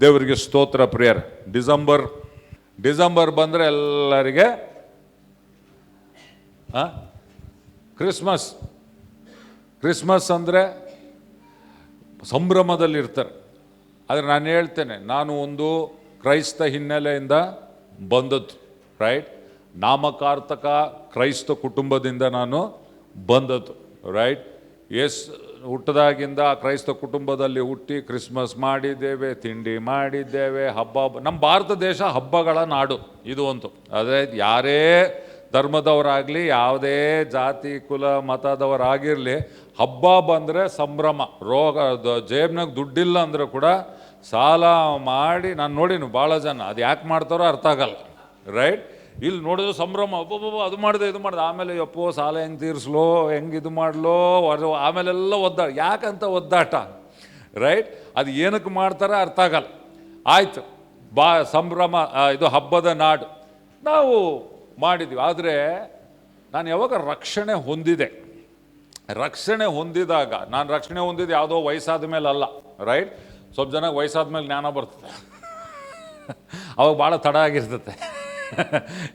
ದೇವರಿಗೆ ಸ್ತೋತ್ರ prayer. December ಬಂದರೆ ಎಲ್ಲರಿಗೆ ಕ್ರಿಸ್ಮಸ್ ಅಂದರೆ ಸಂಭ್ರಮದಲ್ಲಿರ್ತಾರೆ. ಆದರೆ ನಾನು ಹೇಳ್ತೇನೆ, ನಾನು ಒಂದು ಕ್ರೈಸ್ತ ಹಿನ್ನೆಲೆಯಿಂದ ಬಂದದ್ದು, ರೈಟ್. ನಾಮಕಾರ್ತಕ ಕ್ರೈಸ್ತ ಕುಟುಂಬದಿಂದ ನಾನು ಬಂದದ್ದು, ರೈಟ್. ಹುಟ್ಟದಾಗಿಂದ ಕ್ರೈಸ್ತ ಕುಟುಂಬದಲ್ಲಿ ಹುಟ್ಟಿ ಕ್ರಿಸ್ಮಸ್ ಮಾಡಿದ್ದೇವೆ, ತಿಂಡಿ ಮಾಡಿದ್ದೇವೆ, ನಮ್ಮ ಭಾರತ ದೇಶ ಹಬ್ಬಗಳ ನಾಡು ಇದು ಒಂದು. ಅದೇ ಯಾರೇ ಧರ್ಮದವರಾಗಲಿ, ಯಾವುದೇ ಜಾತಿ ಕುಲ ಮತದವರಾಗಿರಲಿ, ಹಬ್ಬ ಬಂದರೆ ಸಂಭ್ರಮ. ಜೇಬ್ನಾಗ ದುಡ್ಡಿಲ್ಲ ಅಂದರೆ ಕೂಡ ಸಾಲ ಮಾಡಿ, ನಾನು ನೋಡಿನು ಭಾಳ ಜನ ಅದು ಯಾಕೆ ಮಾಡ್ತಾರೋ ಅರ್ಥ ಆಗಲ್ಲ, ರೈಟ್. ಇಲ್ಲಿ ನೋಡಿದ್ರು ಸಂಭ್ರಮ, ಅದು ಮಾಡಿದೆ ಇದು ಮಾಡಿದೆ, ಆಮೇಲೆ ಯಪ್ಪೋ ಸಾಲ ಹೆಂಗೆ ತೀರಿಸ್ಲೋ, ಹೆಂಗೆ ಇದು ಮಾಡಲೋ, ಆಮೇಲೆಲ್ಲ ಯಾಕಂತ ಒದ್ದಾಟ, ರೈಟ್. ಅದು ಏನಕ್ಕೆ ಮಾಡ್ತಾರೆ ಅರ್ಥ ಆಗಲ್ಲ. ಆಯಿತು, ಸಂಭ್ರಮ, ಇದು ಹಬ್ಬದ ನಾಡು ನಾವು ಮಾಡಿದ್ವಿ. ಆದರೆ ನಾನು ಯಾವಾಗ ರಕ್ಷಣೆ ಹೊಂದಿದಾಗ, ನಾನು ರಕ್ಷಣೆ ಹೊಂದಿದ್ದು ಯಾವುದೋ ವಯಸ್ಸಾದ ಮೇಲೆ ಅಲ್ಲ, ರೈಟ್. ಸ್ವಲ್ಪ ಜನ ವಯಸ್ಸಾದ ಮೇಲೆ ಜ್ಞಾನ ಬರ್ತದೆ, ಅವಾಗ ಭಾಳ ತಡ ಆಗಿರ್ತದೆ.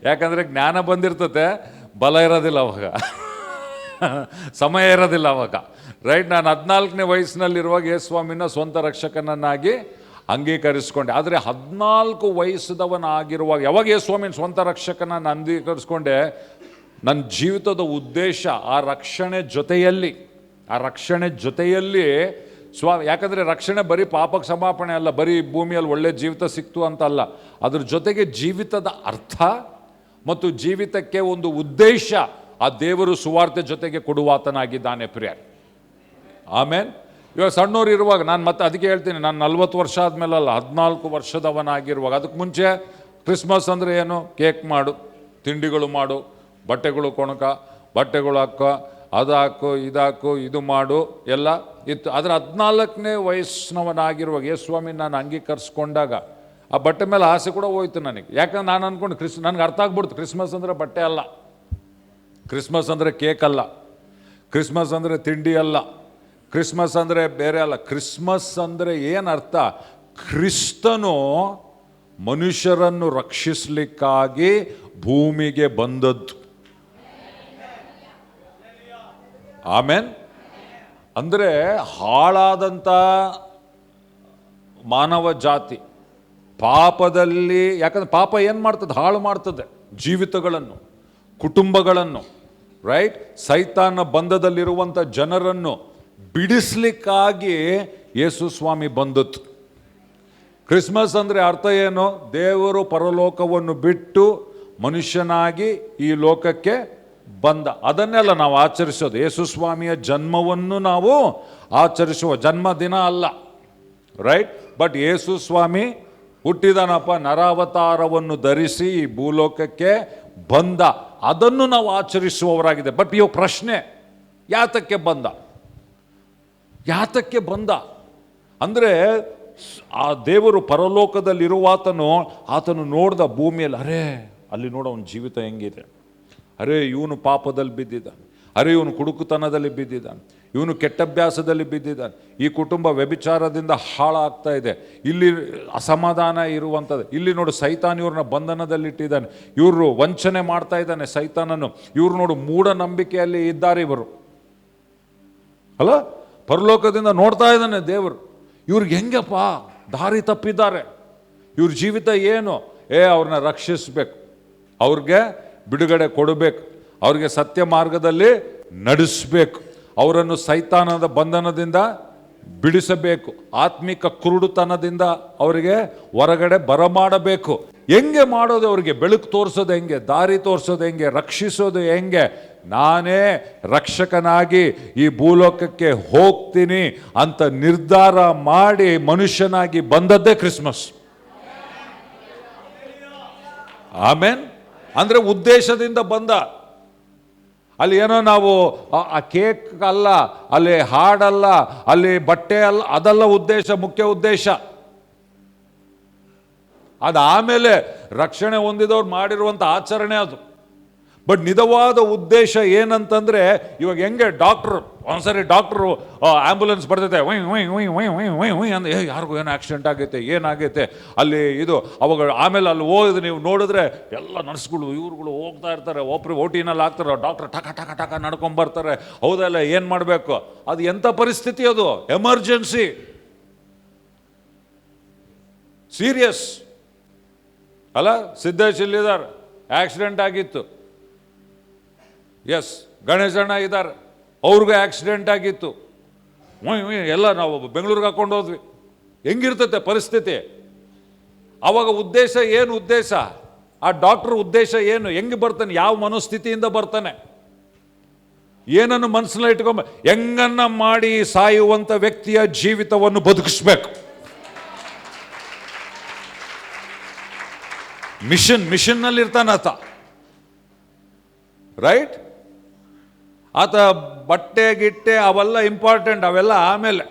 ಯಾಕಂದರೆ ಜ್ಞಾನ ಬಂದಿರ್ತತೆ, ಬಲ ಇರೋದಿಲ್ಲ ಅವಾಗ, ಸಮಯ ಇರೋದಿಲ್ಲ ಅವಾಗ, ರೈಟ್. ನಾನು 14ನೇ ವಯಸ್ಸಿನಲ್ಲಿರುವಾಗ ಯೇಸುಸ್ವಾಮಿನ ಸ್ವಂತ ರಕ್ಷಕನನ್ನಾಗಿ ಅಂಗೀಕರಿಸ್ಕೊಂಡೆ. ಆದರೆ 14 ವಯಸ್ಸದವನಾಗಿರುವಾಗ ಯಾವಾಗ ಯೇಸುಸ್ವಾಮಿನ ಸ್ವಂತ ರಕ್ಷಕನನ್ನು ಅಂಗೀಕರಿಸ್ಕೊಂಡೆ, ನನ್ನ ಜೀವಿತದ ಉದ್ದೇಶ ಆ ರಕ್ಷಣೆ ಜೊತೆಯಲ್ಲಿ ಯಾಕಂದರೆ ರಕ್ಷಣೆ ಬರೀ ಪಾಪಕ್ಕೆ ಕ್ಷಮಾಪಣೆ ಅಲ್ಲ, ಬರೀ ಭೂಮಿಯಲ್ಲಿ ಒಳ್ಳೆ ಜೀವಿತ ಸಿಕ್ತು ಅಂತ ಅಲ್ಲ, ಅದ್ರ ಜೊತೆಗೆ ಜೀವಿತದ ಅರ್ಥ ಮತ್ತು ಜೀವಿತಕ್ಕೆ ಒಂದು ಉದ್ದೇಶ ಆ ದೇವರು ಸುವಾರ್ತೆ ಜೊತೆಗೆ ಕೊಡುವಾತನಾಗಿದ್ದಾನೆ ಪ್ರಿಯರೇ. ಆಮೇನ್. ಇವಾಗ ಸಣ್ಣವ್ರು ಇರುವಾಗ ನಾನು ಮತ್ತೆ ಅದಕ್ಕೆ ಹೇಳ್ತೀನಿ, ನಾನು 40 ವರ್ಷ ಆದಮೇಲಲ್ಲ, 14 ವರ್ಷದವನಾಗಿರುವಾಗ. ಅದಕ್ಕೆ ಮುಂಚೆ ಕ್ರಿಸ್ಮಸ್ ಅಂದರೆ ಏನು, ಕೇಕ್ ಮಾಡು, ತಿಂಡಿಗಳು ಮಾಡು, ಬಟ್ಟೆಗಳು ಕೊಣಕ, ಬಟ್ಟೆಗಳು ಹಾಕೋ, ಅದು ಹಾಕು, ಇದಾಕು, ಇದು ಮಾಡು ಎಲ್ಲ ಇತ್ತು. ಆದರೆ 14ನೇ ವಯಸ್ಸಿನವನಾಗಿರುವಾಗ ಯೇಸುಸ್ವಾಮಿ ನಾನು ಅಂಗೀಕರಿಸ್ಕೊಂಡಾಗ ಆ ಬಟ್ಟೆ ಮೇಲೆ ಆಸೆ ಕೂಡ ಹೋಯ್ತು ನನಗೆ. ಯಾಕಂದ್ರೆ ನಾನು ಅಂದ್ಕೊಂಡು ನನಗೆ ಅರ್ಥ ಆಗ್ಬಿಡ್ತು, ಕ್ರಿಸ್ಮಸ್ ಅಂದರೆ ಬಟ್ಟೆ ಅಲ್ಲ, ಕ್ರಿಸ್ಮಸ್ ಅಂದರೆ ಕೇಕ್ ಅಲ್ಲ, ಕ್ರಿಸ್ಮಸ್ ಅಂದರೆ ತಿಂಡಿ ಅಲ್ಲ, ಕ್ರಿಸ್ಮಸ್ ಅಂದರೆ ಬೇರೆ ಅಲ್ಲ. ಕ್ರಿಸ್ಮಸ್ ಅಂದರೆ ಏನರ್ಥ, ಕ್ರಿಸ್ತನು ಮನುಷ್ಯರನ್ನು ರಕ್ಷಿಸಲಿಕ್ಕಾಗಿ ಭೂಮಿಗೆ ಬಂದದ್ದು. ಆಮೇನ್. ಅಂದರೆ ಹಾಳಾದಂಥ ಮಾನವ ಜಾತಿ ಪಾಪದಲ್ಲಿ, ಯಾಕಂದ್ರೆ ಪಾಪ ಏನು ಮಾಡ್ತದೆ, ಹಾಳು ಮಾಡ್ತದೆ ಜೀವಿತಗಳನ್ನು, ಕುಟುಂಬಗಳನ್ನು, ರೈಟ್. ಸೈತಾನ ಬಂಧದಲ್ಲಿರುವಂಥ ಜನರನ್ನು ಬಿಡಿಸ್ಲಿಕ್ಕಾಗಿ ಯೇಸುಸ್ವಾಮಿ ಬಂದದ್ದು. ಕ್ರಿಸ್ಮಸ್ ಅಂದರೆ ಅರ್ಥ ಏನು, ದೇವರು ಪರಲೋಕವನ್ನು ಬಿಟ್ಟು ಮನುಷ್ಯನಾಗಿ ಈ ಲೋಕಕ್ಕೆ ಬಂದ. ಅದನ್ನೆಲ್ಲ ನಾವು ಆಚರಿಸೋದು. ಯೇಸುಸ್ವಾಮಿಯ ಜನ್ಮವನ್ನು ನಾವು ಆಚರಿಸುವ ಜನ್ಮದಿನ ಅಲ್ಲ, ರೈಟ್. ಬಟ್ ಯೇಸುಸ್ವಾಮಿ ಹುಟ್ಟಿದನಪ್ಪ, ನರಾವತಾರವನ್ನು ಧರಿಸಿ ಈ ಭೂಲೋಕಕ್ಕೆ ಬಂದ, ಅದನ್ನು ನಾವು ಆಚರಿಸುವವರಾಗಿದೆ. ಬಟ್ ಇವಾಗ ಪ್ರಶ್ನೆ, ಯಾತಕ್ಕೆ ಬಂದ ಅಂದರೆ, ಆ ದೇವರು ಆತನು ನೋಡ್ದ ಭೂಮಿಯಲ್ಲಿ, ಅರೇ ಅಲ್ಲಿ ನೋಡೋ ಅವನ ಜೀವಿತ ಹೆಂಗಿದೆ, ಅರೇ ಇವನು ಪಾಪದಲ್ಲಿ ಬಿದ್ದಿದ್ದಾನೆ, ಅರೇ ಇವನು ಕುಡುಕುತನದಲ್ಲಿ ಬಿದ್ದಿದ್ದಾನೆ, ಇವನು ಕೆಟ್ಟಭ್ಯಾಸದಲ್ಲಿ ಬಿದ್ದಿದ್ದಾನೆ, ಈ ಕುಟುಂಬ ವ್ಯಭಿಚಾರದಿಂದ ಹಾಳಾಗ್ತಾ ಇದೆ, ಇಲ್ಲಿ ಅಸಮಾಧಾನ ಇರುವಂಥದ್ದು, ಇಲ್ಲಿ ನೋಡು ಸೈತಾನ್ ಇವ್ರನ್ನ ಬಂಧನದಲ್ಲಿಟ್ಟಿದ್ದಾನೆ, ಇವರು ವಂಚನೆ ಮಾಡ್ತಾ ಇದ್ದಾನೆ ಸೈತಾನನ್ನು, ಇವ್ರು ನೋಡು ಮೂಢನಂಬಿಕೆಯಲ್ಲಿ ಇದ್ದಾರೆ ಇವರು ಅಲ್ಲ. ಪರಲೋಕದಿಂದ ನೋಡ್ತಾ ಇದ್ದಾನೆ ದೇವರು, ಇವ್ರಿಗೆ ಹೆಂಗಪ್ಪ ದಾರಿ ತಪ್ಪಿದ್ದಾರೆ, ಇವ್ರ ಜೀವಿತ ಏನು, ಅವ್ರನ್ನ ರಕ್ಷಿಸಬೇಕು, ಅವ್ರಿಗೆ ಬಿಡುಗಡೆ ಕೊಡಬೇಕು, ಅವ್ರಿಗೆ ಸತ್ಯ ಮಾರ್ಗದಲ್ಲಿ ನಡೆಸಬೇಕು, ಅವರನ್ನು ಸೈತಾನದ ಬಂಧನದಿಂದ ಬಿಡಿಸಬೇಕು, ಆತ್ಮಿಕ ಕುರುಡುತನದಿಂದ ಅವರಿಗೆ ಹೊರಗಡೆ ಬರಮಾಡಬೇಕು. ಹೆಂಗೆ ಮಾಡೋದು, ಅವರಿಗೆ ಬೆಳಕು ತೋರಿಸೋದು ಹೆಂಗೆ, ದಾರಿ ತೋರಿಸೋದು ಹೆಂಗೆ, ರಕ್ಷಿಸೋದು ಹೆಂಗೆ, ನಾನೇ ರಕ್ಷಕನಾಗಿ ಈ ಭೂಲೋಕಕ್ಕೆ ಹೋಗ್ತೀನಿ ಅಂತ ನಿರ್ಧಾರ ಮಾಡಿ ಮನುಷ್ಯನಾಗಿ ಬಂದದ್ದೇ ಕ್ರಿಸ್ಮಸ್. ಆಮೇನ್. ಅಂದರೆ ಉದ್ದೇಶದಿಂದ ಬಂದ. ಅಲ್ಲಿ ಏನೋ ನಾವು ಆ ಕೇಕ್ ಅಲ್ಲ, ಅಲ್ಲಿ ಹಾಡಲ್ಲ, ಅಲ್ಲಿ ಬಟ್ಟೆ ಅಲ್ಲ, ಅದಲ್ಲ ಉದ್ದೇಶ, ಮುಖ್ಯ ಉದ್ದೇಶ. ಅದು ಆಮೇಲೆ ರಕ್ಷಣೆ ಹೊಂದಿದವ್ರು ಮಾಡಿರುವಂಥ ಆಚರಣೆ ಅದು. ಬಟ್ ನಿಜವಾದ ಉದ್ದೇಶ ಏನಂತಂದರೆ, ಇವಾಗ ಹೆಂಗೆ ಡಾಕ್ಟ್ರು ಒಂದ್ಸರಿ ಡಾಕ್ಟ್ರು ಆ್ಯಂಬುಲೆನ್ಸ್ ಬರ್ತೈತೆ ಒಯ್ ಒಯ್ ಒಯ್ ಒಯ್ ಒಯ್ ಒಯ್ ಒಯ್ ಅಂದ್ರೆ ಯಾರಿಗೂ ಏನು ಆಕ್ಸಿಡೆಂಟ್ ಆಗೈತೆ ಏನಾಗೈತೆ ಅಲ್ಲಿ ಇದು ಅವಾಗ ಆಮೇಲೆ ಅಲ್ಲಿ ಹೋಗಿದ್ರೆ ನೀವು ನೋಡಿದ್ರೆ ಎಲ್ಲ ನರ್ಸ್ಗಳು ಇವ್ರುಗಳು ಹೋಗ್ತಾ ಇರ್ತಾರೆ, ಓಟಿನಲ್ಲಿ ಆಗ್ತಾರೆ, ಡಾಕ್ಟ್ರ್ ಟಕ ಟಕ ಟಕ ನಡ್ಕೊಂಬರ್ತಾರೆ. ಹೌದಲ್ಲ, ಏನು ಮಾಡಬೇಕು? ಅದು ಎಂಥ ಪರಿಸ್ಥಿತಿ, ಅದು ಎಮರ್ಜೆನ್ಸಿ, ಸೀರಿಯಸ್ ಅಲ್ಲ. ಸಿದ್ದೇಶ್ ಇಲ್ಲಿದ್ದಾರೆ, ಆಕ್ಸಿಡೆಂಟ್ ಆಗಿತ್ತು. ಎಸ್, ಗಣೇಶಣ್ಣ ಇದ್ದಾರೆ, ಅವ್ರಿಗೂ ಆಕ್ಸಿಡೆಂಟ್ ಆಗಿತ್ತು. ಎಲ್ಲ ನಾವು ಬೆಂಗಳೂರಿಗೆ ಹಾಕೊಂಡು ಹೋದ್ವಿ. ಹೆಂಗಿರ್ತತೆ ಪರಿಸ್ಥಿತಿ ಅವಾಗ? ಉದ್ದೇಶ ಏನು? ಉದ್ದೇಶ ಆ ಡಾಕ್ಟರ್ ಉದ್ದೇಶ ಏನು? ಹೆಂಗೆ ಬರ್ತಾನೆ? ಯಾವ ಮನೋಸ್ಥಿತಿಯಿಂದ ಬರ್ತಾನೆ? ಏನನ್ನು ಮನಸ್ಸನ್ನ ಇಟ್ಕೊಂಬ, ಹೆಂಗನ್ನ ಮಾಡಿ ಸಾಯುವಂಥ ವ್ಯಕ್ತಿಯ ಜೀವಿತವನ್ನು ಬದುಕಿಸ್ಬೇಕು. ಮಿಷನ್ನಲ್ಲಿ ಇರ್ತಾನೆ ಆತ, ರೈಟ್? ಆತ ಬಟ್ಟೆ ಗಿಟ್ಟೆ ಅವೆಲ್ಲ ಇಂಪಾರ್ಟೆಂಟ್, ಅವೆಲ್ಲ ಆಮೇಲೆ.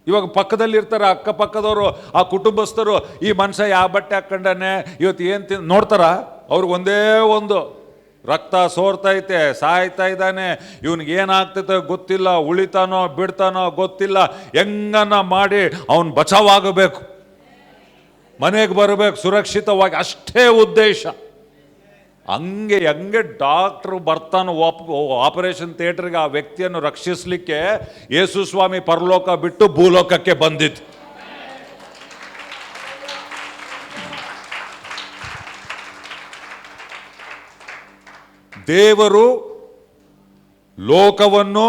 ಇವಾಗ ಪಕ್ಕದಲ್ಲಿ ಇರ್ತಾರೆ ಅಕ್ಕಪಕ್ಕದವರು, ಆ ಕುಟುಂಬಸ್ಥರು, ಈ ಮನುಷ್ಯ ಯಾವ ಬಟ್ಟೆ ಹಾಕೊಂಡಾನೆ, ಇವತ್ತು ಏನು ನೋಡ್ತಾರ? ಅವ್ರಿಗೆ ಒಂದೇ ಒಂದು, ರಕ್ತ ಸೋರ್ತೈತೆ, ಸಾಯ್ತಾ ಇದ್ದಾನೆ, ಇವನಿಗೆ ಏನಾಗ್ತೈತೆ ಗೊತ್ತಿಲ್ಲ, ಉಳಿತಾನೋ ಬಿಡ್ತಾನೋ ಗೊತ್ತಿಲ್ಲ, ಹೆಂಗನ್ನ ಮಾಡಿ ಅವನು ಬಚಾವಾಗಬೇಕು, ಮನೆಗೆ ಬರಬೇಕು ಸುರಕ್ಷಿತವಾಗಿ, ಅಷ್ಟೇ ಉದ್ದೇಶ. ಹೆಂಗೆ ಡಾಕ್ಟ್ರು ಬರ್ತಾನೋ ಆಪರೇಷನ್ ಥಿಯೇಟರ್ಗೆ ಆ ವ್ಯಕ್ತಿಯನ್ನು ರಕ್ಷಿಸಲಿಕ್ಕೆ ಯೇಸು ಸ್ವಾಮಿ ಪರಲೋಕ ಬಿಟ್ಟು ಭೂಲೋಕಕ್ಕೆ ಬಂದಿತ್ತು. ದೇವರು ಲೋಕವನ್ನು,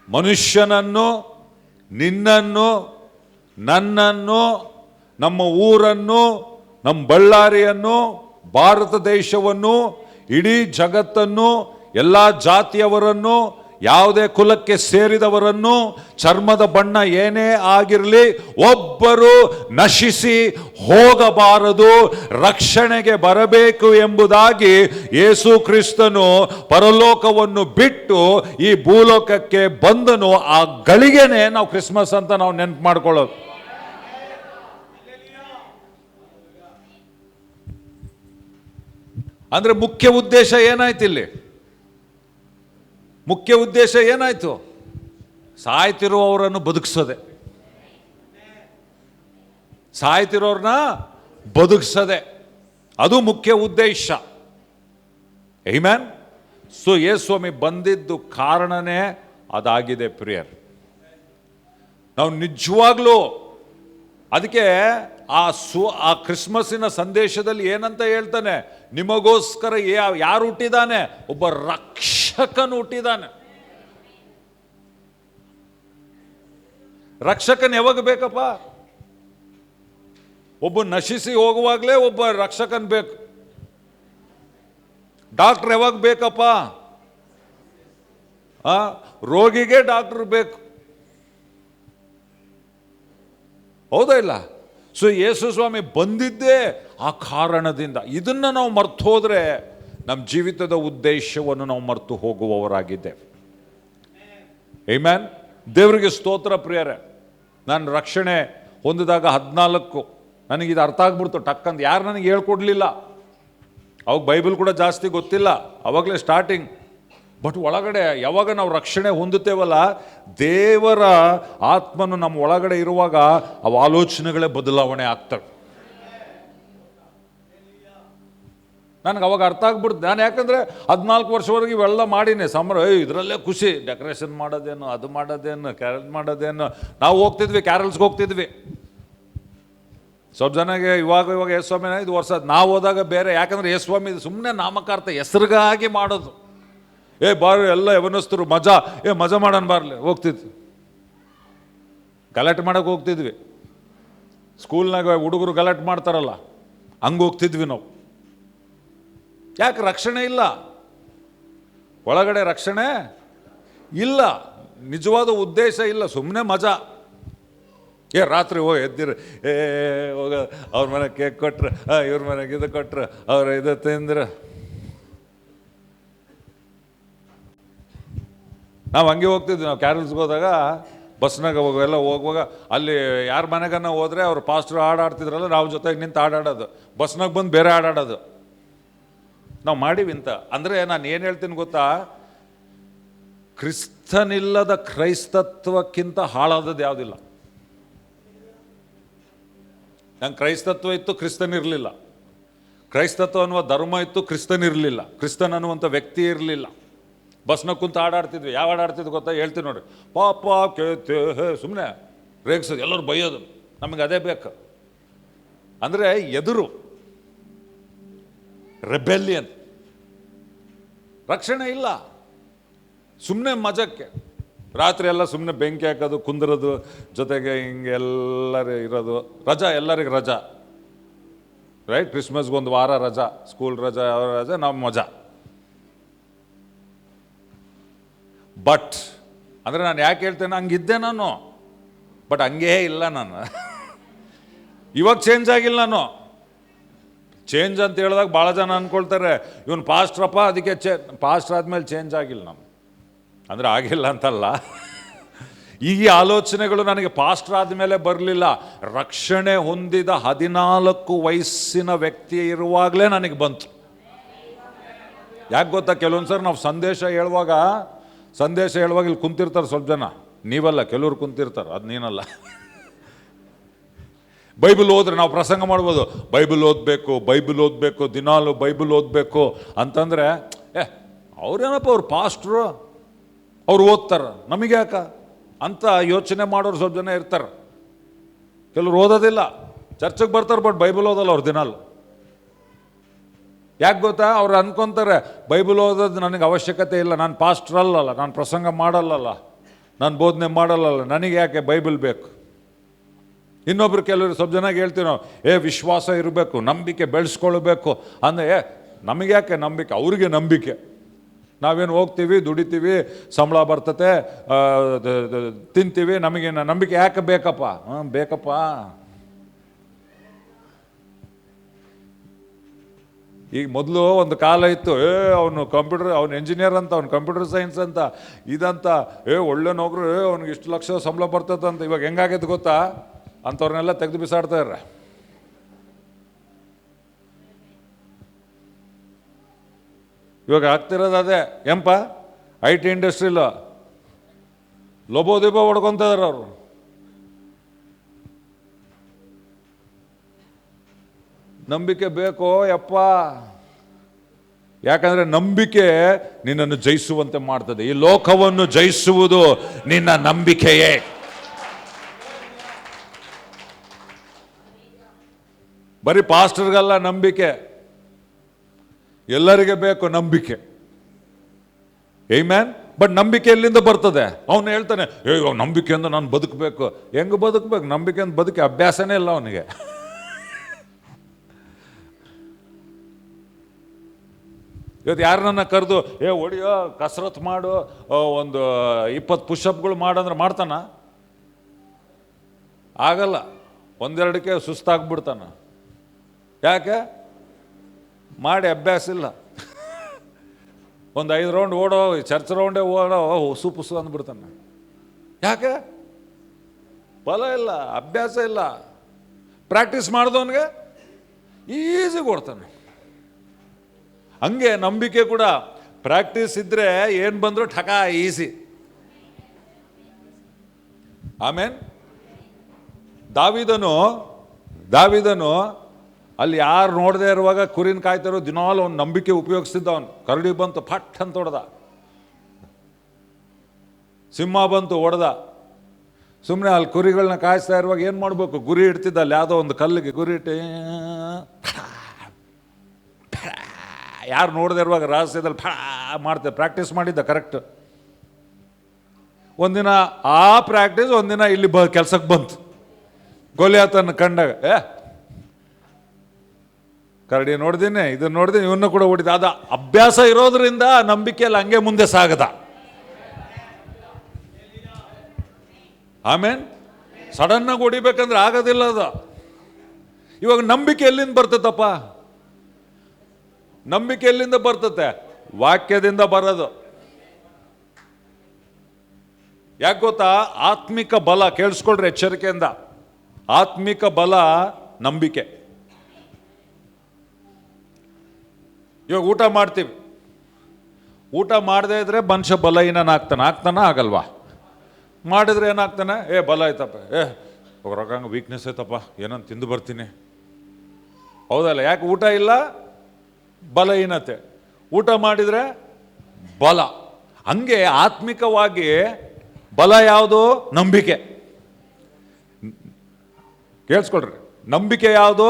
ಮನುಷ್ಯನನ್ನು, ನಿನ್ನನ್ನು, ನನ್ನನ್ನು, ನಮ್ಮ ಊರನ್ನು, ನಮ್ಮ ಬಳ್ಳಾರಿಯನ್ನು, ಭಾರತ ದೇಶವನ್ನು, ಇಡೀ ಜಗತ್ತನ್ನು, ಎಲ್ಲ ಜಾತಿಯವರನ್ನು, ಯಾವುದೇ ಕುಲಕ್ಕೆ ಸೇರಿದವರನ್ನು, ಚರ್ಮದ ಬಣ್ಣ ಏನೇ ಆಗಿರಲಿ, ಒಬ್ಬರು ನಶಿಸಿ ಹೋಗಬಾರದು, ರಕ್ಷಣೆಗೆ ಬರಬೇಕು ಎಂಬುದಾಗಿ ಯೇಸು ಕ್ರಿಸ್ತನು ಪರಲೋಕವನ್ನು ಬಿಟ್ಟು ಈ ಭೂಲೋಕಕ್ಕೆ ಬಂದನು. ಆ ಗಳಿಗೆನೆ ನಾವು ಕ್ರಿಸ್ಮಸ್ ಅಂತ ನಾವು ನೆನಪು ಮಾಡ್ಕೊಳ್ಳೋದು. ಅಂದ್ರೆ ಮುಖ್ಯ ಉದ್ದೇಶ ಏನಾಯ್ತು ಇಲ್ಲಿ? ಮುಖ್ಯ ಉದ್ದೇಶ ಏನಾಯ್ತು? ಸಾಯ್ತಿರುವವರನ್ನು ಬದುಕಿಸೋದೆ, ಸಾಯ್ತಿರೋರನ್ನ ಬದುಕಿಸೋದೆ, ಅದು ಮುಖ್ಯ ಉದ್ದೇಶ. ಆಮೆನ್. ಸೊ ಯೇಸುಸ್ವಾಮಿ ಬಂದಿದ್ದು ಕಾರಣನೇ ಅದಾಗಿದೆ ಪ್ರಿಯರ್. ನಾವು ನಿಜವಾಗ್ಲೂ ಅದಕ್ಕೆ ಆ ಕ್ರಿಸ್ಮಸ್ಸಿನ ಸಂದೇಶದಲ್ಲಿ ಏನಂತ ಹೇಳ್ತಾನೆ? ನಿಮಗೋಸ್ಕರ ಯಾರು ಹುಟ್ಟಿದಾನೆ? ಒಬ್ಬ ರಕ್ಷಕನು ಹುಟ್ಟಿದಾನೆ. ರಕ್ಷಕನ್ ಯಾವಾಗ ಬೇಕಪ್ಪ? ಒಬ್ಬ ನಶಿಸಿ ಹೋಗುವಾಗಲೇ ಒಬ್ಬ ರಕ್ಷಕನ್ ಬೇಕು. ಡಾಕ್ಟರ್ ಯಾವಾಗ ಬೇಕಪ್ಪ? ರೋಗಿಗೆ ಡಾಕ್ಟರ್ ಬೇಕು, ಹೌದಾ ಇಲ್ಲ? ಸೊ ಯೇಸು ಸ್ವಾಮಿ ಬಂದಿದ್ದೇ ಆ ಕಾರಣದಿಂದ. ಇದನ್ನು ನಾವು ಮರ್ತು ಹೋದರೆ ನಮ್ಮ ಜೀವಿತದ ಉದ್ದೇಶವನ್ನು ನಾವು ಮರೆತು ಹೋಗುವವರಾಗಿದ್ದೇವೆ. ಆಮೆನ್. ದೇವರಿಗೆ ಸ್ತೋತ್ರ ಪ್ರಿಯರೇ. ನಾನು ರಕ್ಷಣೆ ಹೊಂದಿದಾಗ 14 ನನಗಿದು ಅರ್ಥ ಆಗ್ಬಿಡ್ತು ಟಕ್ಕಂತ. ಯಾರು ನನಗೆ ಹೇಳ್ಕೊಡ್ಲಿಲ್ಲ. ಅವಾಗ ಬೈಬಲ್ ಕೂಡ ಜಾಸ್ತಿ ಗೊತ್ತಿಲ್ಲ, ಅವಾಗಲೇ ಸ್ಟಾರ್ಟಿಂಗ್. ಬಟ್ ಒಳಗಡೆ ಯಾವಾಗ ನಾವು ರಕ್ಷಣೆ ಹೊಂದುತ್ತೇವಲ್ಲ, ದೇವರ ಆತ್ಮನು ನಮ್ಮ ಒಳಗಡೆ ಇರುವಾಗ ಅವು ಆಲೋಚನೆಗಳೇ ಬದಲಾವಣೆ ಆಗ್ತವೆ. ನನಗೆ ಅವಾಗ ಅರ್ಥ ಆಗ್ಬಿಡ್ತು. ನಾನು ಯಾಕಂದರೆ 14 ವರ್ಷವರೆಗೆ ಇವೆಲ್ಲ ಮಾಡೀನಿ. ಇದರಲ್ಲೇ ಖುಷಿ, ಡೆಕೋರೇಷನ್ ಮಾಡೋದೇನು, ಅದು ಮಾಡೋದೇನು, ಕ್ಯಾರಲ್ ಮಾಡೋದೇನು. ನಾವು ಹೋಗ್ತಿದ್ವಿ, ಕ್ಯಾರಲ್ಸ್ಗೆ ಹೋಗ್ತಿದ್ವಿ. ಸ್ವಲ್ಪ ಜನಗೆ ಇವಾಗ ಯೇಸ್ವಾಮಿನ ಇದು ವರ್ಷ, ನಾವು ಹೋದಾಗ ಬೇರೆ. ಯಾಕಂದರೆ ಯೇಸ್ವಾಮಿ ಸುಮ್ಮನೆ ನಾಮಕಾರ್ಥ ಹೆಸರಿಗಾಗಿ ಮಾಡೋದು. ಬಾರು ಎಲ್ಲ ಯವನಸ್ಥರು ಮಜಾ, ಮಜಾ ಮಾಡೋಣ ಬಾರ್ಲಿ ಹೋಗ್ತಿದ್ವಿ. ಗಲಾಟೆ ಮಾಡೋಕೆ ಹೋಗ್ತಿದ್ವಿ. ಸ್ಕೂಲ್ನಾಗ ಹುಡುಗರು ಗಲಾಟೆ ಮಾಡ್ತಾರಲ್ಲ, ಹಂಗೆ ಹೋಗ್ತಿದ್ವಿ ನಾವು. ಯಾಕೆ? ರಕ್ಷಣೆ ಇಲ್ಲ ಒಳಗಡೆ, ರಕ್ಷಣೆ ಇಲ್ಲ, ನಿಜವಾದ ಉದ್ದೇಶ ಇಲ್ಲ, ಸುಮ್ಮನೆ ಮಜಾ. ರಾತ್ರಿ ಎದ್ದಿರ ಹೋಗ, ಅವ್ರ ಮನೆಗೆ ಕೇಕ್ ಕೊಟ್ರೆ, ಇವ್ರ ಮನೆಗೆ ಇದು ಕೊಟ್ರೆ, ಅವ್ರ ಇದು ತಿಂದ್ರೆ. ನಾವು ಹಂಗೆ ಹೋಗ್ತಿದ್ವಿ. ನಾವು ಕ್ಯಾರಲ್ಸ್ಗೆ ಹೋದಾಗ ಬಸ್ನಾಗ ಹೋಗುವಾಗ ಅಲ್ಲಿ ಯಾರ ಮನೆಗನ್ನ ಹೋದರೆ ಅವ್ರು ಪಾಸ್ಟ್ರು ಹಾಡಾಡ್ತಿದ್ರಲ್ಲ, ನಾವು ಜೊತೆಗೆ ನಿಂತು ಹಾಡಾಡೋದು. ಬಸ್ನಾಗ ಬಂದು ಬೇರೆ ಹಾಡಾಡೋದು. ನಾವು ಮಾಡಿವಿಂತ. ಅಂದರೆ ನಾನು ಏನು ಹೇಳ್ತೀನಿ ಗೊತ್ತಾ, ಕ್ರಿಸ್ತನಿಲ್ಲದ ಕ್ರೈಸ್ತತ್ವಕ್ಕಿಂತ ಹಾಳಾದದ್ದು ಯಾವುದಿಲ್ಲ. ನಂಗೆ ಕ್ರೈಸ್ತತ್ವ ಇತ್ತು, ಕ್ರಿಸ್ತನಿರಲಿಲ್ಲ. ಕ್ರೈಸ್ತತ್ವ ಅನ್ನುವ ಧರ್ಮ ಇತ್ತು, ಕ್ರಿಸ್ತನಿರಲಿಲ್ಲ. ಕ್ರಿಸ್ತನ್ ಅನ್ನುವಂಥ ವ್ಯಕ್ತಿ ಇರಲಿಲ್ಲ. ಬಸ್ನ ಕುಂತು ಆಡಾಡ್ತಿದ್ವಿ. ಯಾವ ಆಡಾಡ್ತಿದ್ವಿ ಗೊತ್ತಾ, ಹೇಳ್ತೀನಿ ನೋಡಿ. ಪಾಪ ಕೇತೆ ಸುಮ್ಮನೆ ರೇಗಿಸೋದು, ಎಲ್ಲರೂ ಬೈಯೋದು, ನಮಗೆ ಅದೇ ಬೇಕು. ಅಂದರೆ ಎದುರು ರೆಬೆಲಿಯನ್, ರಕ್ಷಣೆ ಇಲ್ಲ, ಸುಮ್ಮನೆ ಮಜಕ್ಕೆ. ರಾತ್ರಿ ಎಲ್ಲ ಸುಮ್ಮನೆ ಬೆಂಕಿ ಹಾಕೋದು, ಕುಂದಿರೋದು, ಜೊತೆಗೆ ಹಿಂಗೆ ಎಲ್ಲರೂ ಇರೋದು. ರಜಾ, ಎಲ್ಲರಿಗೆ ರಜಾ, ರೈಟ್? ಕ್ರಿಸ್ಮಸ್ಗೆ ಒಂದು ವಾರ ರಜಾ, ಸ್ಕೂಲ್ ರಜಾ, ಯಾವ ರಜಾ, ನಾವು ಮಜಾ. ಬಟ್ ಅಂದರೆ ನಾನು ಯಾಕೆ ಹೇಳ್ತೇನೆ, ಹಂಗಿದ್ದೆ ನಾನು, ಬಟ್ ಹಂಗೇ ಇಲ್ಲ ನಾನು. ಇವಾಗ ಚೇಂಜ್ ಆಗಿಲ್ಲ ನಾನು. ಚೇಂಜ್ ಅಂತ ಹೇಳಿದಾಗ ಭಾಳ ಜನ ಅಂದ್ಕೊಳ್ತಾರೆ ಇವನು ಪಾಸ್ಟ್ರಪ್ಪ, ಅದಕ್ಕೆ ಪಾಸ್ಟ್ರ್ ಆದಮೇಲೆ ಚೇಂಜ್ ಆಗಿಲ್ಲ ನಾನು. ಅಂದರೆ ಆಗಿಲ್ಲ ಅಂತಲ್ಲ, ಈ ಆಲೋಚನೆಗಳು ನನಗೆ ಪಾಸ್ಟ್ರ್ ಆದಮೇಲೆ ಬರಲಿಲ್ಲ. ರಕ್ಷಣೆ ಹೊಂದಿದ 14 ವಯಸ್ಸಿನ ವ್ಯಕ್ತಿ ಇರುವಾಗಲೇ ನನಗೆ ಬಂತು. ಯಾಕೆ ಗೊತ್ತಾ, ಕೆಲವೊಂದು ಸರಿ ನಾವು ಸಂದೇಶ ಹೇಳುವಾಗ ಇಲ್ಲಿ ಕುಂತಿರ್ತಾರೆ ಸ್ವಲ್ಪ ಜನ, ನೀವಲ್ಲ, ಕೆಲವ್ರು ಕುಂತಿರ್ತಾರೆ, ಅದು ನೀನಲ್ಲ. ಬೈಬಲ್ ಓದ್ರೆ ನಾವು ಪ್ರಸಂಗ ಮಾಡ್ಬೋದು, ಬೈಬಲ್ ಓದಬೇಕು, ದಿನಾಲು ಬೈಬಲ್ ಓದಬೇಕು ಅಂತಂದರೆ, ಅವ್ರೇನಪ್ಪ ಅವ್ರು ಪಾಸ್ಟ್ರು, ಅವ್ರು ಓದ್ತಾರೆ, ನಮಗೆ ಯಾಕ ಅಂತ ಯೋಚನೆ ಮಾಡೋರು ಸ್ವಲ್ಪ ಜನ ಇರ್ತಾರೆ. ಕೆಲವ್ರು ಓದೋದಿಲ್ಲ, ಚರ್ಚೆಗೆ ಬರ್ತಾರೆ, ಬಟ್ ಬೈಬಲ್ ಓದಲ್ಲ ಅವ್ರು ದಿನಾಲು. ಯಾಕೆ ಗೊತ್ತಾ, ಅವ್ರು ಅನ್ಕೊತಾರೆ ಬೈಬಲ್ ಓದೋದು ನನಗೆ ಅವಶ್ಯಕತೆ ಇಲ್ಲ, ನಾನು ಪಾಸ್ಟ್ರ್ ಅಲ್ಲಲ್ಲ, ನಾನು ಪ್ರಸಂಗ ಮಾಡಲ್ಲಲ್ಲ, ನಾನು ಬೋಧನೆ ಮಾಡಲ್ಲಲ್ಲ, ನನಗೆ ಯಾಕೆ ಬೈಬಲ್ ಬೇಕು. ಇನ್ನೊಬ್ರು ಕೆಲವರು ಸ್ವಲ್ಪ ಜನಾಗ ಹೇಳ್ತೀವಿ ನಾವು, ವಿಶ್ವಾಸ ಇರಬೇಕು, ನಂಬಿಕೆ ಬೆಳೆಸ್ಕೊಳ್ಬೇಕು ಅಂದರೆ, ನಮಗೆ ಯಾಕೆ ನಂಬಿಕೆ, ಅವ್ರಿಗೆ ನಂಬಿಕೆ. ನಾವೇನು ಹೋಗ್ತೀವಿ, ದುಡಿತೀವಿ, ಸಂಬಳ ಬರ್ತತೆ, ತಿಂತೀವಿ, ನಮಗೆ ನಂಬಿಕೆ ಯಾಕೆ ಬೇಕಪ್ಪ? ಬೇಕಪ್ಪ. ಈಗ ಮೊದಲು ಒಂದು ಕಾಲ ಇತ್ತು, ಅವನು ಇಂಜಿನಿಯರ್ ಅಂತ, ಅವ್ನು ಕಂಪ್ಯೂಟರ್ ಸೈನ್ಸ್ ಅಂತ, ಇದಂತ, ಒಳ್ಳೆ ನೌಕರು, ಅವ್ನಿಗೆ ಇಷ್ಟು ಲಕ್ಷ ಸಂಬಳ ಬರ್ತದಂತ. ಇವಾಗ ಹೆಂಗಾಗೈತೆ ಗೊತ್ತಾ, ಅಂಥವ್ರನ್ನೆಲ್ಲ ತೆಗೆದು ಬಿಸಾಡ್ತಾರೆ. ಇವಾಗ ಆಗ್ತಿರೋದು ಅದೇ. ಎಂಪ IT ಇಂಡಸ್ಟ್ರಿಲ್ಲ ಲೋಬೋದೀಪ ಹೊಡ್ಕೊತಿದಾರೆ ಅವರು. ನಂಬಿಕೆ ಬೇಕೋ ಯಪ್ಪ, ಯಾಕಂದ್ರೆ ನಂಬಿಕೆ ನಿನ್ನನ್ನು ಜಯಿಸುವಂತೆ ಮಾಡ್ತದೆ. ಈ ಲೋಕವನ್ನು ಜಯಿಸುವುದು ನಿನ್ನ ನಂಬಿಕೆಯೇ. ಬರೀ ಪಾಸ್ಟರ್ಗಲ್ಲ ನಂಬಿಕೆ, ಎಲ್ಲರಿಗೆ ಬೇಕು ನಂಬಿಕೆ. ಆಮೆನ್. ಬಟ್ ನಂಬಿಕೆ ಎಲ್ಲಿಂದ ಬರ್ತದೆ? ಅವನು ಹೇಳ್ತಾನೆ, ನಂಬಿಕೆಯಿಂದ ನಾನು ಬದುಕಬೇಕು. ಹೆಂಗೆ ಬದುಕಬೇಕು? ನಂಬಿಕೆಯಿಂದ ಬದುಕಿ ಅಭ್ಯಾಸನೇ ಇಲ್ಲ ಅವನಿಗೆ. ಇವತ್ತು ಯಾರನ್ನ ಕರೆದು ಹೊಡಿಯೋ, ಕಸರತ್ತು ಮಾಡು, ಒಂದು 20 ಪುಷಪ್ಗಳು ಮಾಡಂದ್ರೆ ಮಾಡ್ತಾನ? ಆಗಲ್ಲ. ಒಂದೆರಡಕ್ಕೆ ಸುಸ್ತಾಗ್ಬಿಡ್ತಾನ. ಯಾಕೆ? ಮಾಡಿ ಅಭ್ಯಾಸ ಇಲ್ಲ. ಒಂದು 5 ರೌಂಡ್ ಓಡೋ, ಚರ್ಚ್ ರೌಂಡೇ ಓಡೋ, ಪುಸು ಅಂದ್ಬಿಡ್ತಾನೆ. ಯಾಕೆ? ಬಲ ಇಲ್ಲ, ಅಭ್ಯಾಸ ಇಲ್ಲ. ಪ್ರಾಕ್ಟೀಸ್ ಮಾಡಿದವನಿಗೆ ಈಸಿ ಓಡ್ತಾನೆ. ಹಂಗೆ ನಂಬಿಕೆ ಕೂಡ ಪ್ರಾಕ್ಟೀಸ್ ಇದ್ರೆ ಏನು ಬಂದರೂ ಠಕ ಈಸಿ. ಆಮೇನ್. ದಾವಿದನು ಅಲ್ಲಿ ಯಾರು ನೋಡದೆ ಇರುವಾಗ ಕುರಿನ ಕಾಯ್ತಾರೋ ದಿನಾಲು ಅವ್ನು ನಂಬಿಕೆ ಉಪಯೋಗಿಸ್ತಿದ್ದ. ಅವನು ಕರಡಿ ಬಂತು ಫಟ್ ಅಂತ ಹೊಡೆದ, ಸಿಂಹ ಬಂತು ಹೊಡೆದ. ಸುಮ್ಮನೆ ಅಲ್ಲಿ ಕುರಿಗಳನ್ನ ಕಾಯಿಸ್ತಾ ಇರುವಾಗ ಏನು ಮಾಡಬೇಕು? ಗುರಿ ಇಡ್ತಿದ್ದ ಅಲ್ಲಿ, ಯಾವುದೋ ಒಂದು ಕಲ್ಲಿಗೆ ಗುರಿ ಇಟ್ಟು, ಯಾರು ನೋಡದೆ ಇರುವಾಗ ರಹಸ್ಯದಲ್ಲಿ ಮಾಡ್ತಾರೆ. ಪ್ರಾಕ್ಟೀಸ್ ಮಾಡಿದ್ದ ಕರೆಕ್ಟ್. ಒಂದಿನ ಆ ಪ್ರಾಕ್ಟೀಸ್ ಒಂದಿನ ಇಲ್ಲಿ ಕೆಲ್ಸಕ್ಕೆ ಬಂತು. ಗೋಲಿಯಾತನ ಕಂಡಾಗ, ಕರಡಿ ನೋಡ್ದೀನಿ, ಇದನ್ನ ನೋಡ್ದೀನಿ, ಇವನ್ನ ಕೂಡ ಹೊಡಿದ. ಅದ ಅಭ್ಯಾಸ ಇರೋದ್ರಿಂದ ನಂಬಿಕೆಯಲ್ಲಿ ಹಂಗೆ ಮುಂದೆ ಸಾಗದ. ಆಮೇನ್. ಸಡನ್ನಾಗಿ ಹೊಡಿಬೇಕಂದ್ರೆ ಆಗೋದಿಲ್ಲ ಅದು. ಇವಾಗ ನಂಬಿಕೆ ಎಲ್ಲಿಂದ ಬರ್ತದಪ್ಪ? ನಂಬಿಕೆ ಎಲ್ಲಿಂದ ಬರ್ತತೆ? ವಾಕ್ಯದಿಂದ ಬರೋದು. ಯಾಕೆ ಗೊತ್ತಾ? ಆತ್ಮಿಕ ಬಲ, ಕೇಳಿಸ್ಕೊಳ್ರಿ ಎಚ್ಚರಿಕೆಯಿಂದ, ಆತ್ಮಿಕ ಬಲ ನಂಬಿಕೆ. ಇವಾಗ ಊಟ ಮಾಡ್ತೀವಿ, ಊಟ ಮಾಡದೇ ಇದ್ರೆ ಮನುಷ್ಯ ಬಲಹೀನನಾಗ್ತಾನ ಆಗಲ್ವಾ? ಮಾಡಿದ್ರೆ ಏನಾಗ್ತಾನೆ? ಬಲ ಆಯ್ತಪ್ಪ, ಹೋಗ್ರಂಗೆ ವೀಕ್ನೆಸ್ ಐತಪ್ಪ, ಏನಂತ ತಿಂದು ಬರ್ತೀನಿ. ಹೌದಲ್ಲ? ಯಾಕೆ? ಊಟ ಇಲ್ಲ, ಬಲಹೀನತೆ. ಊಟ ಮಾಡಿದರೆ ಬಲ. ಹಂಗೆ ಆತ್ಮಿಕವಾಗಿ ಬಲ ಯಾವುದು? ನಂಬಿಕೆ. ಕೇಳಿಸ್ಕೊಳ್ರಿ, ನಂಬಿಕೆ ಯಾವುದು?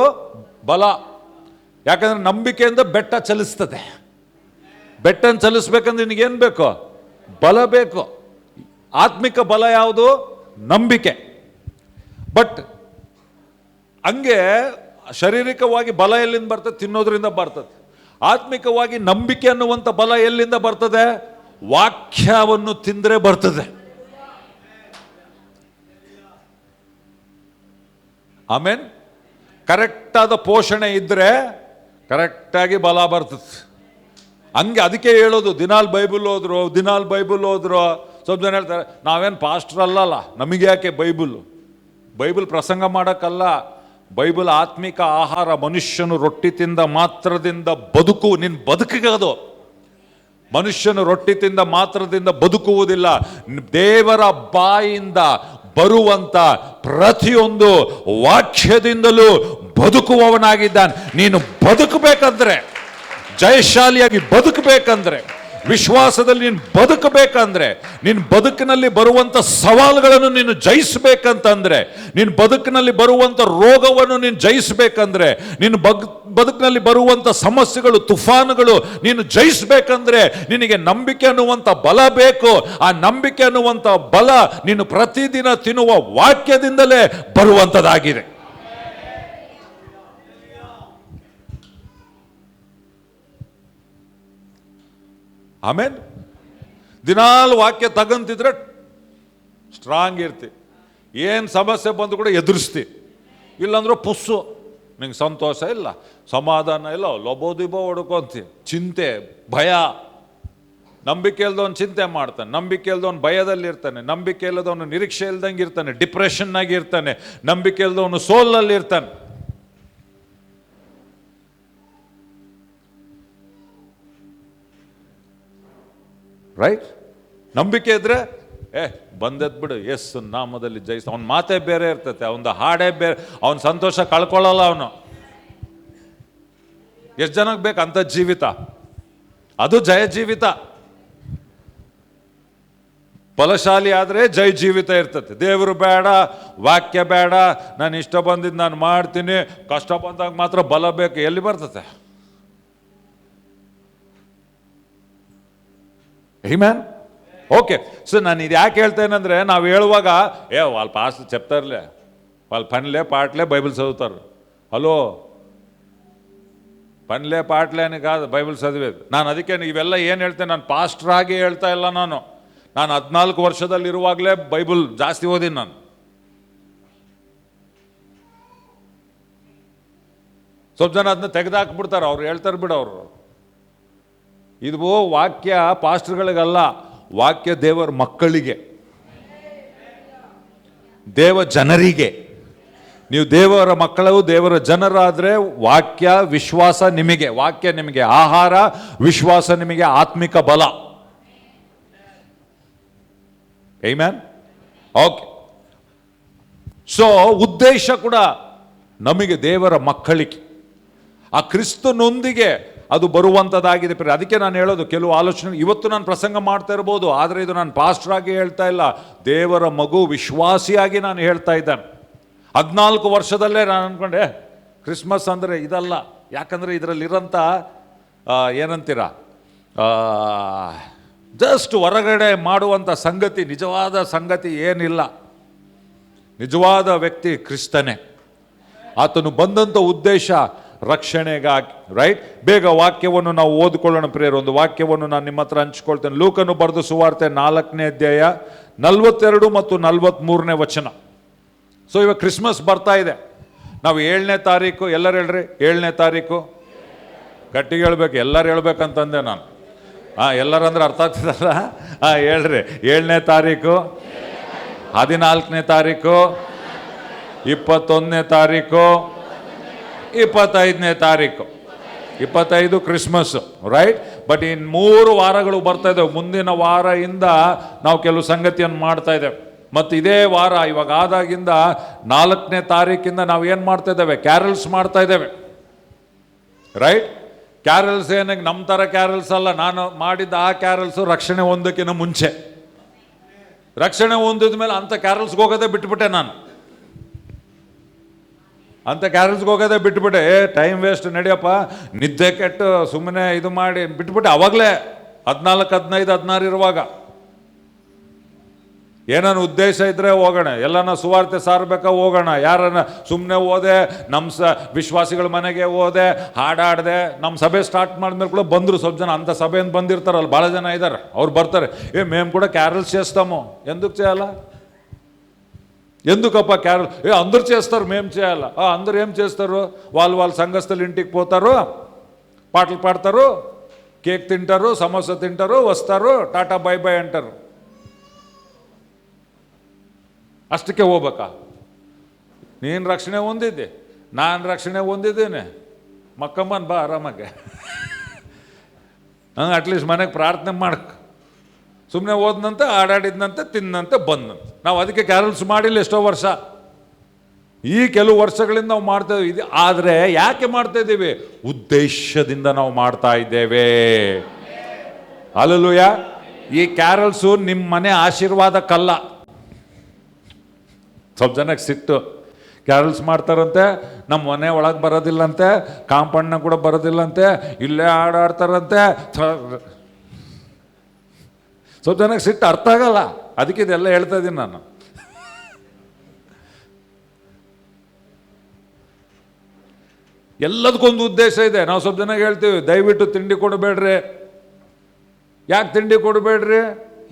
ಬಲ. ಯಾಕಂದ್ರೆ ನಂಬಿಕೆಯಿಂದ ಬೆಟ್ಟ ಚಲಿಸ್ತದೆ. ಬೆಟ್ಟನ ಚಲಿಸ್ಬೇಕಂದ್ರೆ ನಿನಗೇನು ಬೇಕು? ಬಲ ಬೇಕು. ಆತ್ಮಿಕ ಬಲ ಯಾವುದು? ನಂಬಿಕೆ. ಬಟ್ ಹಂಗೆ ಶಾರೀರಿಕವಾಗಿ ಬಲ ಎಲ್ಲಿಂದ ಬರ್ತದೆ? ತಿನ್ನೋದ್ರಿಂದ ಬರ್ತದೆ. ಆತ್ಮಿಕವಾಗಿ ನಂಬಿಕೆ ಅನ್ನುವಂಥ ಬಲ ಎಲ್ಲಿಂದ ಬರ್ತದೆ? ವಾಕ್ಯವನ್ನು ತಿಂದರೆ ಬರ್ತದೆ. ಆಮೇನ್. ಕರೆಕ್ಟಾದ ಪೋಷಣೆ ಇದ್ದರೆ ಕರೆಕ್ಟಾಗಿ ಬಲ ಬರ್ತದೆ. ಹಂಗೆ ಅದಕ್ಕೆ ಹೇಳೋದು, ದಿನಾಲ್ ಬೈಬಲ್ ಹೋದ್ರು. ಸ್ವಲ್ಪ ಜನ ಹೇಳ್ತಾರೆ, ನಾವೇನು ಪಾಸ್ಟರ್ ಅಲ್ಲಲ್ಲ, ನಮಗೆ ಯಾಕೆ ಬೈಬಲ್ ಪ್ರಸಂಗ ಮಾಡೋಕ್ಕಲ್ಲ. ಬೈಬಲ್ ಆತ್ಮಿಕ ಆಹಾರ. ಮನುಷ್ಯನು ರೊಟ್ಟಿ ತಿಂದ ಮಾತ್ರದಿಂದ ಬದುಕು. ನಿನ್ನ ಬದುಕಿಗೆ ಅದು. ಮನುಷ್ಯನು ರೊಟ್ಟಿ ತಿಂದ ಮಾತ್ರದಿಂದ ಬದುಕುವುದಿಲ್ಲ. ದೇವರ ಬಾಯಿಂದ ಬರುವಂತ ಪ್ರತಿಯೊಂದು ವಾಕ್ಯದಿಂದಲೂ ಬದುಕುವವನಾಗಿದ್ದಾನೆ. ನೀನು ಬದುಕಬೇಕಂದ್ರೆ, ಜಯಶಾಲಿಯಾಗಿ ಬದುಕಬೇಕಂದ್ರೆ, ವಿಶ್ವಾಸದಲ್ಲಿ ನೀನು ಬದುಕಬೇಕಂದ್ರೆ, ನಿನ್ನ ಬದುಕಿನಲ್ಲಿ ಬರುವಂಥ ಸವಾಲುಗಳನ್ನು ನೀನು ಜಯಿಸಬೇಕಂತಂದ್ರೆ, ನಿನ್ನ ಬದುಕಿನಲ್ಲಿ ಬರುವಂಥ ರೋಗವನ್ನು ನೀನು ಜಯಿಸಬೇಕಂದ್ರೆ, ನಿನ್ನ ಬದುಕಿನಲ್ಲಿ ಬರುವಂಥ ಸಮಸ್ಯೆಗಳು, ತುಫಾನುಗಳು ನೀನು ಜಯಿಸಬೇಕಂದ್ರೆ ನಿನಗೆ ನಂಬಿಕೆ ಅನ್ನುವಂಥ ಬಲ ಬೇಕು. ಆ ನಂಬಿಕೆ ಅನ್ನುವಂಥ ಬಲ ನೀನು ಪ್ರತಿದಿನ ತಿನ್ನುವ ವಾಕ್ಯದಿಂದಲೇ ಬರುವಂಥದ್ದಾಗಿದೆ. ಆಮೇಲೆ ದಿನಾಲು ವಾಕ್ಯ ತಗಂತಿದ್ರೆ ಸ್ಟ್ರಾಂಗ್ ಇರ್ತಿ. ಏನು ಸಮಸ್ಯೆ ಬಂದು ಕೂಡ ಎದುರಿಸ್ತಿ. ಇಲ್ಲಾಂದ್ರೆ ಪುಸ್ಸು, ನಿಂಗೆ ಸಂತೋಷ ಇಲ್ಲ, ಸಮಾಧಾನ ಇಲ್ಲ, ಲೊಬೋದಿಬೋ ಹೊಡ್ಕೊಂತಿ. ಚಿಂತೆ, ಭಯ. ನಂಬಿಕೆ ಇಲ್ದವನು ಚಿಂತೆ ಮಾಡ್ತಾನೆ, ನಂಬಿಕೆ ಇಲ್ದವನು ಭಯದಲ್ಲಿ ಇರ್ತಾನೆ, ನಂಬಿಕೆ ಇಲ್ಲದವನು ನಿರೀಕ್ಷೆ ಇಲ್ದಂಗೆ ಇರ್ತಾನೆ, ಡಿಪ್ರೆಷನ್ನಾಗಿ ಇರ್ತಾನೆ, ನಂಬಿಕೆ ಇಲ್ದವನು ಸೋಲಲ್ಲಿ ಇರ್ತಾನೆ. ರೈಟ್? ನಂಬಿಕೆ ಇದ್ರೆ ಬಂದದ್ ಬಿಡು, ಯೇಸು ನಾಮದಲ್ಲಿ ಜಯಿಸ. ಅವನ ಮಾತೇ ಬೇರೆ ಇರ್ತೈತೆ, ಅವನ ಹಾಡೇ ಬೇರೆ. ಅವನ ಸಂತೋಷ ಕಳ್ಕೊಳ್ಳಲ್ಲ ಅವನು. ಎಷ್ಟು ಜನಕ್ಕೆ ಬೇಕು ಅಂತ ಜೀವಿತ? ಅದು ಜಯ ಜೀವಿತ. ಬಲಶಾಲಿ ಆದರೆ ಜಯ ಜೀವಿತ ಇರ್ತದೆ. ದೇವರು ಬೇಡ, ವಾಕ್ಯ ಬೇಡ, ನಾನು ಇಷ್ಟ ಬಂದಿದ್ದು ನಾನು ಮಾಡ್ತೀನಿ, ಕಷ್ಟ ಬಂದಾಗ ಮಾತ್ರ ಬಲ ಬೇಕು. ಎಲ್ಲಿ ಬರ್ತದೆ? ಆಮೆನ್. ಓಕೆ. ಸೊ ನಾನು ಇದು ಯಾಕೆ ಹೇಳ್ತೇನೆಂದರೆ, ನಾವು ಹೇಳುವಾಗ వాళ్ళు పాస్ట్ చెప్తారులే, వాళ్ళు పనిలే పాటలే బైబిల్ చదువుతారు. హలో, పనిలే పాటలే అని కాదు బైబిల్ చదివేది. ನಾನು ಅದಕ್ಕೆ ಇವೆಲ್ಲ ಏನು ಹೇಳ್ತೇನೆ, ನಾನು ಪಾಸ್ಟರ್ ಆಗಿ ಹೇಳ್ತಾ ಇಲ್ಲ. ನಾನು 14 ವರ್ಷದಲ್ಲಿರುವಾಗಲೇ ಬೈಬಲ್ ಜಾಸ್ತಿ ಓದಿನಿ ನಾನು. ಸ್ವಲ್ಪ ಜನ ಅದನ್ನ ತೆಗೆದಾಕ್ಬಿಡ್ತಾರೆ, ಅವ್ರು ಹೇಳ್ತಾರೆ ಬಿಡು. ಅವರು ಇದು ವಾಕ್ಯ ಪಾಸ್ಟರ್ಗಳಿಗಲ್ಲ, ವಾಕ್ಯ ದೇವರ ಮಕ್ಕಳಿಗೆ, ದೇವ ಜನರಿಗೆ. ನೀವು ದೇವರ ಮಕ್ಕಳು, ದೇವರ ಜನರಾದರೆ ವಾಕ್ಯ ವಿಶ್ವಾಸ ನಿಮಗೆ, ವಾಕ್ಯ ನಿಮಗೆ ಆಹಾರ, ವಿಶ್ವಾಸ ನಿಮಗೆ ಆತ್ಮಿಕ ಬಲ. ಆಮೆನ್. ಓಕೆ. ಸೊ ಉದ್ದೇಶ ಕೂಡ ನಮಗೆ ದೇವರ ಮಕ್ಕಳಿಗೆ, ಆ ಕ್ರಿಸ್ತನೊಂದಿಗೆ ಅದು ಬರುವಂಥದ್ದಾಗಿದೆ. ಅದಕ್ಕೆ ನಾನು ಹೇಳೋದು, ಕೆಲವು ಆಲೋಚನೆ ಇವತ್ತು ನಾನು ಪ್ರಸಂಗ ಮಾಡ್ತಾ ಇರ್ಬೋದು, ಆದರೆ ಇದು ನಾನು ಪಾಸ್ಟರ್ ಆಗಿ ಹೇಳ್ತಾ ಇಲ್ಲ, ದೇವರ ಮಗು ವಿಶ್ವಾಸಿಯಾಗಿ ನಾನು ಹೇಳ್ತಾ ಇದ್ದಾನೆ. 14 ವರ್ಷದಲ್ಲೇ ನಾನು ಅಂದ್ಕೊಂಡೆ ಕ್ರಿಸ್ಮಸ್ ಅಂದರೆ ಇದಲ್ಲ. ಯಾಕಂದರೆ ಇದರಲ್ಲಿರೋಂಥ ಏನಂತೀರ, ಜಸ್ಟ್ ಹೊರಗಡೆ ಮಾಡುವಂಥ ಸಂಗತಿ, ನಿಜವಾದ ಸಂಗತಿ ಏನಿಲ್ಲ. ನಿಜವಾದ ವ್ಯಕ್ತಿ ಕ್ರಿಸ್ತನೇ. ಆತನು ಬಂದಂಥ ಉದ್ದೇಶ ರಕ್ಷಣೆಗಾಗಿ. ರೈಟ್? ಬೇಗ ವಾಕ್ಯವನ್ನು ನಾವು ಓದಿಕೊಳ್ಳೋಣ ಪ್ರಿಯರು. ಒಂದು ವಾಕ್ಯವನ್ನು ನಾನು ನಿಮ್ಮ ಹತ್ರ ಹಂಚ್ಕೊಳ್ತೇನೆ. ಲೂಕನು ಬರೆದ ಸುವಾರ್ತೆ 4ನೇ ಅಧ್ಯಾಯ 42 ಮತ್ತು 43ನೇ ವಚನ. ಸೊ ಇವಾಗ ಕ್ರಿಸ್ಮಸ್ ಬರ್ತಾ ಇದೆ. ನಾವು 7ನೇ ತಾರೀಕು, ಎಲ್ಲರೂ ಹೇಳ್ರಿ 7ನೇ ತಾರೀಕು. ಗಟ್ಟಿಗೆ ಹೇಳ್ಬೇಕು, ಎಲ್ಲರೂ ಹೇಳ್ಬೇಕಂತಂದೆ ನಾನು. ಎಲ್ಲರಂದ್ರೆ ಅರ್ಥ ಆಗ್ತದಲ್ಲ? ಹೇಳ್ರಿ. 7ನೇ ತಾರೀಕು, 14ನೇ ತಾರೀಕು, 21ನೇ ತಾರೀಕು, 25ನೇ ತಾರೀಕು. 25 ಕ್ರಿಸ್ಮಸ್, ರೈಟ್? ಬಟ್ ಇನ್ 3 ವಾರಗಳು ಬರ್ತಾ ಇದ್ದೇವೆ. ಮುಂದಿನ ವಾರದಿಂದ ನಾವು ಕೆಲವು ಸಂಗತಿಯನ್ನು ಮಾಡ್ತಾ ಇದ್ದೇವೆ. ಮತ್ತು ಇದೇ ವಾರ ಇವಾಗ ಆದಾಗಿಂದ 4ನೇ ತಾರೀಕಿಂದ ನಾವು ಏನು ಮಾಡ್ತಾ ಇದ್ದೇವೆ? ಕ್ಯಾರಲ್ಸ್ ಮಾಡ್ತಾ ಇದ್ದೇವೆ, ರೈಟ್? ಕ್ಯಾರಲ್ಸ್ ಏನಾಗ ನಮ್ಮ ಥರ ಕ್ಯಾರಲ್ಸ್ ಅಲ್ಲ. ನಾನು ಮಾಡಿದ್ದ ಆ ಕ್ಯಾರಲ್ಸು ರಕ್ಷಣೆ ಹೊಂದಕ್ಕಿಂತ ಮುಂಚೆ. ರಕ್ಷಣೆ ಹೊಂದಿದ ಮೇಲೆ ಅಂಥ ಕ್ಯಾರಲ್ಸ್ಗೆ ಹೋಗೋದೇ ಬಿಟ್ಬಿಟ್ಟೆ ನಾನು. ಅಂಥ ಕ್ಯಾರಲ್ಸ್ಗೆ ಹೋಗೋದೇ ಬಿಟ್ಬಿಟ್ಟೆ. ಟೈಮ್ ವೇಸ್ಟ್, ನಡಿಯಪ್ಪ, ನಿದ್ದೆ ಕೆಟ್ಟು ಸುಮ್ಮನೆ ಇದು ಮಾಡಿ ಬಿಟ್ಬಿಟ್ಟೆ. ಅವಾಗಲೇ 14, 15, 16 ಇರುವಾಗ ಏನಾನ ಉದ್ದೇಶ ಇದ್ದರೆ ಹೋಗೋಣ, ಎಲ್ಲನ ಸುವಾರ್ತೆ ಸಾರಬೇಕಾ ಹೋಗೋಣ. ಯಾರನ್ನ ಸುಮ್ಮನೆ ಹೋದೆ, ನಮ್ಮ ವಿಶ್ವಾಸಿಗಳ ಮನೆಗೆ ಹೋದೆ, ಹಾಡಾಡಿದೆ. ನಮ್ಮ ಸಭೆ ಸ್ಟಾರ್ಟ್ ಮಾಡಿದ್ಮೇಲೆ ಕೂಡ ಬಂದರು ಸ್ವಲ್ಪ ಜನ. ಅಂಥ ಸಭೆಯಿಂದ ಬಂದಿರ್ತಾರಲ್ಲ, ಭಾಳ ಜನ ಇದ್ದಾರೆ, ಅವ್ರು ಬರ್ತಾರೆ. మేము కూడా క్యారల్స్ చేస్తాము. ఎందుకు చేయాలా? ఎందుకప్ప క్యారల్? అందరూ చేస్తారు, మేము చేయాలా? అందరూ ఏం చేస్తారు? వాళ్ళ సంఘస్థులు ఇంటికి పోతారు, పాటలు పాడతారు, కేక్ తింటారు, సమోసా తింటారు, వస్తారు, టాటా బై బై అంటారు. ಅಷ್ಟಕ್ಕೆ ಹೋಗ್ಬೇಕಾ? ನೀನು ರಕ್ಷಣೆ ಹೊಂದಿದ್ದೆ, ನಾನು ರಕ್ಷಣೆ ಹೊಂದಿದ್ದೇನೆ, ಮಕ್ಕಮ್ಮನ್ ಬಾ ಆರಾಮಾಗೆ. ಅಟ್ಲೀಸ್ಟ್ ಮನೆಗೆ ಪ್ರಾರ್ಥನೆ ಮಾಡಕ್ಕೆ. ಸುಮ್ಮನೆ ಹೋದ್ನಂತೆ, ಆಡಾಡಿದ್ನಂತೆ, ತಿನ್ನಂತೆ, ಬಂದಂತೆ. ನಾವು ಅದಕ್ಕೆ ಕ್ಯಾರಲ್ಸ್ ಮಾಡಿಲ್ಲ ಎಷ್ಟೋ ವರ್ಷ. ಈ ಕೆಲವು ವರ್ಷಗಳಿಂದ ನಾವು ಮಾಡ್ತಾ ಇದ್ದೀವಿ. ಆದರೆ ಯಾಕೆ ಮಾಡ್ತಾ ಇದ್ದೀವಿ? ಉದ್ದೇಶದಿಂದ ನಾವು ಮಾಡ್ತಾ ಇದ್ದೇವೆ. ಹಲ್ಲೆಲೂಯಾ. ಈ ಕ್ಯಾರಲ್ಸು ನಿಮ್ಮ ಮನೆ ಆಶೀರ್ವಾದಕ್ಕಲ್ಲ. ಸ್ವಲ್ಪ ಜನಕ್ಕೆ ಸಿಟ್ಟು. ಕ್ಯಾರಲ್ಸ್ ಮಾಡ್ತಾರಂತೆ, ನಮ್ಮ ಮನೆ ಒಳಗೆ ಬರೋದಿಲ್ಲಂತೆ, ಕಾಂಪೌಂಡ್ನಾಗ ಕೂಡ ಬರೋದಿಲ್ಲಂತೆ, ಇಲ್ಲೇ ಆಡ್ತಾರಂತೆ. ಸ್ವಲ್ಪ ಜನಕ್ಕೆ ಸಿಟ್ಟು ಅರ್ಥ ಆಗಲ್ಲ. ಅದಕ್ಕೆ ಇದೆಲ್ಲ ಹೇಳ್ತಾ ಇದ್ದೀನಿ ನಾನು. ಎಲ್ಲದಕ್ಕೊಂದು ಉದ್ದೇಶ ಇದೆ. ನಾವು ಸ್ವಲ್ಪ ಜನಕ್ಕೆ ಹೇಳ್ತೀವಿ, ದಯವಿಟ್ಟು ತಿಂಡಿ ಕೊಡಬೇಡ್ರಿ. ಯಾಕೆ ತಿಂಡಿ ಕೊಡಬೇಡ್ರಿ?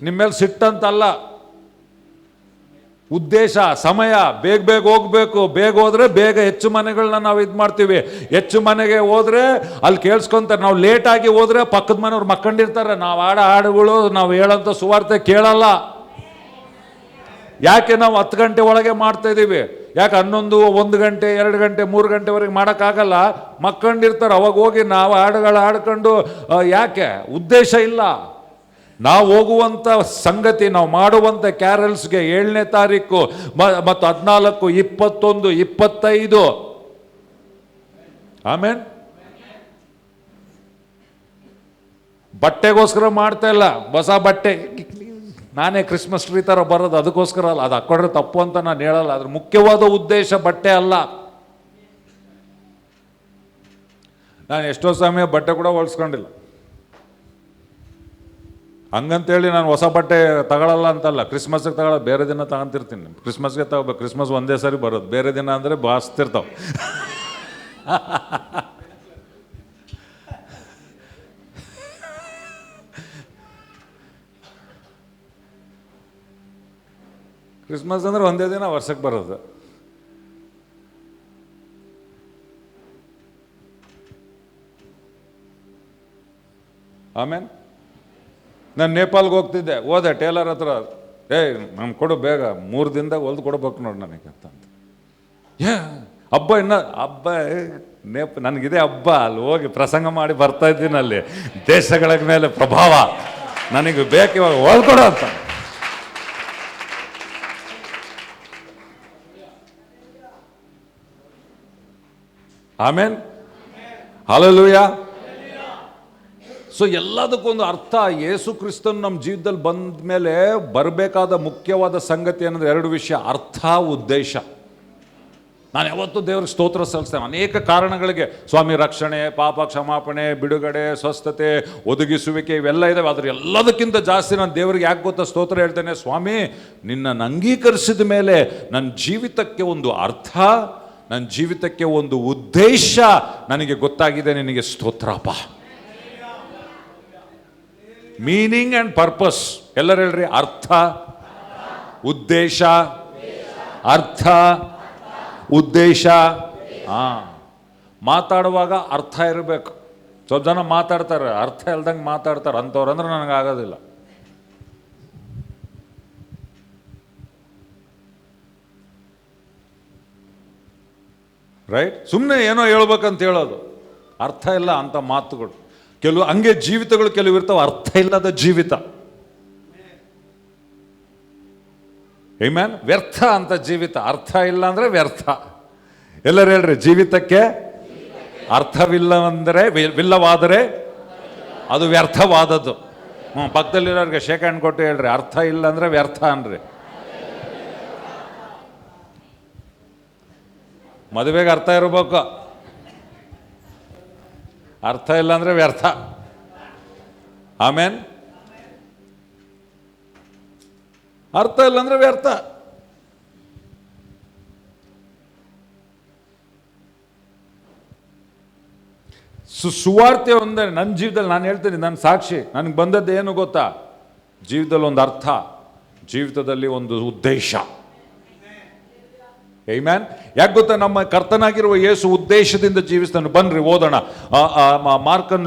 ನಿಮ್ಮ ಮೇಲೆ ಸಿಟ್ಟಂತಲ್ಲ, ಉದ್ದೇಶ, ಸಮಯ. ಬೇಗ ಬೇಗ ಹೋಗ್ಬೇಕು. ಬೇಗ ಹೋದ್ರೆ ಬೇಗ ಹೆಚ್ಚು ಮನೆಗಳನ್ನ ನಾವು ಇದು ಮಾಡ್ತೀವಿ. ಹೆಚ್ಚು ಮನೆಗೆ ಹೋದ್ರೆ ಅಲ್ಲಿ ಕೇಳಿಸ್ಕೊಂತಾರೆ. ನಾವು ಲೇಟಾಗಿ ಹೋದ್ರೆ ಪಕ್ಕದ ಮನೆಯವ್ರು ಮಕ್ಕಂಡಿರ್ತಾರೆ. ನಾವು ಹಾಡುಗಳು, ನಾವು ಹೇಳೋಂಥ ಸುವಾರ್ತೆ ಕೇಳಲ್ಲ. ಯಾಕೆ ನಾವು 10 ಗಂಟೆ ಒಳಗೆ ಮಾಡ್ತಾ ಇದ್ದೀವಿ? ಯಾಕೆ 11, 1 ಗಂಟೆ, 2 ಗಂಟೆ, 3 ಗಂಟೆವರೆಗೆ ಮಾಡೋಕ್ಕಾಗಲ್ಲ? ಮಕ್ಕಂಡಿರ್ತಾರೆ. ಅವಾಗ ಹೋಗಿ ನಾವು ಹಾಡುಗಳು ಹಾಡ್ಕೊಂಡು ಯಾಕೆ? ಉದ್ದೇಶ ಇಲ್ಲ. ನಾವು ಹೋಗುವಂಥ ಸಂಗತಿ, ನಾವು ಮಾಡುವಂಥ ಕ್ಯಾರಲ್ಸ್ಗೆ 7ನೇ ತಾರೀಕು ಮತ್ತು 14, 21, 25. ಆಮೇನ್. ಬಟ್ಟೆಗೋಸ್ಕರ ಮಾಡ್ತಾ ಇಲ್ಲ. ಹೊಸ ಬಟ್ಟೆ ನಾನೇ ಕ್ರಿಸ್ಮಸ್ ಟ್ರೀ ಥರ ಬರೋದು ಅದಕ್ಕೋಸ್ಕರ ಅಲ್ಲ. ಅದು ಹಾಕ್ಕೊಂಡ್ರೆ ತಪ್ಪು ಅಂತ ನಾನು ಹೇಳಲ್ಲ. ಅದ್ರ ಮುಖ್ಯವಾದ ಉದ್ದೇಶ ಬಟ್ಟೆ ಅಲ್ಲ. ನಾನು ಎಷ್ಟೋ ಸಮಯ ಬಟ್ಟೆ ಕೂಡ ಹೊಲ್ಸ್ಕೊಂಡಿಲ್ಲ. ಹಂಗಂತೇಳಿ ನಾನು ಹೊಸ ಬಟ್ಟೆ ತಗೊಳ್ಳಲ್ಲ ಅಂತಲ್ಲ. ಕ್ರಿಸ್ಮಸ್ಗೆ ತಗೊಳ್ಳೋ, ಬೇರೆ ದಿನ ತಗೊಂತಿರ್ತೀನಿ. ಕ್ರಿಸ್ಮಸ್ಗೆ ತಗೋಬೇಕು. ಕ್ರಿಸ್ಮಸ್ ಒಂದೇ ಸಾರಿ ಬರೋದು, ಬೇರೆ ದಿನ ಅಂದರೆ ಬಾಸ್ತಿರ್ತಾವೆ. ಕ್ರಿಸ್ಮಸ್ ಅಂದರೆ ಒಂದೇ ದಿನ ವರ್ಷಕ್ಕೆ ಬರೋದು. ಆಮೇಲೆ ನಾನು ನೇಪಾಲ್ಗೆ ಹೋಗ್ತಿದ್ದೆ. ಹೋದೆ ಟೇಲರ್ ಹತ್ರ, ನಾನು ಕೊಡು ಬೇಗ, 3 ದಿನದಾಗ ಹೊಲ್ದು ಕೊಡ್ಬೇಕು ನೋಡಿ ನನಗೆ ಅಂತ. ಹಬ್ಬ ಇನ್ನು ಹಬ್ಬ ನನಗಿದೆ ಹಬ್ಬ. ಅಲ್ಲಿ ಹೋಗಿ ಪ್ರಸಂಗ ಮಾಡಿ ಬರ್ತಾ ಇದ್ದೀನಿ. ಅಲ್ಲಿ ದೇಶಗಳ ಮೇಲೆ ಪ್ರಭಾವ ನನಗೆ ಬೇಕು, ಇವಾಗ ಹೊಲ್ಕೊಡು ಅಂತ. ಆಮೇನ್. ಹಲ್ಲೆಲೂಯಾ. ಸೊ ಎಲ್ಲದಕ್ಕೊಂದು ಅರ್ಥ. ಯೇಸು ಕ್ರಿಸ್ತನು ನಮ್ಮ ಜೀವಿತದಲ್ಲಿ ಬಂದ ಮೇಲೆ ಬರಬೇಕಾದ ಮುಖ್ಯವಾದ ಸಂಗತಿ ಏನಂದರೆ 2 ವಿಷಯ: ಅರ್ಥ, ಉದ್ದೇಶ. ನಾನು ಯಾವತ್ತೂ ದೇವ್ರಿಗೆ ಸ್ತೋತ್ರ ಸಲ್ಲಿಸ್ತೇನೆ. ಅನೇಕ ಕಾರಣಗಳಿಗೆ ಸ್ವಾಮಿ ರಕ್ಷಣೆ, ಪಾಪ ಕ್ಷಮಾಪಣೆ, ಬಿಡುಗಡೆ, ಸ್ವಸ್ಥತೆ, ಒದಗಿಸುವಿಕೆ ಇವೆಲ್ಲ ಇದ್ದಾವೆ. ಆದರೆ ಎಲ್ಲದಕ್ಕಿಂತ ಜಾಸ್ತಿ ನಾನು ದೇವರಿಗೆ ಯಾಕೆ ಗೊತ್ತಾ ಸ್ತೋತ್ರ ಹೇಳ್ತೇನೆ? ಸ್ವಾಮಿ, ನಿನ್ನನ್ನು ಅಂಗೀಕರಿಸಿದ ಮೇಲೆ ನನ್ನ ಜೀವಿತಕ್ಕೆ ಒಂದು ಅರ್ಥ, ನನ್ನ ಜೀವಿತಕ್ಕೆ ಒಂದು ಉದ್ದೇಶ ನನಗೆ ಗೊತ್ತಾಗಿದೆ. ನಿನಗೆ ಸ್ತೋತ್ರಪ್ಪ. Meaning and purpose. ಎಲ್ಲರೂ ಹೇಳ್ರಿ, ಅರ್ಥ, ಉದ್ದೇಶ. ಅರ್ಥ, ಉದ್ದೇಶ. ಮಾತಾಡುವಾಗ ಅರ್ಥ ಇರಬೇಕು. ಸ್ವಲ್ಪ ಜನ ಮಾತಾಡ್ತಾರೆ, ಅರ್ಥ ಇಲ್ದಂಗೆ ಮಾತಾಡ್ತಾರೆ. ಅಂಥವ್ರು ಅಂದ್ರೆ ನನಗಾಗೋದಿಲ್ಲ. ರೈಟ್? ಸುಮ್ಮನೆ ಏನೋ ಹೇಳ್ಬೇಕಂತ ಹೇಳೋದು. ಅರ್ಥ ಇಲ್ಲ ಅಂತ ಮಾತುಗಳು. ಕೆಲವು ಹಂಗೆ ಜೀವಿತಗಳು ಕೆಲವು ಇರ್ತಾವೆ, ಅರ್ಥ ಇಲ್ಲದ ಜೀವಿತ. ಆಮೆನ್. ವ್ಯರ್ಥ ಅಂತ ಜೀವಿತ, ಅರ್ಥ ಇಲ್ಲ ಅಂದ್ರೆ ವ್ಯರ್ಥ. ಎಲ್ಲರೂ ಹೇಳ್ರಿ, ಜೀವಿತಕ್ಕೆ ಅರ್ಥವಿಲ್ಲ ಅಂದರೆ ವಿಲ್ಲವಾದರೆ ಅದು ವ್ಯರ್ಥವಾದದ್ದು. ಪಕ್ಕದಲ್ಲಿರೋರಿಗೆ ಶೇಕ್ ಹ್ಯಾಂಡ್ ಕೊಟ್ಟು ಹೇಳ್ರಿ, ಅರ್ಥ ಇಲ್ಲ ಅಂದ್ರೆ ವ್ಯರ್ಥ ಅನ್ರಿ. ಮದುವೆಗೆ ಅರ್ಥ ಇರಬೇಕು, ಅರ್ಥ ಇಲ್ಲ ಅಂದ್ರೆ ವ್ಯರ್ಥ. ಆಮೇನ್. ಅರ್ಥ ಇಲ್ಲ ಅಂದ್ರೆ ವ್ಯರ್ಥ. ಸುವಾರ್ತೆ ಒಂದೇ ನನ್ನ ಜೀವಿತದಲ್ಲಿ. ನಾನು ಹೇಳ್ತೀನಿ, ನನ್ನ ಸಾಕ್ಷಿ, ನನಗೆ ಬಂದದ್ದು ಏನು ಗೊತ್ತಾ? ಜೀವಿತದಲ್ಲಿ ಒಂದು ಅರ್ಥ, ಜೀವಿತದಲ್ಲಿ ಒಂದು ಉದ್ದೇಶ. ಆಮೆನ್. ಯಾಕೆ ಗೊತ್ತಾ? ನಮ್ಮ ಕರ್ತನಾಗಿರುವ ಯೇಸು ಉದ್ದೇಶದಿಂದ ಜೀವಿಸ್ತಾನೆ. ಬನ್ರಿ ಓದೋಣ.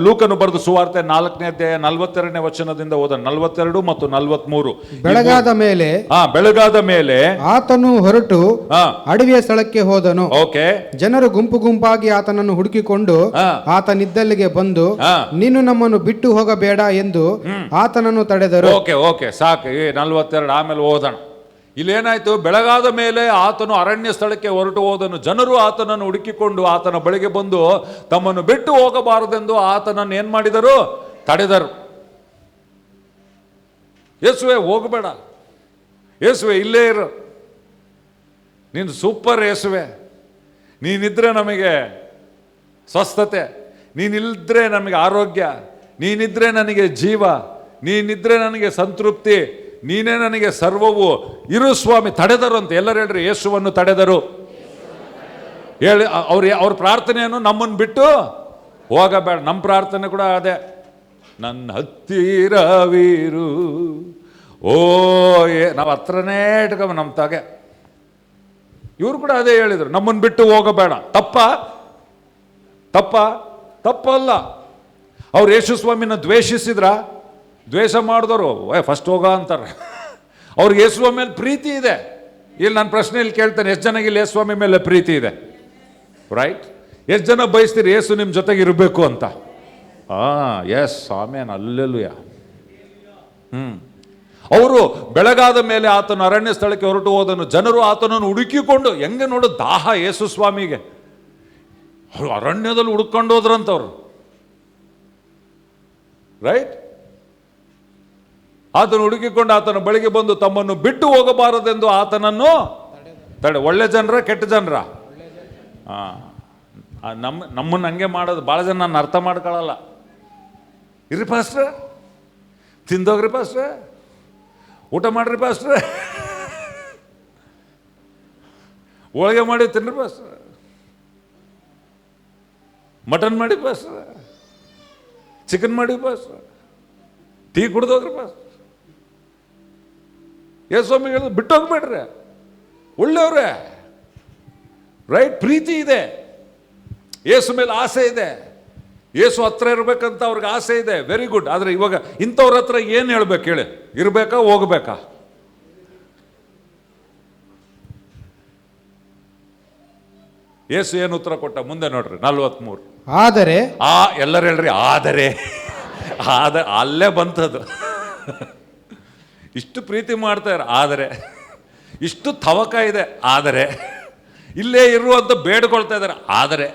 ಲೂಕನು ಬರೆದ ಸುವಾರ್ತೆ 4ನೇ ಅಧ್ಯಾಯ 42ನೇ ವಚನದಿಂದ ಓದೋಣ. 42 ಮತ್ತು 43. ಬೆಳಗಾದ ಮೇಲೆ ಆತನು ಹೊರಟು ಅಡವಿಯ ಸ್ಥಳಕ್ಕೆ ಹೋದನು. ಓಕೆ. ಜನರು ಗುಂಪು ಗುಂಪಾಗಿ ಆತನನ್ನು ಹುಡುಕಿಕೊಂಡು ಆತನಿದ್ದಲ್ಲಿಗೆ ಬಂದು, ನೀನು ನಮ್ಮನ್ನು ಬಿಟ್ಟು ಹೋಗಬೇಡ ಎಂದು ಆತನನ್ನು ತಡೆದರು. ಓಕೆ ಸಾಕು. 42 ಆಮೇಲೆ ಓದೋಣ. ಇಲ್ಲೇನಾಯ್ತು? ಬೆಳಗಾದ ಮೇಲೆ ಆತನು ಅರಣ್ಯ ಸ್ಥಳಕ್ಕೆ ಹೊರಟು ಹೋದನು. ಜನರು ಆತನನ್ನು ಹುಡುಕಿಕೊಂಡು ಆತನ ಬಳಿಗೆ ಬಂದು ತಮ್ಮನ್ನು ಬಿಟ್ಟು ಹೋಗಬಾರದೆಂದು ಆತನನ್ನು ಏನ್ ಮಾಡಿದರು? ತಡೆದರು. ಯೇಸುವೆ ಹೋಗಬೇಡ, ಯೇಸುವೆ ಇಲ್ಲೇ ಇರು, ನೀನು ಸೂಪರ್ ಯೇಸುವೆ, ನೀನಿದ್ರೆ ನಮಗೆ ಸ್ವಸ್ಥತೆ, ನೀನಿದ್ರೆ ನಮಗೆ ಆರೋಗ್ಯ, ನೀನಿದ್ರೆ ನನಗೆ ಜೀವ, ನೀನಿದ್ರೆ ನನಗೆ ಸಂತೃಪ್ತಿ, ನೀನೇ ನನಗೆ ಸರ್ವವು, ಇರು ಸ್ವಾಮಿ. ತಡೆದರು ಅಂತ. ಎಲ್ಲರೂ ಹೇಳ್ರಿ, ಯೇಸುವನ್ನು ತಡೆದರು. ಹೇಳಿ, ಅವ್ರ ಪ್ರಾರ್ಥನೆಯನ್ನು ನಮ್ಮನ್ನು ಬಿಟ್ಟು ಹೋಗಬೇಡ. ನಮ್ಮ ಪ್ರಾರ್ಥನೆ ಕೂಡ ಅದೇ, ನನ್ನ ಹತ್ತಿರವಿರು. ನಾವು ಹತ್ರನೇ ಇಟ್ಕೊ ನಮ್ಮ ತಾಗೆ. ಇವ್ರು ಕೂಡ ಅದೇ ಹೇಳಿದರು, ನಮ್ಮನ್ನು ಬಿಟ್ಟು ಹೋಗಬೇಡ. ತಪ್ಪಲ್ಲ. ಅವ್ರು ಯೇಸು ಸ್ವಾಮಿನ ದ್ವೇಷಿಸಿದ್ರ? ದ್ವೇಷ ಮಾಡಿದವರು ಫಸ್ಟ್ ಹೋಗ ಅಂತಾರೆ. ಅವ್ರಿಗೆ ಯೇಸುವ ಮೇಲೆ ಪ್ರೀತಿ ಇದೆ. ಇಲ್ಲಿ ನಾನು ಪ್ರಶ್ನೆಯಲ್ಲಿ ಕೇಳ್ತೇನೆ, ಎಷ್ಟು ಜನಗೆ ಇಲ್ಲಿ ಯೇಸುಸ್ವಾಮಿ ಮೇಲೆ ಪ್ರೀತಿ ಇದೆ? ರೈಟ್? ಎಷ್ಟು ಜನ ಬಯಸ್ತೀರಿ ಯೇಸು ನಿಮ್ಮ ಜೊತೆಗೆ ಇರಬೇಕು ಅಂತ? ಎಸ್, ಆಮೇನ್, ಅಲ್ಲೆಲ್ಲೂಯ. ಅವರು ಬೆಳಗಾದ ಮೇಲೆ ಆತನು ಅರಣ್ಯ ಸ್ಥಳಕ್ಕೆ ಹೊರಟು ಹೋದನು. ಜನರು ಆತನನ್ನು ಹುಡುಕಿಕೊಂಡು, ಹೆಂಗೆ ನೋಡು ದಾಹ ಯೇಸು ಸ್ವಾಮಿಗೆ, ಅವರು ಅರಣ್ಯದಲ್ಲಿ ಹುಡುಕೊಂಡು ಹೋದ್ರಂತವ್ರು. ರೈಟ್? ಆತನು ಹುಡುಕಿಕೊಂಡು ಆತನ ಬಳಿಗೆ ಬಂದು ತಮ್ಮನ್ನು ಬಿಟ್ಟು ಹೋಗಬಾರದೆಂದು ಆತನನ್ನು ತಡೆ. ಒಳ್ಳೆ ಜನರ ಕೆಟ್ಟ ಜನರ? ನಮ್ಮನ್ನು ಹಂಗೆ ಮಾಡೋದು ಭಾಳ ಜನ ನಾನು ಅರ್ಥ ಮಾಡ್ಕೊಳ್ಳಲ್ಲ. ಇರ್ರಿ ಪಾಸ್ಟ್ರೆ, ತಿಂದೋಗ್ರಿ ಪಾಸ್ಟ್ರೆ, ಊಟ ಮಾಡ್ರಿ ಪಾಸ್ಟ್ರೆ, ಹೋಳಿಗೆ ಮಾಡಿ ತಿನ್ರಿ ಪಾಸ್ಟ್ರೆ, ಮಟನ್ ಮಾಡಿ ಪಾಸ್ಟ್ರೆ, ಚಿಕನ್ ಮಾಡಿ ಪಾಸ್ಟ್ರೆ, ಟೀ ಕುಡ್ದೋಗ್ರಿ ಪಾಸ್ಟ್ರೆ. ಯೇಸುಸ್ವಾಮಿ ಹೇಳಿದ್ರು ಬಿಟ್ಟೋಗ್ಬೇಡ್ರಿ, ಒಳ್ಳೆಯವ್ರೆ. ರೈಟ್? ಪ್ರೀತಿ ಇದೆ, ಯೇಸು ಮೇಲೆ ಆಸೆ ಇದೆ, ಯೇಸು ಹತ್ರ ಇರ್ಬೇಕಂತ ಅವ್ರಿಗೆ ಆಸೆ ಇದೆ. Very good. ಆದರೆ ಇವಾಗ ಇಂಥವ್ರ ಹತ್ರ ಏನು ಹೇಳ್ಬೇಕು ಹೇಳಿ? ಇರ್ಬೇಕಾ ಹೋಗ್ಬೇಕಾ? ಯೇಸು ಏನು ಉತ್ತರ ಕೊಟ್ಟ? ಮುಂದೆ ನೋಡ್ರಿ 43. ಆದರೆ ಎಲ್ಲರೂ ಹೇಳ್ರಿ, ಆದರೆ ಅಲ್ಲೇ ಬಂತದು. ಇಷ್ಟು ಪ್ರೀತಿ ಮಾಡ್ತಾರೆ, ಆದರೆ ಇಷ್ಟು ತವಕ ಇದೆ, ಆದರೆ ಇಲ್ಲೇ ಇರುವಂತ ಬೇಡ್ಕೊಳ್ತಾ ಇದ್ದಾರೆ, ಆದರೆ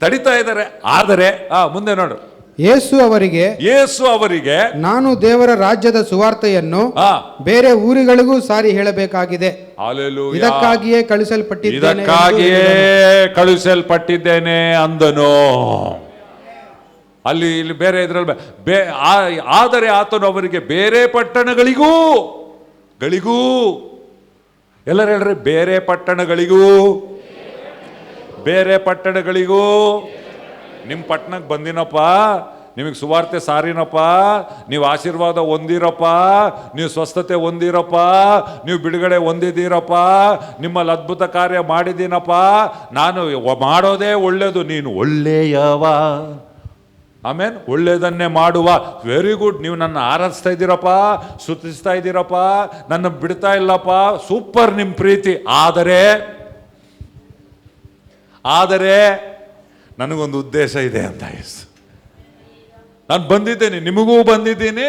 ತಡಿತಾ ಇದ್ದಾರೆ, ಆದರೆ ಮುಂದೆ ನೋಡು. ಯೇಸು ಅವರಿಗೆ ನಾನು ದೇವರ ರಾಜ್ಯದ ಸುವಾರ್ತೆಯನ್ನು ಬೇರೆ ಊರುಗಳಿಗೂ ಸಾರಿ ಹೇಳಬೇಕಾಗಿದೆ, ಇದಕ್ಕಾಗಿಯೇ ಕಳುಹಿಸಲ್ಪಟ್ಟಿದ್ದೇನೆ ಅಂದನು. ಅಲ್ಲಿ ಇಲ್ಲಿ ಬೇರೆ ಇದ್ರಲ್ಲಿ ಆದರೆ ಆತನು ಅವರಿಗೆ ಬೇರೆ ಪಟ್ಟಣಗಳಿಗೂ ಎಲ್ಲರೂ ಹೇಳ್ರಿ, ಬೇರೆ ಪಟ್ಟಣಗಳಿಗೂ ನಿಮ್ಮ ಪಟ್ಟಣಕ್ಕೆ ಬಂದಿನಪ್ಪ, ನಿಮಗೆ ಸುವಾರ್ತೆ ಸಾರಿನಪ್ಪ, ನೀವು ಆಶೀರ್ವಾದ ಹೊಂದಿರಪ್ಪ, ನೀವು ಸ್ವಸ್ಥತೆ ಹೊಂದಿರಪ್ಪ, ನೀವು ಬಿಡುಗಡೆ ಹೊಂದಿದ್ದೀರಪ್ಪ, ನಿಮ್ಮಲ್ಲಿ ಅದ್ಭುತ ಕಾರ್ಯ ಮಾಡಿದ್ದೀನಪ್ಪ, ನಾನು ಮಾಡೋದೇ ಒಳ್ಳೆಯದು, ನೀನು ಒಳ್ಳೆಯವ. ಆಮೇನ್. ಒಳ್ಳೆಯದನ್ನೇ ಮಾಡುವ. Very good. ನೀವು ನನ್ನ ಆರಾಧಿಸ್ತಾ ಇದ್ದೀರಪ್ಪ, ಸ್ತುತಿಸ್ತಾ ಇದ್ದೀರಪ್ಪ, ನನ್ನ ಬಿಡ್ತಾ ಇಲ್ಲಪ್ಪ, ಸೂಪರ್ ನಿಮ್ಮ ಪ್ರೀತಿ. ಆದರೆ ನನಗೊಂದು ಉದ್ದೇಶ ಇದೆ ಅಂತ ಯೇಸು. ನಾನು ಬಂದಿದ್ದೀನಿ, ನಿಮಗೂ ಬಂದಿದ್ದೀನಿ,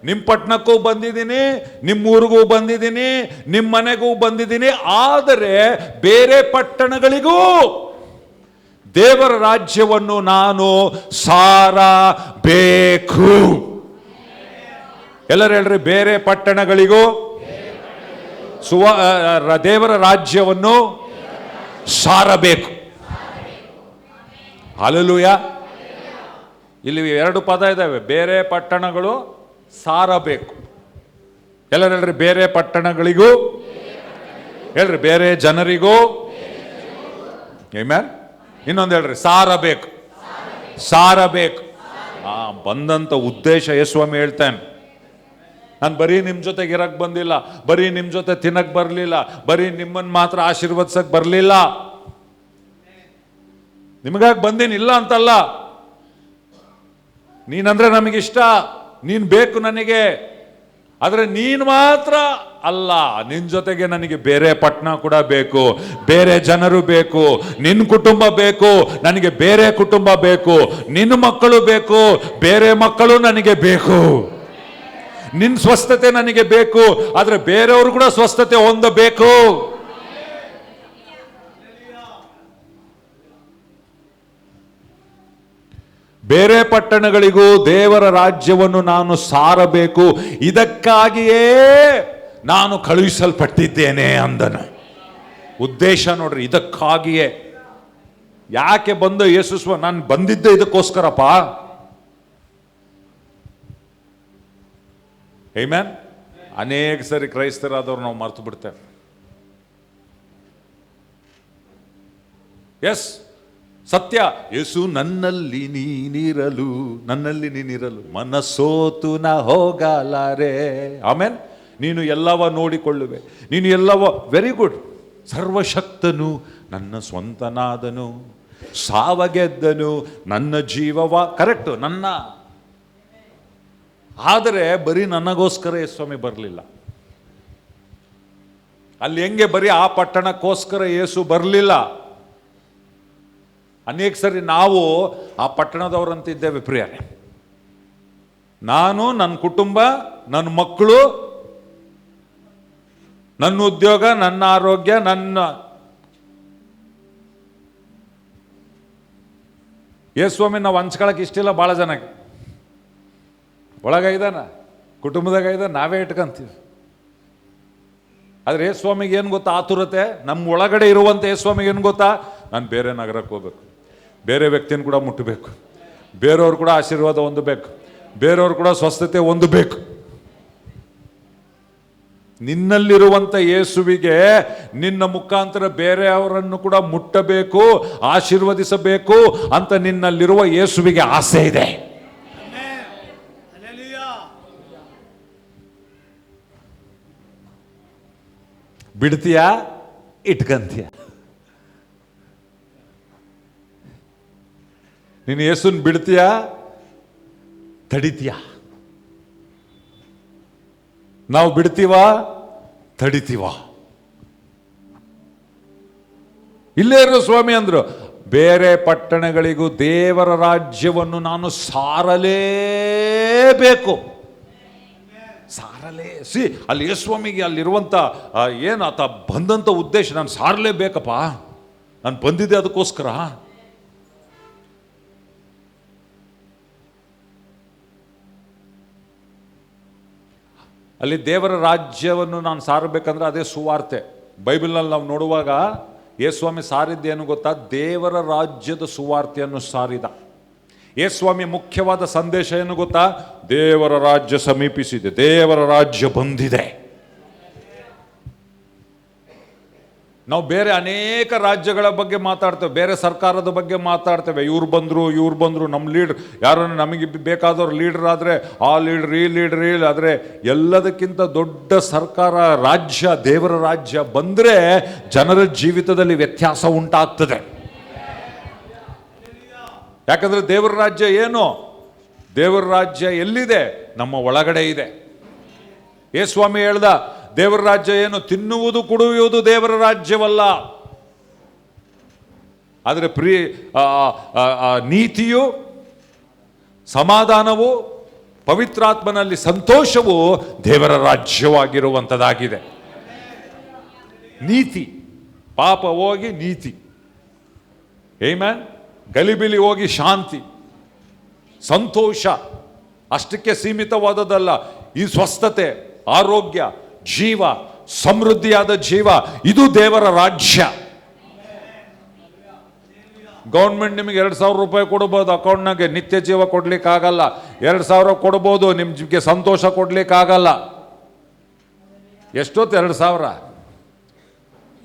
ನಿಮ್ಮ ಪಟ್ಟಣಕ್ಕೂ ಬಂದಿದ್ದೀನಿ, ನಿಮ್ಮೂರಿಗೂ ಬಂದಿದ್ದೀನಿ, ನಿಮ್ಮ ಮನೆಗೂ ಬಂದಿದ್ದೀನಿ. ಆದರೆ ಬೇರೆ ಪಟ್ಟಣಗಳಿಗೂ ದೇವರ ರಾಜ್ಯವನ್ನು ನಾನು ಸಾರಬೇಕು. ಎಲ್ಲರೂ ಹೇಳ್ರಿ, ಬೇರೆ ಪಟ್ಟಣಗಳಿಗೂ ದೇವರ ರಾಜ್ಯವನ್ನು ಸಾರಬೇಕು. ಹಲ್ಲೆಲೂಯ. ಇಲ್ಲಿ 2 ಪದ ಇದ್ದಾವೆ, ಬೇರೆ ಪಟ್ಟಣಗಳು, ಸಾರಬೇಕು. ಎಲ್ಲರೂ ಹೇಳ್ರಿ, ಬೇರೆ ಪಟ್ಟಣಗಳಿಗೂ, ಹೇಳ್ರಿ ಬೇರೆ ಜನರಿಗೂ. ಆಮೆನ್. ಇನ್ನೊಂದು ಹೇಳ್ರಿ, ಸಾರಬೇಕು. ಸಾರಬೇಕು. ಬಂದಂತ ಉದ್ದೇಶ ಯೇಸುಸ್ವಾಮಿ ಹೇಳ್ತಾನೆ, ನಾನು ಬರೀ ನಿಮ್ಮ ಜೊತೆಗೆ ಇರಕ್ಕೆ ಬಂದಿಲ್ಲ, ಬರೀ ನಿಮ್ಮ ಜೊತೆ ತಿನ್ನಕ್ಕೆ ಬರಲಿಲ್ಲ, ಬರೀ ನಿಮ್ಮನ್ನು ಮಾತ್ರ ಆಶೀರ್ವದಿಸಕ್ಕೆ ಬರಲಿಲ್ಲ. ನಿಮಗಾಗಿ ಬಂದೀನಿ, ಇಲ್ಲ ಅಂತಲ್ಲ. ನೀನಂದ್ರೆ ನಮಗಿಷ್ಟ, ನೀನು ಬೇಕು ನನಗೆ. ಆದರೆ ನೀನು ಮಾತ್ರ ಅಲ್ಲ, ನಿನ್ನ ಜೊತೆಗೆ ನನಗೆ ಬೇರೆ ಪಟ್ಟಣ ಕೂಡ ಬೇಕು, ಬೇರೆ ಜನರು ಬೇಕು, ನಿನ್ನ ಕುಟುಂಬ ಬೇಕು, ನನಗೆ ಬೇರೆ ಕುಟುಂಬ ಬೇಕು, ನಿನ್ನ ಮಕ್ಕಳು ಬೇಕು, ಬೇರೆ ಮಕ್ಕಳು ನನಗೆ ಬೇಕು. ನಿನ್ನ ಸ್ವಸ್ಥತೆ ನನಗೆ ಬೇಕು, ಆದರೆ ಬೇರೆಯವರು ಕೂಡ ಸ್ವಸ್ಥತೆ ಹೊಂದಬೇಕು. ಬೇರೆ ಪಟ್ಟಣಗಳಿಗೂ ದೇವರ ರಾಜ್ಯವನ್ನು ನಾನು ಸಾರಬೇಕು, ಇದಕ್ಕಾಗಿಯೇ ನಾನು ಕಳುಹಿಸಲ್ಪಟ್ಟಿದ್ದೇನೆ ಅಂದನು. ಉದ್ದೇಶ ನೋಡ್ರಿ, ಇದಕ್ಕಾಗಿಯೇ. ಯಾಕೆ ಬಂದು ಯೇಸುಸ್ವ, ನಾನು ಬಂದಿದ್ದೆ ಇದಕ್ಕೋಸ್ಕರಪ್ಪ. ಆಮೆನ್. ಅನೇಕ ಸರಿ ಕ್ರೈಸ್ತರಾದವ್ರು ನಾವು ಮರ್ತು ಬಿಡ್ತೇವೆ. ಎಸ್, ಸತ್ಯ. ಯೇಸು ನನ್ನಲ್ಲಿ ನೀನಿರಲು, ನನ್ನಲ್ಲಿ ನೀನಿರಲು ಮನಸ್ಸೋತು ನ ಹೋಗಲಾರೆ. ಆಮೇನ್. ನೀನು ಎಲ್ಲವ ನೋಡಿಕೊಳ್ಳುವೆ, ನೀನು ಎಲ್ಲವ, ವೆರಿ ಗುಡ್. ಸರ್ವಶಕ್ತನು ನನ್ನ ಸ್ವಂತನಾದನು, ಸಾವಗೆದ್ದನು ನನ್ನ ಜೀವವ. ಕರೆಕ್ಟು, ನನ್ನ. ಆದರೆ ಬರೀ ನನಗೋಸ್ಕರ ಯೇಸುಸ್ವಾಮಿ ಬರಲಿಲ್ಲ. ಅಲ್ಲಿ ಹೆಂಗೆ ಬರೀ ಆ ಪಟ್ಟಣಕ್ಕೋಸ್ಕರ ಯೇಸು ಬರಲಿಲ್ಲ. ಅನೇಕ ಸರಿ ನಾವು ಆ ಪಟ್ಟಣದವರಂತಿದ್ದೇವೆ ಪ್ರಿಯರೇ. ನಾನು, ನನ್ನ ಕುಟುಂಬ, ನನ್ನ ಮಕ್ಕಳು, ನನ್ನ ಉದ್ಯೋಗ, ನನ್ನ ಆರೋಗ್ಯ, ನನ್ನ ಯೇಸುಸ್ವಾಮಿ ನಾವು ಹಂಚ್ಕೊಳಕ್ಕೆ ಇಷ್ಟಿಲ್ಲ. ಭಾಳ ಜನಕ್ಕೆ ಒಳಗಾಗಿದ್ದಾನ, ಕುಟುಂಬದಾಗ ಇದ್ದಾನೆ, ನಾವೇ ಇಟ್ಕೊಂತೀವಿ. ಆದರೆ ಯೇಸುಸ್ವಾಮಿಗೆ ಏನು ಗೊತ್ತಾ ಆತುರತೆ? ನಮ್ಮ ಒಳಗಡೆ ಇರುವಂಥ ಯೇಸುಸ್ವಾಮಿಗೆ ಏನು ಗೊತ್ತಾ? ನಾನು ಬೇರೆ ನಗರಕ್ಕೆ ಹೋಗ್ಬೇಕು, ಬೇರೆ ವ್ಯಕ್ತಿನ ಕೂಡ ಮುಟ್ಟಬೇಕು, ಬೇರೆಯವ್ರು ಕೂಡ ಆಶೀರ್ವಾದ ಹೊಂದಬೇಕು, ಬೇರೆಯವ್ರು ಕೂಡ ಸ್ವಸ್ಥತೆ ಹೊಂದಬೇಕು. ನಿನ್ನಲ್ಲಿರುವಂಥ ಯೇಸುವಿಗೆ ನಿನ್ನ ಮುಖಾಂತರ ಬೇರೆಯವರನ್ನು ಕೂಡ ಮುಟ್ಟಬೇಕು, ಆಶೀರ್ವದಿಸಬೇಕು ಅಂತ ನಿನ್ನಲ್ಲಿರುವ ಯೇಸುವಿಗೆ ಆಸೆ ಇದೆ. ಬಿಡ್ತೀಯಾ, ಇಟ್ಕಂತೀಯ. ನೀನು ಯೇಸುನ್ ಬಿಡ್ತೀಯಾ, ತಡಿತೀಯ? ನಾವು ಬಿಡ್ತೀವ, ತಡಿತೀವ? ಇಲ್ಲೇ ಇರೋ ಸ್ವಾಮಿ ಅಂದ್ರು, ಬೇರೆ ಪಟ್ಟಣಗಳಿಗೂ ದೇವರ ರಾಜ್ಯವನ್ನು ನಾನು ಸಾರಲೇಬೇಕು. ಸಾರಲೇ ಸಿ ಅಲ್ಲಿ ಯೇಸುಸ್ವಾಮಿಗೆ ಅಲ್ಲಿರುವಂಥ ಏನು ಆತ ಬಂದಂಥ ಉದ್ದೇಶ, ನಾನು ಸಾರಲೇಬೇಕಪ್ಪ, ನಾನು ಬಂದಿದ್ದೆ ಅದಕ್ಕೋಸ್ಕರ. ಅಲ್ಲಿ ದೇವರ ರಾಜ್ಯವನ್ನು ನಾನು ಸಾರಬೇಕಂದ್ರೆ ಅದೇ ಸುವಾರ್ತೆ. ಬೈಬಲ್ನಲ್ಲಿ ನಾವು ನೋಡುವಾಗ ಯೇಸುಸ್ವಾಮಿ ಸಾರಿದ್ದೇನು ಗೊತ್ತಾ? ದೇವರ ರಾಜ್ಯದ ಸುವಾರ್ತೆಯನ್ನು ಸಾರಿದ. ಯೇಸುಸ್ವಾಮಿ ಮುಖ್ಯವಾದ ಸಂದೇಶ ಏನು ಗೊತ್ತಾ? ದೇವರ ರಾಜ್ಯ ಸಮೀಪಿಸಿದೆ, ದೇವರ ರಾಜ್ಯ ಬಂದಿದೆ. ನಾವು ಬೇರೆ ಅನೇಕ ರಾಜ್ಯಗಳ ಬಗ್ಗೆ ಮಾತಾಡ್ತೇವೆ, ಬೇರೆ ಸರ್ಕಾರದ ಬಗ್ಗೆ ಮಾತಾಡ್ತೇವೆ. ಇವ್ರು ಬಂದರು, ನಮ್ಮ ಲೀಡ್ರ್ ಯಾರನ್ನು ನಮಗೆ ಬೇಕಾದವ್ರು ಲೀಡ್ರ್ ಆದರೆ ಆ ಲೀಡ್ರ್, ಈ ಲೀಡ್ರ್, ಆದರೆ ಎಲ್ಲದಕ್ಕಿಂತ ದೊಡ್ಡ ಸರ್ಕಾರ ರಾಜ್ಯ, ದೇವರ ರಾಜ್ಯ ಬಂದರೆ ಜನರ ಜೀವಿತದಲ್ಲಿ ವ್ಯತ್ಯಾಸ ಉಂಟಾಗ್ತದೆ. ಯಾಕಂದ್ರೆ ದೇವರ ರಾಜ್ಯ ಏನು? ದೇವರ ರಾಜ್ಯ ಎಲ್ಲಿದೆ? ನಮ್ಮ ಒಳಗಡೆ ಇದೆ. ಯೇಸುಸ್ವಾಮಿ ಹೇಳ್ದ, ದೇವರ ರಾಜ್ಯ ಏನು? ತಿನ್ನುವುದು ಕುಡಿಯುವುದು ದೇವರ ರಾಜ್ಯವಲ್ಲ. ಆದರೆ ನೀತಿಯು, ಸಮಾಧಾನವು, ಪವಿತ್ರಾತ್ಮನಲ್ಲಿ ಸಂತೋಷವು ದೇವರ ರಾಜ್ಯವಾಗಿರುವಂಥದ್ದಾಗಿದೆ. ನೀತಿ, ಪಾಪ ಹೋಗಿ ನೀತಿ, ಆಮೆನ್. ಗಲಿಬಿಲಿ ಹೋಗಿ ಶಾಂತಿ, ಸಂತೋಷ. ಅಷ್ಟಕ್ಕೆ ಸೀಮಿತವಾದದಲ್ಲ. ಈ ಸ್ವಸ್ಥತೆ, ಆರೋಗ್ಯ, ಜೀವ, ಸಮೃದ್ಧಿಯಾದ ಜೀವ, ಇದು ದೇವರ ರಾಜ್ಯ. ಗೌರ್ಮೆಂಟ್ ನಿಮಗೆ 2,000 ರೂಪಾಯಿ ಕೊಡ್ಬೋದು ಅಕೌಂಟ್ನಾಗೆ, ನಿತ್ಯ ಜೀವ ಕೊಡ್ಲಿಕ್ಕಾಗಲ್ಲ. 2,000 ಕೊಡ್ಬೋದು, ನಿಮ್ಗೆ ಸಂತೋಷ ಕೊಡ್ಲಿಕ್ಕಾಗಲ್ಲ. ಎಷ್ಟೊತ್ತು 2,000?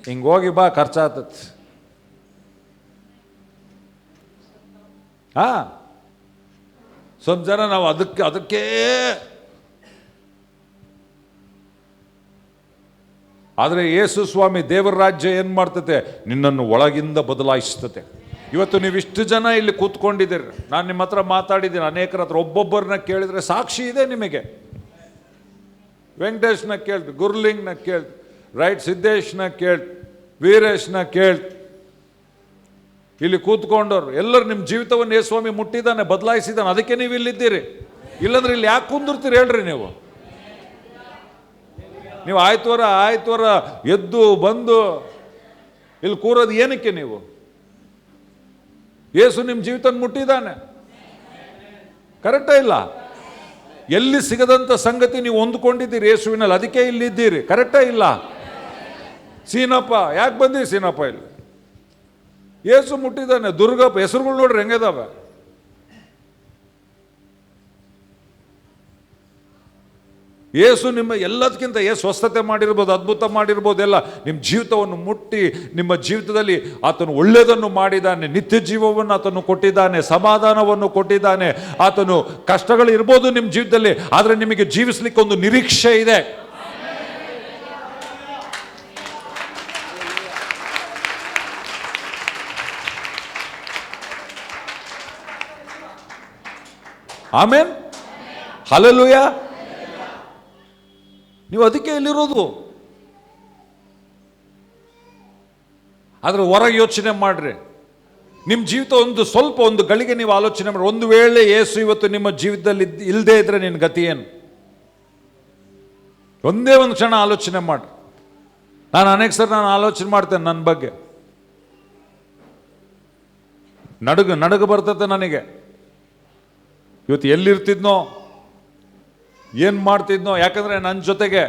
ಹಿಂಗೋಗಿ ಬಾ, ಖರ್ಚಾಗ್ತದೆ. ಸ್ವಲ್ಪ ಜನ ನಾವು ಅದಕ್ಕೆ ಆದರೆ ಯೇಸು ಸ್ವಾಮಿ ದೇವರ ರಾಜ್ಯ ಏನು ಮಾಡ್ತತೆ? ನಿನ್ನನ್ನು ಒಳಗಿಂದ ಬದಲಾಯಿಸ್ತತೆ. ಇವತ್ತು ನೀವಿಷ್ಟು ಜನ ಇಲ್ಲಿ ಕೂತ್ಕೊಂಡಿದ್ದೀರಿ, ನಾನು ನಿಮ್ಮ ಹತ್ರ ಮಾತಾಡಿದ್ದೀನಿ, ಅನೇಕರ ಹತ್ರ ಒಬ್ಬೊಬ್ಬರನ್ನ ಕೇಳಿದರೆ ಸಾಕ್ಷಿ ಇದೆ ನಿಮಗೆ. ವೆಂಕಟೇಶ್ನ ಕೇಳ್ತು, ಗುರ್ಲಿಂಗ್ನ ಕೇಳ್ತು, ರೈಟ್ ಸಿದ್ದೇಶ್ನ ಕೇಳ್ತು, ವೀರೇಶ್ನ ಕೇಳ್ತು. ಇಲ್ಲಿ ಕೂತ್ಕೊಂಡವ್ರು ಎಲ್ಲರೂ ನಿಮ್ಮ ಜೀವಿತವನ್ನು ಯೇಸು ಸ್ವಾಮಿ ಮುಟ್ಟಿದ್ದಾನೆ, ಬದಲಾಯಿಸಿದ್ದಾನೆ. ಅದಕ್ಕೆ ನೀವು ಇಲ್ಲಿದ್ದೀರಿ. ಇಲ್ಲಾಂದ್ರೆ ಇಲ್ಲಿ ಯಾಕೆ ಕುಂದಿರ್ತೀರಿ ಹೇಳ್ರಿ? ನೀವು ಆಯ್ತುವರ ಎದ್ದು ಬಂದು ಇಲ್ಲಿ ಕೂರೋದು ಏನಕ್ಕೆ? ನೀವು ಯೇಸು ನಿಮ್ಮ ಜೀವಿತ ಮುಟ್ಟಿದ್ದಾನೆ. ಕರೆಕ್ಟಾ ಇಲ್ಲ? ಎಲ್ಲಿ ಸಿಗದಂಥ ಸಂಗತಿ ನೀವು ಹೊಂದ್ಕೊಂಡಿದ್ದೀರಿ ಯೇಸುವಿನಲ್ಲಿ, ಅದಕ್ಕೆ ಇಲ್ಲಿದ್ದೀರಿ. ಕರೆಕ್ಟಾ ಇಲ್ಲ? ಸೀನಪ್ಪ ಯಾಕೆ ಬಂದಿ? ಸೀನಪ್ಪ ಇಲ್ಲಿ ಯೇಸು ಮುಟ್ಟಿದ್ದಾನೆ. ದುರ್ಗಪ್ಪ, ಹೆಸರುಗಳು ನೋಡ್ರಿ ಹೆಂಗದಾವೆ. ಯೇಸು ನಿಮ್ಮ ಎಲ್ಲದಕ್ಕಿಂತ ಸ್ವಸ್ಥತೆ ಮಾಡಿರ್ಬೋದು, ಅದ್ಭುತ ಮಾಡಿರ್ಬೋದು, ಎಲ್ಲ ನಿಮ್ಮ ಜೀವಿತವನ್ನು ಮುಟ್ಟಿ ನಿಮ್ಮ ಜೀವಿತದಲ್ಲಿ ಆತನು ಒಳ್ಳೆಯದನ್ನು ಮಾಡಿದ್ದಾನೆ. ನಿತ್ಯ ಜೀವವನ್ನು ಆತನು ಕೊಟ್ಟಿದ್ದಾನೆ, ಸಮಾಧಾನವನ್ನು ಕೊಟ್ಟಿದ್ದಾನೆ. ಆತನು ಕಷ್ಟಗಳು ಇರ್ಬೋದು ನಿಮ್ಮ ಜೀವಿತದಲ್ಲಿ, ಆದರೆ ನಿಮಗೆ ಜೀವಿಸ್ಲಿಕ್ಕೆ ಒಂದು ನಿರೀಕ್ಷೆ ಇದೆ. Amen, hallelujah. ನೀವು ಅದಕ್ಕೆ ಇಲ್ಲಿರೋದು. ಆದರೆ ಹೊರಗೆ ಯೋಚನೆ ಮಾಡ್ರಿ. ನಿಮ್ಮ ಜೀವಿತ ಒಂದು ಗಳಿಗೆ ನೀವು ಆಲೋಚನೆ ಮಾಡಿ. ಒಂದು ವೇಳೆ ಯೇಸು ಇವತ್ತು ನಿಮ್ಮ ಜೀವಿತದಲ್ಲಿ ಇಲ್ಲದೆ ಇದ್ರೆ ನಿನ್ನ ಗತಿ ಏನು? ಒಂದೇ ಒಂದು ಕ್ಷಣ ಆಲೋಚನೆ ಮಾಡಿ. ನಾನು ಅನೇಕ ಸರಿ ಆಲೋಚನೆ ಮಾಡ್ತೇನೆ ನನ್ನ ಬಗ್ಗೆ. ನಡುಗು ಬರ್ತದೆ ನನಗೆ. ಇವತ್ತು ಎಲ್ಲಿರ್ತಿದ್ನೋ, ಏನು ಮಾಡ್ತಿದ್ನೋ. ಯಾಕಂದರೆ ನನ್ನ ಜೊತೆಗೆ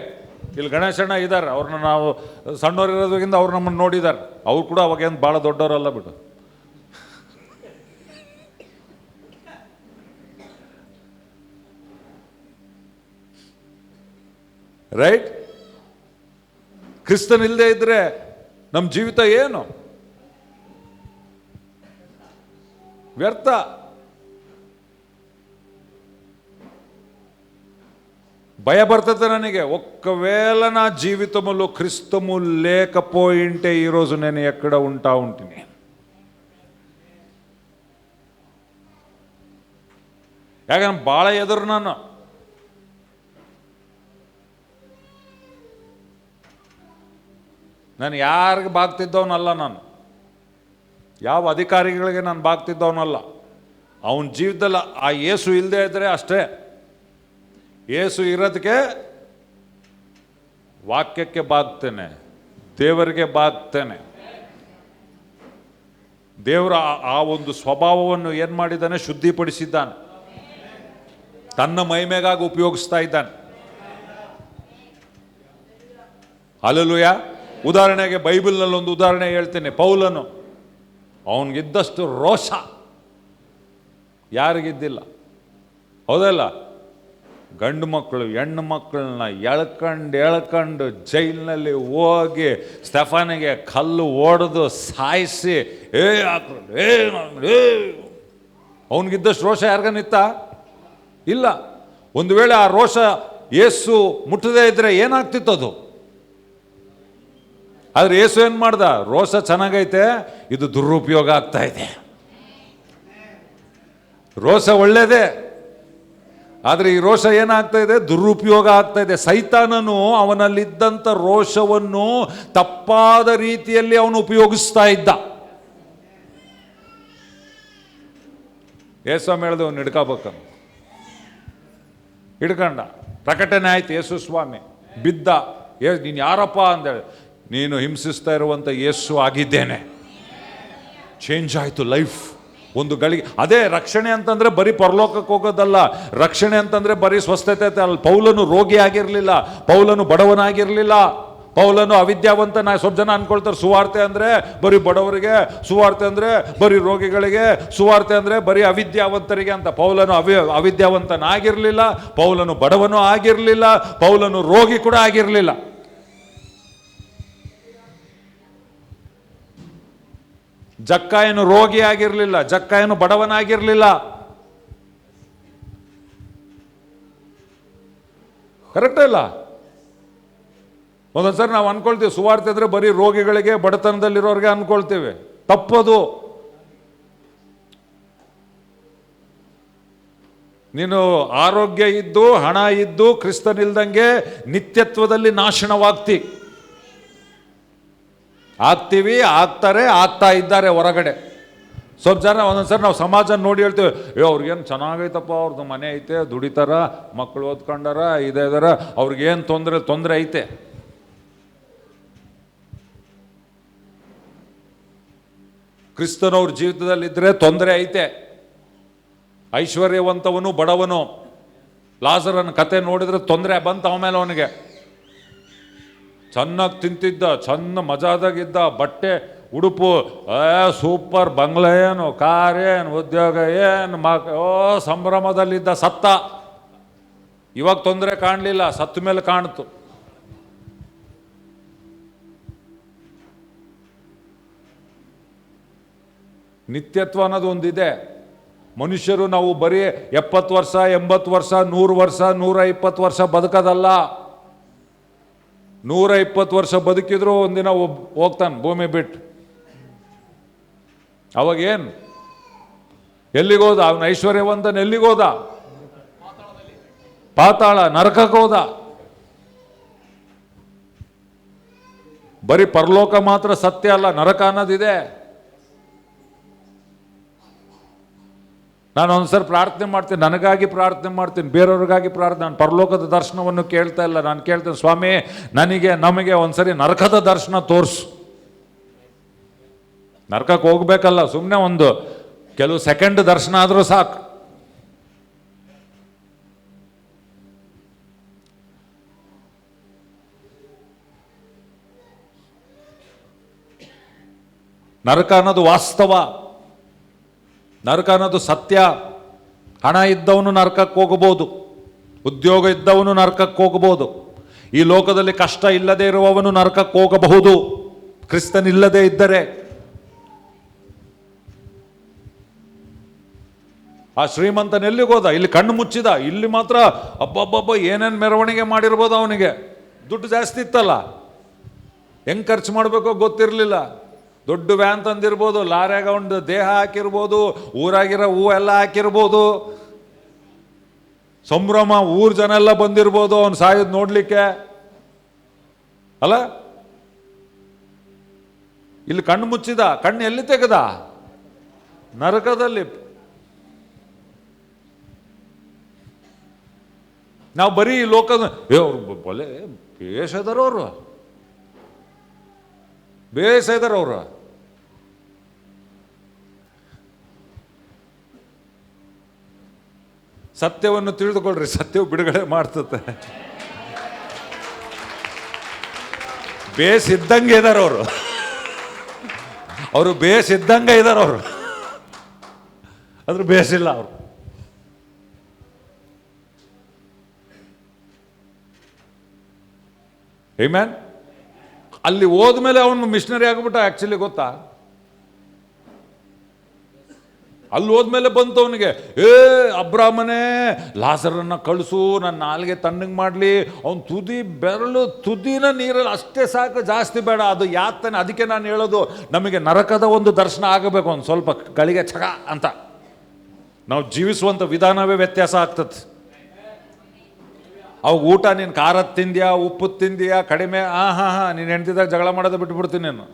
ಇಲ್ಲಿ ಗಣೇಶಣ್ಣ ಇದ್ದಾರೆ. ಅವ್ರನ್ನ ನಾವು ಸಣ್ಣವರಿರೋದ್ರಿಂದ ಅವ್ರು ನಮ್ಮನ್ನು ನೋಡಿದ್ದಾರೆ. ಅವ್ರು ಕೂಡ ಅವಾಗೇನು ಭಾಳ ದೊಡ್ಡವರಲ್ಲ ಬಿಡು. ರೈಟ್? ಕ್ರಿಸ್ತನ್ ಇಲ್ಲದೆ ಇದ್ರೆ ನಮ್ಮ ಜೀವಿತ ಏನು? ವ್ಯರ್ಥ. భయ పడుతుంది ನನಗೆ. ఒక్కవేళ నా జీవితంలో క్రీస్తుము లేకపోయింటే ఈరోజు నేను ఎక్కడ ఉంటా ఉంటుంది. ಯಾಕಂದ್ರೆ ಭಾಳ ಎದುರು ನಾನು ಯಾರಿಗೆ ಬಾಗ್ತಿದ್ದವನಲ್ಲ. ನಾನು ಯಾವ ಅಧಿಕಾರಿಗಳಿಗೆ ನಾನು ಬಾಗ್ತಿದ್ದವನಲ್ಲ. ಅವನ ಜೀವಿತದಲ್ಲಿ ಆ ಯೇಸು ಇಲ್ಲದೆ ಇದ್ದರೆ ಅಷ್ಟೇ. ಯೇಸು ಇರೋದಕ್ಕೆ ವಾಕ್ಯಕ್ಕೆ ಬಾಗ್ತೇನೆ, ದೇವರಿಗೆ ಬಾಗ್ತೇನೆ. ದೇವರ ಆ ಒಂದು ಸ್ವಭಾವವನ್ನು ಏನು ಮಾಡಿದ್ದಾನೆ? ಶುದ್ಧಿಪಡಿಸಿದ್ದಾನೆ. ತನ್ನ ಮಹಿಮೆಗಾಗಿ ಉಪಯೋಗಿಸ್ತಾ ಇದ್ದಾನೆ. ಹಲ್ಲೆಲೂಯಾ. ಉದಾಹರಣೆಗೆ ಬೈಬಲ್ನಲ್ಲಿ ಒಂದು ಉದಾಹರಣೆ ಹೇಳ್ತೇನೆ. ಪೌಲನು, ಅವನಿಗಿದ್ದಷ್ಟು ರೋಷ ಯಾರಿಗಿದ್ದಿಲ್ಲ. ಹೌದಲ್ಲ? ಗಂಡು ಮಕ್ಕಳು ಹೆಣ್ಣು ಮಕ್ಕಳನ್ನ ಎಳ್ಕೊಂಡು ಜೈಲಿನಲ್ಲಿ ಹೋಗಿ ಸ್ಟೆಫನಿಗೆ ಕಲ್ಲು ಹೊಡೆದು ಸಾಯಿಸಿ ಅವನಿಗಿದ್ದಷ್ಟು ರೋಷ ಯಾರಿಗನಿತ್ತ? ಇಲ್ಲ. ಒಂದು ವೇಳೆ ಆ ರೋಷ ಯೇಸು ಮುಟ್ಟದೇ ಇದ್ರೆ ಏನಾಗ್ತಿತ್ತು ಅದು? ಆದ್ರೆ ಯೇಸು ಏನು ಮಾಡ್ದ? ರೋಷ ಚೆನ್ನಾಗೈತೆ, ಇದು ದುರುಪಯೋಗ ಆಗ್ತಾ ಇದೆ. ರೋಷ ಒಳ್ಳೇದೇ, ಆದರೆ ಈ ರೋಷ ಏನಾಗ್ತಾ ಇದೆ? ದುರುಪಯೋಗ ಆಗ್ತಾ ಇದೆ. ಸೈತಾನನು ಅವನಲ್ಲಿದ್ದಂಥ ರೋಷವನ್ನು ತಪ್ಪಾದ ರೀತಿಯಲ್ಲಿ ಅವನು ಉಪಯೋಗಿಸ್ತಾ ಇದ್ದ. ಯೇಸ್ವಾಮಿ ಹೇಳ್ದೆ ಅವ್ನು ಹಿಡ್ಕೋಬೇಕು, ಹಿಡ್ಕಂಡ. ಪ್ರಕಟಣೆ ಆಯ್ತು, ಯೇಸು ಸ್ವಾಮಿ ಬಿದ್ದ. ನೀನು ಯಾರಪ್ಪ ಅಂದೇಳಿ, ನೀನು ಹಿಂಸಿಸ್ತಾ ಇರುವಂಥ ಯೇಸು ಆಗಿದ್ದೇನೆ. ಚೇಂಜ್ ಆಯಿತು ಲೈಫ್ ಒಂದು ಗಳಿಗೆ. ಅದೇ ರಕ್ಷಣೆ ಅಂತಂದರೆ ಬರೀ ಪರಲೋಕಕ್ಕೆ ಹೋಗೋದಲ್ಲ, ರಕ್ಷಣೆ ಅಂತಂದರೆ ಬರೀ ಸ್ವಸ್ಥತೆ ಅಲ್ಲ. ಪೌಲನು ರೋಗಿ ಆಗಿರಲಿಲ್ಲ, ಪೌಲನು ಬಡವನಾಗಿರಲಿಲ್ಲ, ಪೌಲನು ಅವಿದ್ಯಾವಂತನ. ಸ್ವಲ್ಪ ಜನ ಅನ್ಕೊಳ್ತಾರೆ ಸುವಾರ್ತೆ ಅಂದರೆ ಬರೀ ಬಡವರಿಗೆ, ಸುವಾರ್ತೆ ಅಂದರೆ ಬರೀ ರೋಗಿಗಳಿಗೆ, ಸುವಾರ್ತೆ ಅಂದರೆ ಬರೀ ಅವಿದ್ಯಾವಂತರಿಗೆ ಅಂತ. ಪೌಲನು ಅವಿದ್ಯಾವಂತನಾಗಿರಲಿಲ್ಲ, ಪೌಲನು ಬಡವನು ಆಗಿರಲಿಲ್ಲ, ಪೌಲನು ರೋಗಿ ಕೂಡ ಆಗಿರಲಿಲ್ಲ. ಜಕ್ಕಾಯನು ರೋಗಿ ಆಗಿರಲಿಲ್ಲ, ಜಕ್ಕಾಯನು ಬಡವನಾಗಿರಲಿಲ್ಲ. ಕರೆಕ್ಟ್ ಇಲ್ಲ? ಒಂದೊಂದ್ಸರಿ ನಾವು ಅನ್ಕೊಳ್ತೀವಿ ಸುವಾರ್ತೆ ಅಂದರೆ ಬರೀ ರೋಗಿಗಳಿಗೆ, ಬಡತನದಲ್ಲಿರೋರಿಗೆ ಅನ್ಕೊಳ್ತೀವಿ. ತಪ್ಪದು. ನೀನು ಆರೋಗ್ಯ ಇದ್ದು ಹಣ ಇದ್ದು ಕ್ರಿಸ್ತನಿಲ್ದಂಗೆ ನಿತ್ಯತ್ವದಲ್ಲಿ ನಾಶನವಾಗ್ತಿ. ಆಗ್ತೀವಿ, ಆಗ್ತಾರೆ, ಆಗ್ತಾ ಇದ್ದಾರೆ ಹೊರಗಡೆ. ಸ್ವಲ್ಪ ಜನ ಒಂದೊಂದ್ಸರಿ ನಾವು ಸಮಾಜ ನೋಡಿ ಹೇಳ್ತೀವಿ, ಅವ್ರಿಗೇನು ಚೆನ್ನಾಗೈತಪ್ಪ, ಅವ್ರದ್ದು ಮನೆ ಐತೆ, ದುಡಿತಾರ, ಮಕ್ಕಳು ಓದ್ಕೊಂಡಾರ, ಇದಾರ, ಅವ್ರಿಗೇನು ತೊಂದರೆ ಐತೆ. ಕ್ರಿಸ್ತನವ್ರ ಜೀವಿತದಲ್ಲಿದ್ದರೆ ತೊಂದರೆ ಐತೆ. ಐಶ್ವರ್ಯವಂತವನು ಬಡವನು. ಲಾಜರನ ಕತೆ ನೋಡಿದ್ರೆ ತೊಂದರೆ ಬಂತ ಆಮೇಲೆ ಅವನಿಗೆ. ಚೆನ್ನಾಗಿ ತಿಂತಿದ್ದ, ಚೆನ್ನ ಮಜಾದಾಗಿದ್ದ, ಬಟ್ಟೆ ಉಡುಪು ಸೂಪರ್, ಬಂಗ್ಲೆ ಏನು, ಕಾರ್ ಏನು, ಉದ್ಯೋಗ ಏನು, ಸಂಭ್ರಮದಲ್ಲಿದ್ದ. ಸತ್ತ. ಇವಾಗ ತೊಂದರೆ ಕಾಣಲಿಲ್ಲ, ಸತ್ತ ಮೇಲೆ ಕಾಣ್ತು. ನಿತ್ಯತ್ವ ಅನ್ನೋದು ಒಂದಿದೆ. ಮನುಷ್ಯರು ನಾವು ಬರೀ 70 ವರ್ಷ 80 ವರ್ಷ 100 ವರ್ಷ 120 ವರ್ಷ ಬದುಕೋದಲ್ಲ. 120 ವರ್ಷ ಬದುಕಿದ್ರು ಒಂದಿನ ಹೋಗ್ತಾನೆ ಭೂಮಿ ಬಿಟ್ಟು. ಅವಾಗೇನು, ಎಲ್ಲಿಗೋದ ಅವನ ಐಶ್ವರ್ಯವಂತನ? ಎಲ್ಲಿಗೋದ? ಪಾತಾಳ, ನರಕಕ್ಕೆ ಹೋದ. ಬರೀ ಪರಲೋಕ ಮಾತ್ರ ಸತ್ಯ ಅಲ್ಲ, ನರಕ ಅನ್ನೋದಿದೆ. ನಾನು ಒಂದ್ಸರಿ ಪ್ರಾರ್ಥನೆ ಮಾಡ್ತೀನಿ, ನನಗಾಗಿ ಪ್ರಾರ್ಥನೆ ಮಾಡ್ತೀನಿ, ಬೇರೆಯವ್ರಿಗಾಗಿ ಪ್ರಾರ್ಥನೆ. ನಾನು ಪರಲೋಕದ ದರ್ಶನವನ್ನು ಕೇಳ್ತಾ ಇಲ್ಲ, ನಾನು ಕೇಳ್ತೇನೆ, ಸ್ವಾಮಿ ನಮಗೆ ಒಂದ್ಸರಿ ನರಕದ ದರ್ಶನ ತೋರಿಸು. ನರಕಕ್ಕೆ ಹೋಗ್ಬೇಕಲ್ಲ, ಸುಮ್ಮನೆ ಒಂದು ಕೆಲವು ಸೆಕೆಂಡ್ ದರ್ಶನ ಆದರೂ ಸಾಕು. ನರಕ ಅನ್ನೋದು ವಾಸ್ತವ, ನರಕ ಅನ್ನೋದು ಸತ್ಯ. ಹಣ ಇದ್ದವನು ನರಕಕ್ಕೆ ಹೋಗಬಹುದು, ಉದ್ಯೋಗ ಇದ್ದವನು ನರಕಕ್ಕೆ ಹೋಗಬಹುದು. ಈ ಲೋಕದಲ್ಲಿ ಕಷ್ಟ ಇಲ್ಲದೆ ಇರುವವನು ನರಕಕ್ಕೆ ಹೋಗಬಹುದು, ಕ್ರಿಸ್ತನಿಲ್ಲದೆ ಇದ್ದರೆ. ಆ ಶ್ರೀಮಂತನ ಎಲ್ಲಿಗೋದ? ಇಲ್ಲಿ ಕಣ್ಣು ಮುಚ್ಚಿದ. ಇಲ್ಲಿ ಮಾತ್ರ ಅಬ್ಬಬ್ಬಬ್ಬ ಏನೇನು ಮೆರವಣಿಗೆ ಮಾಡಿರ್ಬೋದು. ಅವನಿಗೆ ದುಡ್ಡು ಜಾಸ್ತಿ ಇತ್ತಲ್ಲ, ಹೆಂಗೆ ಖರ್ಚು ಮಾಡಬೇಕೋ ಗೊತ್ತಿರಲಿಲ್ಲ. ದೊಡ್ಡ ವ್ಯಾನ್ ತಂದಿರ್ಬೋದು, ಲಾರ್ಯಾಗ ಒಂದು ದೇಹ ಹಾಕಿರ್ಬೋದು, ಊರಾಗಿರೋ ಹೂ ಎಲ್ಲ ಹಾಕಿರ್ಬೋದು, ಸಂಭ್ರಮ, ಊರ್ ಜನ ಎಲ್ಲ ಬಂದಿರ್ಬೋದು ಅವ್ನು ಸಾಯೋದು ನೋಡ್ಲಿಕ್ಕೆ ಅಲ್ಲ. ಇಲ್ಲಿ ಕಣ್ಣು ಮುಚ್ಚಿದ. ಕಣ್ಣು ಎಲ್ಲಿ ತೆಗೆದ? ನರಕದಲ್ಲಿ. ನಾವು ಬರೀ ಲೋಕದ ಅವ್ರು ಬಲೆ ಬೇಷದರವ್ರು, ಬೇಸದರವ್ರು. ಸತ್ಯವನ್ನು ತಿಳಿದುಕೊಳ್ರಿ, ಸತ್ಯವು ಬಿಡುಗಡೆ ಮಾಡ್ತತೆ. ಬೇಸಿದ್ದಂಗೆ ಇದ್ದಾರೆ ಅವರು, ಅವರು ಬೇಸಿದ್ದಂಗೆ ಇದ್ದಾರೆ ಅವರು, ಆದ್ರೆ ಬೇಸಿಲ್ಲ ಅವರು. ಆಮೆನ್. ಅಲ್ಲಿ ಹೋದ್ಮೇಲೆ ಅವನು ಮಿಷನರಿ ಆಗ್ಬಿಟ್ಟ. ಆಕ್ಚುಲಿ ಗೊತ್ತಾ, ಅಲ್ಲಿ ಹೋದ್ಮೇಲೆ ಬಂತು ಅವನಿಗೆ, ಅಬ್ರಾಮನೇ ಲಾಜರನ್ನ ಕಳಿಸು, ನನ್ನ ನಾಲ್ಗೆ ತಣ್ಣಗೆ ಮಾಡಲಿ. ಅವನು ಬೆರಳು ತುದಿನ ನೀರಲ್ಲಿ ಅಷ್ಟೇ ಸಾಕು, ಜಾಸ್ತಿ ಬೇಡ. ಅದು ಯಾತನೆ. ಅದಕ್ಕೆ ನಾನು ಹೇಳೋದು, ನಮಗೆ ನರಕದ ಒಂದು ದರ್ಶನ ಆಗಬೇಕು ಒಂದು ಸ್ವಲ್ಪ ಗಳಿಗೆ ಛಗ ಅಂತ. ನಾವು ಜೀವಿಸುವಂಥ ವಿಧಾನವೇ ವ್ಯತ್ಯಾಸ ಆಗ್ತದೆ. ಅವಾಗ ಊಟ ನೀನು ಖಾರದ್ದು ತಿಂದ್ಯಾ, ಉಪ್ಪು ತಿಂದ್ಯಾ, ಕಡಿಮೆ, ನೀನು ಹೆಂಡ್ತಿದಾಗ ಜಗಳ ಮಾಡೋದು ಬಿಟ್ಬಿಡ್ತೀನಿ ನಾನು.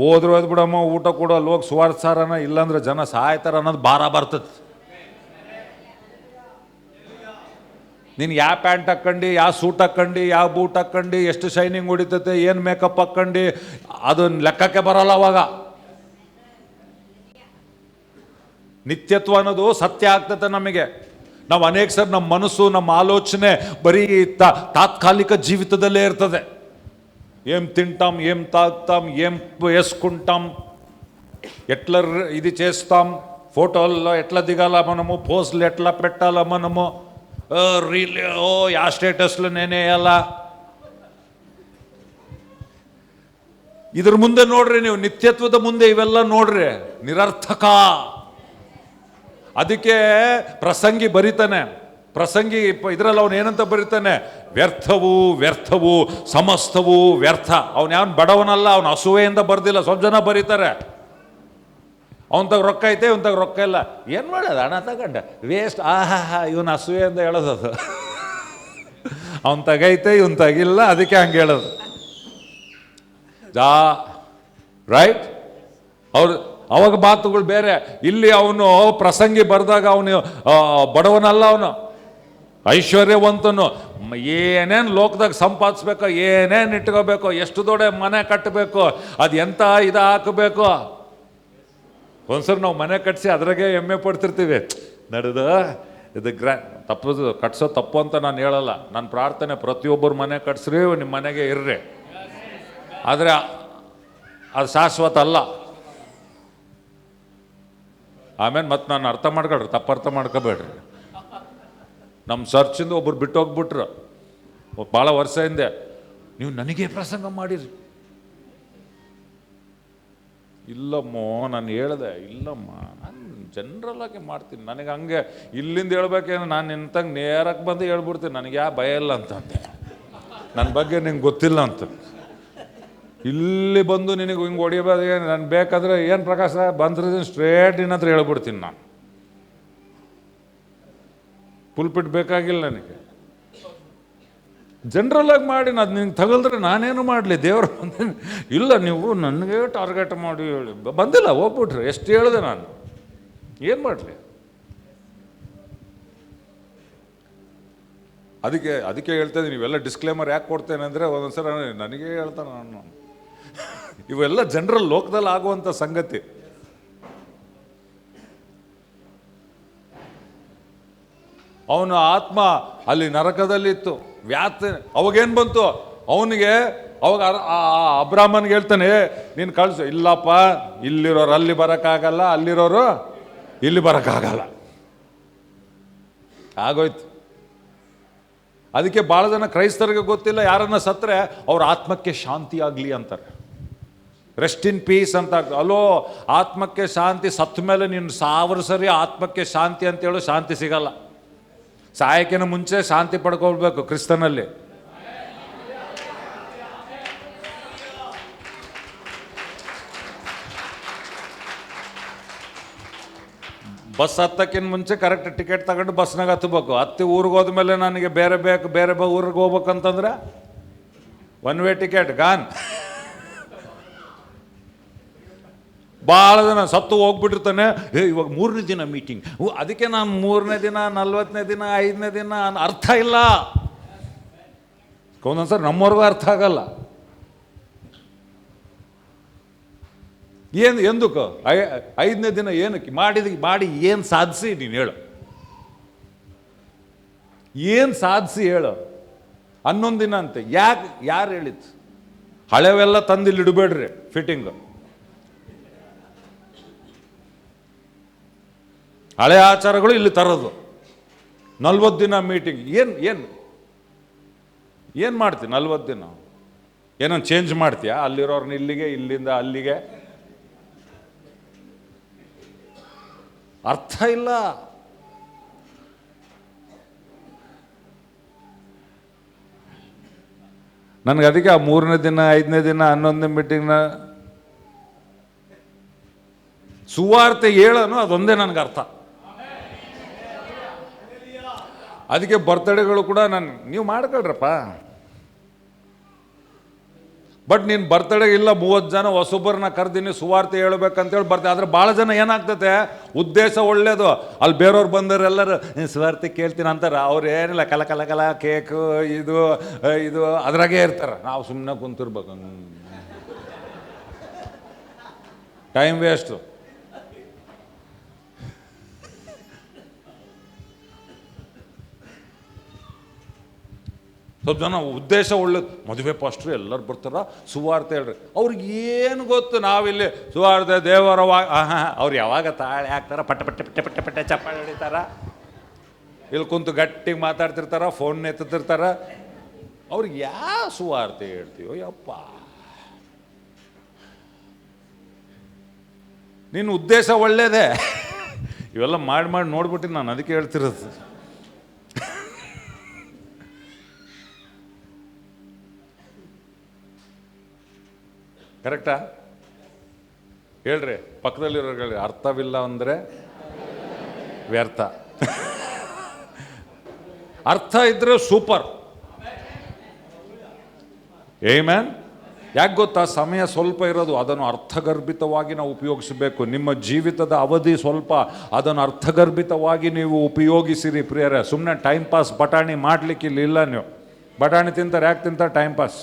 ಹೋದ್ರು ಹೋದ್ ಬಿಡಮ್ಮ, ಊಟ ಕೂಡ ಅಲ್ಲಿ ಹೋಗಿ ಸುವಾರ್ಥ ಸಾರನ, ಇಲ್ಲಾಂದ್ರೆ ಜನ ಸಾಯ್ತಾರ ಅನ್ನೋದು ಭಾರ ಬರ್ತದೆ. ನೀನು ಯಾವ ಪ್ಯಾಂಟ್ ಹಾಕ್ಕೊಂಡು, ಯಾವ ಸೂಟ್ ಹಾಕ್ಕೊಂಡು, ಯಾವ ಬೂಟ್ ಹಾಕ್ಕೊಂಡು, ಎಷ್ಟು ಶೈನಿಂಗ್ ಹೊಡಿತೈತೆ, ಏನು ಮೇಕಪ್ ಹಾಕ್ಕೊಂಡು, ಅದನ್ನ ಲೆಕ್ಕಕ್ಕೆ ಬರಲ್ಲ ಅವಾಗ. ನಿತ್ಯತ್ವ ಅನ್ನೋದು ಸತ್ಯ ಆಗ್ತದೆ ನಮಗೆ. ನಾವು ಅನೇಕ ಸರ್ ನಮ್ಮ ಮನಸ್ಸು, ನಮ್ಮ ಆಲೋಚನೆ ಬರೀ ತಾತ್ಕಾಲಿಕ ಜೀವಿತದಲ್ಲೇ ಇರ್ತದೆ. ఏం తింటాం, ఏం తాగుతాం, ఏం వేసుకుంటాం, ఎట్లా ఇది చేస్తాం, ఫోటోల్లో ఎట్లా దిగాల మనము, పోస్టులు ఎట్లా పెట్టాలా మనము, రీల్ యా స్టేటస్లో నేనే వేయాలా. ಇದ್ರ ಮುಂದೆ ನೋಡ್ರಿ, ನೀವು ನಿತ್ಯತ್ವದ ಮುಂದೆ ಇವೆಲ್ಲ ನೋಡ್ರಿ, ನಿರರ್ಥಕ. ಅದಕ್ಕೆ ಪ್ರಸಂಗಿ ಬರಿತಾನೆ, ಪ್ರಸಂಗಿ ಇದರಲ್ಲಿ ಅವನು ಏನಂತ ಬರೀತಾನೆ, ವ್ಯರ್ಥವು ವ್ಯರ್ಥವು ಸಮಸ್ತವು ವ್ಯರ್ಥ. ಅವನು ಯಾವನು ಬಡವನಲ್ಲ, ಅವನು ಅಸೂಯೆಯಿಂದ ಬರ್ದಿಲ್ಲ. ಸ್ವಲ್ಪ ಜನ ಬರೀತಾರೆ, ಅವನ ತಗ ರೊಕ್ಕ ಐತೆ, ಇವನ್ ತಗ ರೊಕ್ಕ ಇಲ್ಲ, ಏನು ಮಾಡೋದು ಹಣ ತಗೊಂಡ ವೇಸ್ಟ್, ಆಹಾ ಇವನು ಅಸೂಯೆಯಿಂದ ಹೇಳೋದು ಅದು. ಅವನ್ ತಗೈತೆ, ಇವನ್ ತಗಿಲ್ಲ, ಅದಕ್ಕೆ ಹಂಗೆ ಹೇಳೋದು. ರೈಟ್? ಅವ್ರು ಅವಾಗ ಮಾತುಗಳು ಬೇರೆ. ಇಲ್ಲಿ ಅವನು ಪ್ರಸಂಗಿ ಬರೆದಾಗ ಅವನು ಬಡವನಲ್ಲ, ಅವನು ಐಶ್ವರ್ಯವಂತನು. ಏನೇನು ಲೋಕದಾಗ ಸಂಪಾದಿಸ್ಬೇಕು, ಏನೇನು ಇಟ್ಕೋಬೇಕು, ಎಷ್ಟು ದೊಡ್ಡ ಮನೆ ಕಟ್ಟಬೇಕು, ಅದು ಎಂಥ ಇದು ಹಾಕಬೇಕು. ಒಂದ್ಸರಿ ನಾವು ಮನೆ ಕಟ್ಟಿಸಿ ಅದ್ರಾಗೆ ಹೆಮ್ಮೆ ಪಡ್ತಿರ್ತೀವಿ. ನಡೆದ ಇದು ತಪ್ಪದು, ಕಟ್ಸೋ ತಪ್ಪು ಅಂತ ನಾನು ಹೇಳಲ್ಲ. ನನ್ನ ಪ್ರಾರ್ಥನೆ ಪ್ರತಿಯೊಬ್ಬರು ಮನೆ ಕಟ್ಸ್ರಿ, ನಿಮ್ಮ ಮನೆಗೆ ಇರ್ರಿ. ಆದರೆ ಅದು ಶಾಶ್ವತ ಅಲ್ಲ. ಆಮೇಲೆ ಮತ್ತೆ ನಾನು ಅರ್ಥ ಮಾಡ್ಕೊಳ್ರಿ, ತಪ್ಪು ಅರ್ಥ ಮಾಡ್ಕೋಬೇಡ್ರಿ. ನಮ್ಮ ಚರ್ಚಿಂದ ಒಬ್ಬರು ಬಿಟ್ಟು ಹೋಗ್ಬಿಟ್ರು ಭಾಳ ವರ್ಷ ಹಿಂದೆ. ನೀವು ನನಗೆ ಪ್ರಸಂಗ ಮಾಡಿರಿ. ಇಲ್ಲಮ್ಮೋ ನಾನು ಹೇಳ್ದೆ, ಇಲ್ಲಮ್ಮ ನಾನು ಜನರಲ್ ಆಗಿ ಮಾಡ್ತೀನಿ, ನನಗೆ ಹಂಗೆ ಇಲ್ಲಿಂದ ಹೇಳ್ಬೇಕೇನು, ನಾನು ನಿಂತಂಗೆ ನೇರಕ್ಕೆ ಬಂದು ಹೇಳ್ಬಿಡ್ತೀನಿ, ನನಗೆ ಯಾವ ಭಯ ಇಲ್ಲ ಅಂತಂದೆ. ನನ್ನ ಬಗ್ಗೆ ನಿಂಗೆ ಗೊತ್ತಿಲ್ಲ ಅಂತ. ಇಲ್ಲಿ ಬಂದು ನಿನಗೆ ಹಿಂಗೆ ಹೊಡಿಯೋದು ನಾನು ಬೇಕಾದರೆ ಏನು ಪ್ರಕಾಶ ಬಂದ್ರೆ ಸ್ಟ್ರೇಟ್ ನಿನ್ನ ಹತ್ರ ಹೇಳ್ಬಿಡ್ತೀನಿ. ನಾನು ಪುಲ್ಪಿಟ್ ಬೇಕಾಗಿಲ್ಲ ನನಗೆ. ಜನರಲ್ ಆಗಿ ಮಾಡಿ ಅದು ನಿಂಗೆ ತಗಲ್ದ್ರೆ ನಾನೇನು ಮಾಡಲಿ, ದೇವರು ಇಲ್ಲ ನೀವು ನನಗೆ ಟಾರ್ಗೆಟ್ ಮಾಡಿ ಹೇಳಿ ಬಂದಿಲ್ಲ, ಹೋಗ್ಬಿಟ್ರೆ ಎಷ್ಟು ಹೇಳಿದೆ ನಾನು, ಏನು ಮಾಡಲಿ. ಅದಕ್ಕೆ ಹೇಳ್ತಾ ಇದ್ದೀನಿ, ಇವೆಲ್ಲ ಡಿಸ್ಕ್ಲೇಮರ್ ಯಾಕೆ ಕೊಡ್ತೇನೆ ಅಂದರೆ ಒಂದೊಂದ್ಸಲ ನನಗೇ ಹೇಳ್ತಾನೆ ನಾನು. ಇವೆಲ್ಲ ಜನರಲ್ ಲೋಕದಲ್ಲಿ ಆಗುವಂಥ ಸಂಗತಿ. ಅವನ ಆತ್ಮ ಅಲ್ಲಿ ನರಕದಲ್ಲಿತ್ತು, ಅವಾಗೇನು ಬಂತು ಅವನಿಗೆ. ಅವಾಗ ಅಬ್ರಾಹ್ಮನ್ಗೆ ಹೇಳ್ತಾನೆ, ನೀನು ಕಳಿಸು. ಇಲ್ಲಪ್ಪ, ಇಲ್ಲಿರೋರು ಅಲ್ಲಿ ಬರೋಕ್ಕಾಗಲ್ಲ, ಅಲ್ಲಿರೋರು ಇಲ್ಲಿ ಬರೋಕ್ಕಾಗಲ್ಲ. ಆಗೋಯ್ತು. ಅದಕ್ಕೆ ಭಾಳ ಜನ ಕ್ರೈಸ್ತರಿಗೆ ಗೊತ್ತಿಲ್ಲ, ಯಾರನ್ನ ಸತ್ತರೆ ಅವ್ರ ಆತ್ಮಕ್ಕೆ ಶಾಂತಿ ಆಗಲಿ ಅಂತಾರೆ, ರೆಸ್ಟ್ ಇನ್ ಪೀಸ್ ಅಂತ. ಅಲೋ, ಆತ್ಮಕ್ಕೆ ಶಾಂತಿ ಸತ್ತ ಮೇಲೆ ನೀನು 1000 ಸರಿ ಆತ್ಮಕ್ಕೆ ಶಾಂತಿ ಅಂತೇಳು, ಶಾಂತಿ ಸಿಗಲ್ಲ. ಸಾಯಕ್ಕಿನ ಮುಂಚೆ ಶಾಂತಿ ಪಡ್ಕೊಳ್ಬೇಕು ಕ್ರಿಸ್ತನಲ್ಲಿ. ಬಸ್ ಹತ್ತಕ್ಕಿಂತ ಮುಂಚೆ ಕರೆಕ್ಟ್ ಟಿಕೆಟ್ ತಗೊಂಡು ಬಸ್ನಾಗ ಹತ್ತಬೇಕು. ಹತ್ತಿ ಊರಿಗೆ ಹೋದ್ಮೇಲೆ ನನಗೆ ಬೇರೆ ಬೇಕು, ಬೇರೆ ಊರಿಗೆ ಹೋಗ್ಬೇಕಂತಂದ್ರೆ 1 ವೇ ಟಿಕೆಟ್ ಗಾನ್. ಭಾಳ ಜನ ಸತ್ತು ಹೋಗ್ಬಿಟ್ಟಿರ್ತಾನೆ. ಇವಾಗ 3ನೇ ದಿನ ಮೀಟಿಂಗ್, ಅದಕ್ಕೆ ನಾನು 3ನೇ ದಿನ, 40ನೇ ದಿನ, 5ನೇ ದಿನ ಅರ್ಥ ಇಲ್ಲ. ಒಂದೊಂದ್ಸರಿ ನಮ್ಮವ್ರಿಗೂ ಅರ್ಥ ಆಗಲ್ಲ. ಏನು ಎಂದಕ್ಕೂ 5ನೇ ದಿನ ಏನಕ್ಕೆ ಮಾಡಿ ಏನು ಸಾಧಿಸಿ ನೀನು ಹೇಳು, ಏನು ಸಾಧಿಸಿ ಹೇಳು. 11 ದಿನ ಅಂತೆ, ಯಾರು ಹೇಳಿತ್ತು? ಹಳೆವೆಲ್ಲ ತಂದಿಲ್ಲಿ ಇಡಬೇಡ್ರಿ ಫಿಟ್ಟಿಂಗು. ಹಳೆ ಆಚಾರಗಳು ಇಲ್ಲಿ ತರೋದು. 40 ದಿನ ಮೀಟಿಂಗ್. ಏನು ಮಾಡ್ತೀವಿ 40 ದಿನ? ಏನೋ ಚೇಂಜ್ ಮಾಡ್ತೀಯಾ? ಅಲ್ಲಿರೋರ್ನ ಇಲ್ಲಿಗೆ, ಇಲ್ಲಿಂದ ಅಲ್ಲಿಗೆ? ಅರ್ಥ ಇಲ್ಲ. ನನಗೆ ಅದಕ್ಕೆ ಆ 3ನೇ ದಿನ, 5ನೇ ದಿನ, 11ನೇ ಮೀಟಿಂಗ್ನ ಸುವಾರ್ತೆ ಹೇಳೋನು ಅದೊಂದೇ ನನಗೆ ಅರ್ಥ. ಅದಕ್ಕೆ ಬರ್ತಡೇಗಳು ಕೂಡ ನೀವು ಮಾಡ್ಕೊಳ್ರಪ್ಪ, ಬಟ್ ನೀನು ಬರ್ತಡೇ ಇಲ್ಲ 30 ಜನ ಹೊಸೊಬ್ಬರನ್ನ ಕರೆದಿನಿ ಸುವಾರ್ತೆ ಹೇಳ್ಬೇಕಂತೇಳಿ ಬರ್ತೀನಿ. ಆದರೆ ಭಾಳ ಜನ ಏನಾಗ್ತದೆ, ಉದ್ದೇಶ ಒಳ್ಳೇದು, ಅಲ್ಲಿ ಬೇರೆಯವ್ರು ಬಂದವರೆಲ್ಲರೂ ಸುವಾರ್ತೆ ಕೇಳ್ತೀನಿ ಅಂತಾರೆ. ಅವ್ರು ಏನಿಲ್ಲ ಕಲ ಕಲ ಕಲ ಕೇಕು ಇದು ಇದು ಅದ್ರಾಗೇ ಇರ್ತಾರೆ. ನಾವು ಸುಮ್ಮನೆ ಕುಂತಿರ್ಬೇಕು, ಟೈಮ್ ವೇಸ್ಟು. ಸ್ವಲ್ಪ ಜನ ಉದ್ದೇಶ ಒಳ್ಳೇದು, ಮದುವೆ ಪಾಸ್ಟ್ರು ಎಲ್ಲರೂ ಬರ್ತಾರ, ಸುವಾರ್ತೆ ಹೇಳ್ರಿ. ಅವ್ರಿಗೆ ಏನು ಗೊತ್ತು, ನಾವಿಲ್ಲಿ ಸುವಾರ್ತೆ ದೇವರ ಅವ್ರು ಯಾವಾಗ ತಾಳೆ ಹಾಕ್ತಾರ, ಪಟ್ಟ ಪಟ್ಟೆ ಪಟ್ಟೆ ಪಟ್ಟೆ ಪಟ್ಟೆ ಚಪ್ಪಾಳೆ ಹೊಡಿತಾರ, ಇಲ್ಲಿ ಕುಂತು ಗಟ್ಟಿಗೆ ಮಾತಾಡ್ತಿರ್ತಾರ, ಫೋನ್ ಎತ್ತುತ್ತಿರ್ತಾರ. ಅವ್ರಿಗೆ ಯಾವ ಸುವಾರ್ತೆ ಹೇಳ್ತೀವೋ ಯಪ್ಪ. ನಿನ್ನ ಉದ್ದೇಶ ಒಳ್ಳೇದೇ, ಇವೆಲ್ಲ ಮಾಡಿ ಮಾಡಿ ನೋಡ್ಬಿಟ್ಟು ನಾನು ಅದಕ್ಕೆ ಹೇಳ್ತಿರೋದು. ಕರೆಕ್ಟಾ? ಹೇಳ್ರಿ, ಪಕ್ಕದಲ್ಲಿರೋ ಅರ್ಥವಿಲ್ಲ ಅಂದರೆ ವ್ಯರ್ಥ, ಅರ್ಥ ಇದ್ರೆ ಸೂಪರ್. ಆಮೆನ್. ಯಾಕೆ ಗೊತ್ತಾ, ಸಮಯ ಸ್ವಲ್ಪ ಇರೋದು, ಅದನ್ನು ಅರ್ಥಗರ್ಭಿತವಾಗಿ ನಾವು ಉಪಯೋಗಿಸಬೇಕು. ನಿಮ್ಮ ಜೀವಿತದ ಅವಧಿ ಸ್ವಲ್ಪ, ಅದನ್ನು ಅರ್ಥಗರ್ಭಿತವಾಗಿ ನೀವು ಉಪಯೋಗಿಸಿರಿ ಪ್ರಿಯರೇ. ಸುಮ್ಮನೆ ಟೈಮ್ ಪಾಸ್ ಬಟಾಣಿ ಮಾಡ್ಲಿಕ್ಕೆ ಇಲ್ಲ. ನೀವು ಬಟಾಣಿ ತಿಂತಾರೆ, ಯಾಕೆ ತಿಂತಾರೆ? Time pass.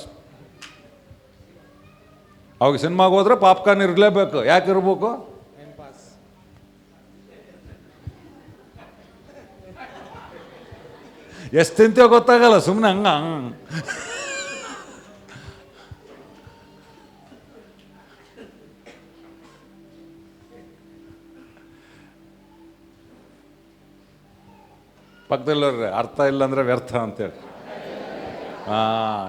ಅವಾಗ ಸಿನಿಮಾಗೆ ಹೋದ್ರೆ ಪಾಪ್ಕಾರ್ನ್ ಇರಲೇಬೇಕು. ಯಾಕೆ ಇರ್ಬೇಕು? ಎಷ್ಟು ತಿಂತೀವೋ ಗೊತ್ತಾಗಲ್ಲ, ಸುಮ್ಮನೆ ಹಂಗ. ಪಕ್ಕದಲ್ಲವ್ರೆ, ಅರ್ಥ ಇಲ್ಲಾಂದ್ರೆ ವ್ಯರ್ಥ ಅಂತೇಳಿ.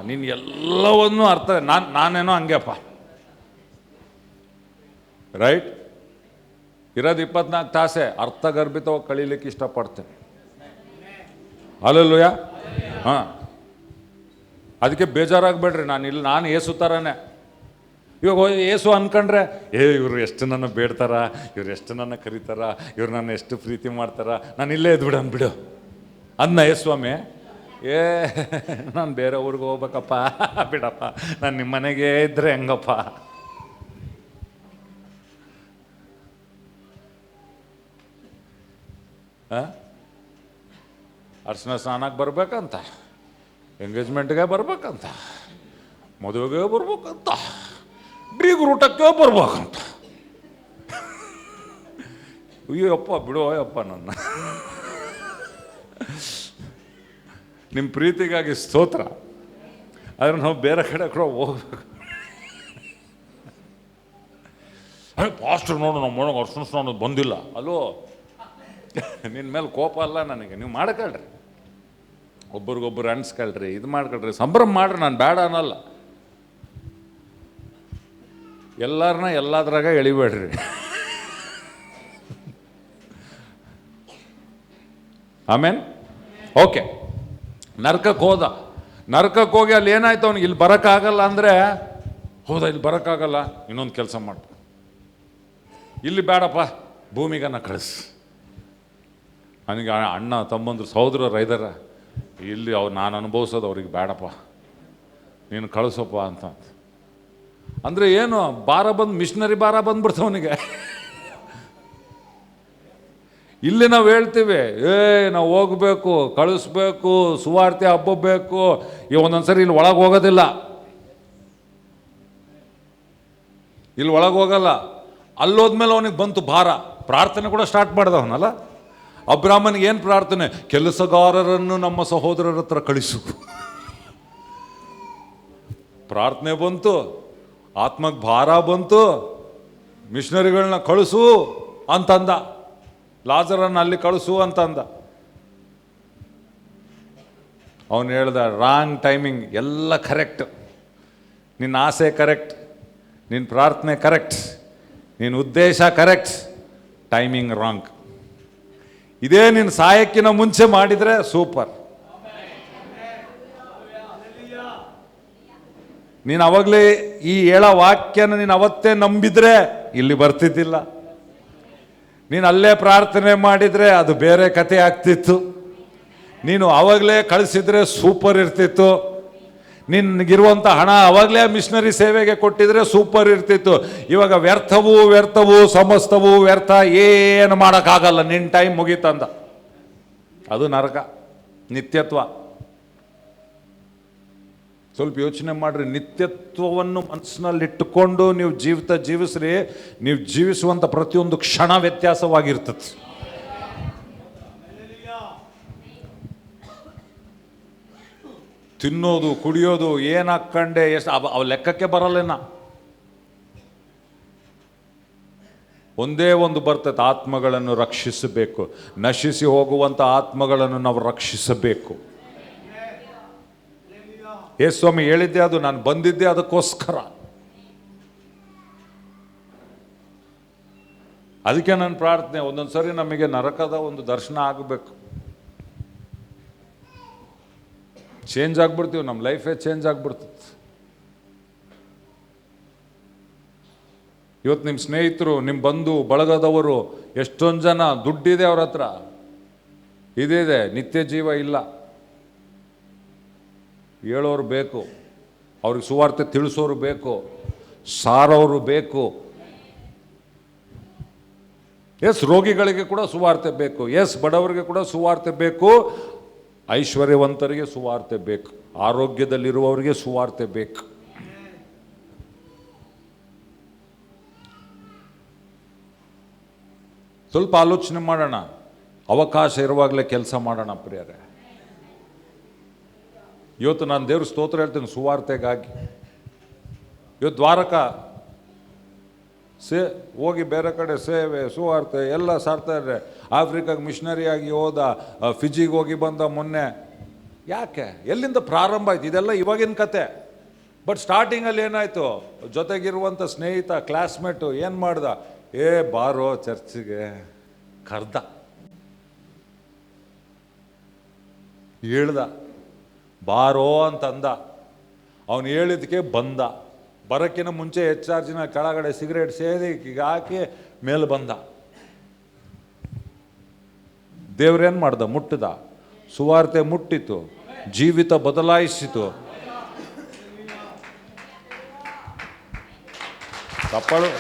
ನೀನು ಎಲ್ಲವನ್ನೂ ಅರ್ಥ, ನಾನೇನೋ ಹಂಗೆಪ್ಪ, ರೈಟ್? ಇರೋದು 24 ತಾಸೆ, ಅರ್ಥಗರ್ಭಿತವಾಗಿ ಕಳೀಲಿಕ್ಕೆ ಇಷ್ಟಪಡ್ತೇನೆ. ಅಲ್ಲಲ್ಲೂಯ. ಹಾಂ, ಅದಕ್ಕೆ ಬೇಜಾರಾಗಬೇಡ್ರಿ. ನಾನು ಏಸು ಥರನೇ. ಇವಾಗ ಏಸು ಅನ್ಕೊಂಡ್ರೆ, ಇವರು ಎಷ್ಟು ನನ್ನ ಬೇಡ್ತಾರ, ಇವ್ರು ಎಷ್ಟು ನನ್ನ ಕರೀತಾರ, ಇವ್ರು ನನ್ನ ಎಷ್ಟು ಪ್ರೀತಿ ಮಾಡ್ತಾರ, ನಾನು ಇಲ್ಲೇ ಇದ್ಬಿಡನ್ ಬಿಡು ಅದನ್ನ. ಸ್ವಾಮಿ, ನಾನು ಬೇರೆ ಊರಿಗೆ ಹೋಗ್ಬೇಕಪ್ಪ, ಬಿಡಪ್ಪ, ನಾನು ನಿಮ್ಮ ಮನೆಗೆ ಇದ್ದರೆ ಹೆಂಗಪ್ಪ. ಅರ್ಶಿನ ಸ್ನಾನಕ್ಕೆ ಬರ್ಬೇಕಂತ, ಎಂಗೇಜ್ಮೆಂಟ್ಗೆ ಬರ್ಬೇಕಂತ, ಮದುವೆಗೆ ಬರ್ಬೇಕಂತ, ಬೀಗರು ಊಟಕ್ಕೆ ಬರ್ಬೇಕಂತ. ಅಯ್ಯಪ್ಪ ಬಿಡುವಯ್ಯಪ್ಪ ನನ್ನ. ನಿಮ್ಮ ಪ್ರೀತಿಗಾಗಿ ಸ್ತೋತ್ರ. ಆದರೆ ನಾವು ಬೇರೆ ಕಡೆ ಕೂಡ ಹೋಗ್ಬೇಕು. ಪಾಸ್ಟರ್ ನೋಡು, ನಮ್ಮ ಒಳಗೆ ಅರ್ಶಿನ ಸ್ನಾನ ಬಂದಿಲ್ಲ. ಅಲ್ಲೋ, ನಿನ್ನ ಮೇಲೆ ಕೋಪ ಅಲ್ಲ ನನಗೆ, ನೀವು ಮಾಡ್ಕೊಳ್ರಿ, ಒಬ್ರಿಗೊಬ್ಬರು ಅನ್ಸ್ಕೊಳ್ರಿ, ಇದು ಮಾಡ್ಕೊಳ್ರಿ, ಸಂಭ್ರಮ ಮಾಡ್ರಿ, ನಾನು ಬೇಡ ಅನ್ನಲ್ಲ. ಎಲ್ಲರನ್ನ ಎಲ್ಲದ್ರಾಗ ಎಳಿಬೇಡ್ರಿ. ಆಮೇನ್. ಓಕೆ, ನರ್ಕಕ್ಕೆ ಹೋದ. ನರ್ಕಕ್ಕೆ ಹೋಗಿ ಅಲ್ಲಿ ಏನಾಯ್ತು, ಅವ್ನಿಗೆ ಇಲ್ಲಿ ಬರೋಕ್ಕಾಗಲ್ಲ ಅಂದರೆ, ಹೌದಾ ಇಲ್ಲಿ ಬರೋಕ್ಕಾಗಲ್ಲ, ಇನ್ನೊಂದು ಕೆಲಸ ಮಾಡು, ಇಲ್ಲಿ ಬೇಡಪ್ಪ ಭೂಮಿಗನ್ನ ಕಳಿಸು. ನನಗೆ ಅಣ್ಣ ತಮ್ಮಂದ್ರು ಸಹೋದರರು ಇದ್ದಾರೆ, ಇಲ್ಲಿ ನಾನು ಅನುಭವಿಸೋದು ಅವ್ರಿಗೆ ಬೇಡಪ್ಪ, ನೀನು ಕಳಿಸೋಪ್ಪ ಅಂತ. ಅಂದರೆ ಏನು, ಭಾರ ಬಂದು ಮಿಷನರಿ ಭಾರ ಬಂದ್ಬಿಡ್ತವನಿಗೆ. ಇಲ್ಲಿ ನಾವು ಹೇಳ್ತೀವಿ, ನಾವು ಹೋಗ್ಬೇಕು, ಕಳಿಸ್ಬೇಕು, ಸುವಾರ್ತೆ ಹಬ್ಬಬೇಕು. ಒಂದೊಂದ್ಸರಿ ಇಲ್ಲಿ ಒಳಗೆ ಹೋಗೋದಿಲ್ಲ, ಇಲ್ಲಿ ಒಳಗೆ ಹೋಗಲ್ಲ. ಅಲ್ಲೋದ್ಮೇಲೆ ಅವನಿಗೆ ಬಂತು ಭಾರ, ಪ್ರಾರ್ಥನೆ ಕೂಡ ಸ್ಟಾರ್ಟ್ ಮಾಡ್ದವನಲ್ಲ. ಅಬ್ರಾಹ್ಮನಿಗೆ ಏನು ಪ್ರಾರ್ಥನೆ? ಕೆಲಸಗಾರರನ್ನು ನಮ್ಮ ಸಹೋದರರ ಹತ್ರ ಕಳಿಸು. ಪ್ರಾರ್ಥನೆ ಬಂತು, ಆತ್ಮಕ್ಕೆ ಭಾರ ಬಂತು, ಮಿಷನರಿಗಳನ್ನ ಕಳಿಸು ಅಂತಂದ, ಲಾಜರನ್ನ ಅಲ್ಲಿ ಕಳಿಸು ಅಂತಂದ. ಅವನು ಹೇಳ್ದ, ರಾಂಗ್ ಟೈಮಿಂಗ್, ಎಲ್ಲ ಕರೆಕ್ಟ್, ನಿನ್ನ ಆಸೆ ಕರೆಕ್ಟ್, ನಿನ್ನ ಪ್ರಾರ್ಥನೆ ಕರೆಕ್ಟ್, ನಿನ್ನ ಉದ್ದೇಶ ಕರೆಕ್ಟ್, ಟೈಮಿಂಗ್ ರಾಂಗ್. ಇದೇ ನಿನ್ನ ಸಾಯಕ್ಕಿನ ಮುಂಚೆ ಮಾಡಿದರೆ ಸೂಪರ್. ನೀನು ಅವಾಗಲೇ ಈ ಹೇಳೋ ವಾಕ್ಯನ ನೀನು ಅವತ್ತೇ ನಂಬಿದ್ರೆ ಇಲ್ಲಿ ಬರ್ತಿದ್ದಿಲ್ಲ. ನೀನು ಅಲ್ಲೇ ಪ್ರಾರ್ಥನೆ ಮಾಡಿದರೆ ಅದು ಬೇರೆ ಕತೆ ಆಗ್ತಿತ್ತು. ನೀನು ಆವಾಗಲೇ ಕಳಿಸಿದ್ರೆ ಸೂಪರ್ ಇರ್ತಿತ್ತು. ನಿನಗಿರುವಂಥ ಹಣ ಅವಾಗಲೇ ಮಿಷನರಿ ಸೇವೆಗೆ ಕೊಟ್ಟಿದ್ರೆ ಸೂಪರ್ ಇರ್ತಿತ್ತು. ಇವಾಗ ವ್ಯರ್ಥವು ಸಮಸ್ತವು ವ್ಯರ್ಥ, ಏನು ಮಾಡೋಕ್ಕಾಗಲ್ಲ, ನಿನ್ನ ಟೈಮ್ ಮುಗೀತಂದ. ಅದು ನರಕ, ನಿತ್ಯತ್ವ. ಸ್ವಲ್ಪ ಯೋಚನೆ ಮಾಡ್ರಿ. ನಿತ್ಯತ್ವವನ್ನು ಮನಸ್ಸಿನಲ್ಲಿಟ್ಟುಕೊಂಡು ನೀವು ಜೀವಿಸ್ರಿ. ನೀವು ಜೀವಿಸುವಂಥ ಪ್ರತಿಯೊಂದು ಕ್ಷಣ ವ್ಯತ್ಯಾಸವಾಗಿರ್ತದೆ. ತಿನ್ನೋದು ಕುಡಿಯೋದು ಏನು ಹಾಕ್ಕಂಡೆ ಎಷ್ಟು ಅವ ಲೆಕ್ಕಕ್ಕೆ ಬರಲ್ಲೇನ. ಒಂದೇ ಒಂದು ಬರ್ತದೆ, ಆತ್ಮಗಳನ್ನು ರಕ್ಷಿಸಬೇಕು. ನಶಿಸಿ ಹೋಗುವಂಥ ಆತ್ಮಗಳನ್ನು ನಾವು ರಕ್ಷಿಸಬೇಕು. ಸ್ವಾಮಿ ಹೇಳಿದ್ದೆ ಅದು, ನಾನು ಬಂದಿದ್ದೆ ಅದಕ್ಕೋಸ್ಕರ. ಅದಕ್ಕೆ ನನ್ನ ಪ್ರಾರ್ಥನೆ, ಒಂದೊಂದ್ಸರಿ ನಮಗೆ ನರಕದ ಒಂದು ದರ್ಶನ ಆಗಬೇಕು. ಚೇಂಜ್ ಆಗ್ಬಿಡ್ತೀವಿ, ನಮ್ಮ ಲೈಫೇ ಚೇಂಜ್ ಆಗ್ಬಿಡ್ತದೆ. ಇವತ್ತು ನಿಮ್ಮ ಸ್ನೇಹಿತರು, ನಿಮ್ಮ ಬಂಧು ಬಳಗದವರು, ಎಷ್ಟೊಂದು ಜನ ದುಡ್ಡಿದೆ ಅವ್ರ ಹತ್ರ, ಇದಿದೆ, ನಿತ್ಯ ಜೀವ ಇಲ್ಲ. ಹೇಳೋರು ಬೇಕು, ಅವ್ರಿಗೆ ಸುವಾರ್ತೆ ತಿಳಿಸೋರು ಬೇಕು, ಸಾರೋರು ಬೇಕು. ರೋಗಿಗಳಿಗೆ ಕೂಡ ಸುವಾರ್ತೆ ಬೇಕು, ಬಡವರಿಗೆ ಕೂಡ ಸುವಾರ್ತೆ ಬೇಕು, ಐಶ್ವರ್ಯವಂತರಿಗೆ ಸುವಾರ್ತೆ ಬೇಕು, ಆರೋಗ್ಯದಲ್ಲಿರುವವರಿಗೆ ಸುವಾರ್ತೆ ಬೇಕು. ಸ್ವಲ್ಪ ಆಲೋಚನೆ ಮಾಡೋಣ. ಅವಕಾಶ ಇರುವಾಗಲೇ ಕೆಲಸ ಮಾಡೋಣ ಪ್ರಿಯರೇ. ಇವತ್ತು ನಾನು ದೇವ್ರ ಸ್ತೋತ್ರ ಹೇಳ್ತೀನಿ ಸುವಾರ್ತೆಗಾಗಿ. ಇವತ್ತು ದ್ವಾರಕ ಹೋಗಿ ಬೇರೆ ಕಡೆ ಸೇವೆ ಸುವಾರ್ತೆ ಎಲ್ಲ ಸಾರ್ತಾ ಇದ್ದಾರೆ. ಆಫ್ರಿಕಾಗೆ ಮಿಷನರಿಯಾಗಿ ಹೋದ, ಫಿಜಿಗೆ ಹೋಗಿ ಬಂದ ಮೊನ್ನೆ. ಯಾಕೆ, ಎಲ್ಲಿಂದ ಪ್ರಾರಂಭ ಆಯ್ತು ಇದೆಲ್ಲ? ಇವಾಗಿನ ಕತೆ. ಬಟ್ ಸ್ಟಾರ್ಟಿಂಗಲ್ಲಿ ಏನಾಯಿತು, ಜೊತೆಗಿರುವಂಥ ಸ್ನೇಹಿತ, ಕ್ಲಾಸ್ಮೇಟು ಏನು ಮಾಡ್ದ, ಬಾರೋ ಚರ್ಚಿಗೆ ಕರ್ದ, ಹೇಳ್ದ, ಬಾರೋ ಅಂತಂದ. ಅವನು ಹೇಳಿದಕ್ಕೆ ಬಂದ. ಬರೋಕ್ಕಿಂತ ಮುಂಚೆ ಹೆಚ್ಚಾರ್ಜಿನ ಕೆಳಗಡೆ ಸಿಗರೇಟ್ ಸೇದಿ ಹಾಕಿ ಮೇಲೆ ಬಂದ. ದೇವ್ರೇನು ಮಾಡ್ದ, ಮುಟ್ಟಿದ. ಸುವಾರ್ತೆ ಮುಟ್ಟಿತು, ಜೀವಿತ ಬದಲಾಯಿಸಿತು. ತಪ್ಪಳು.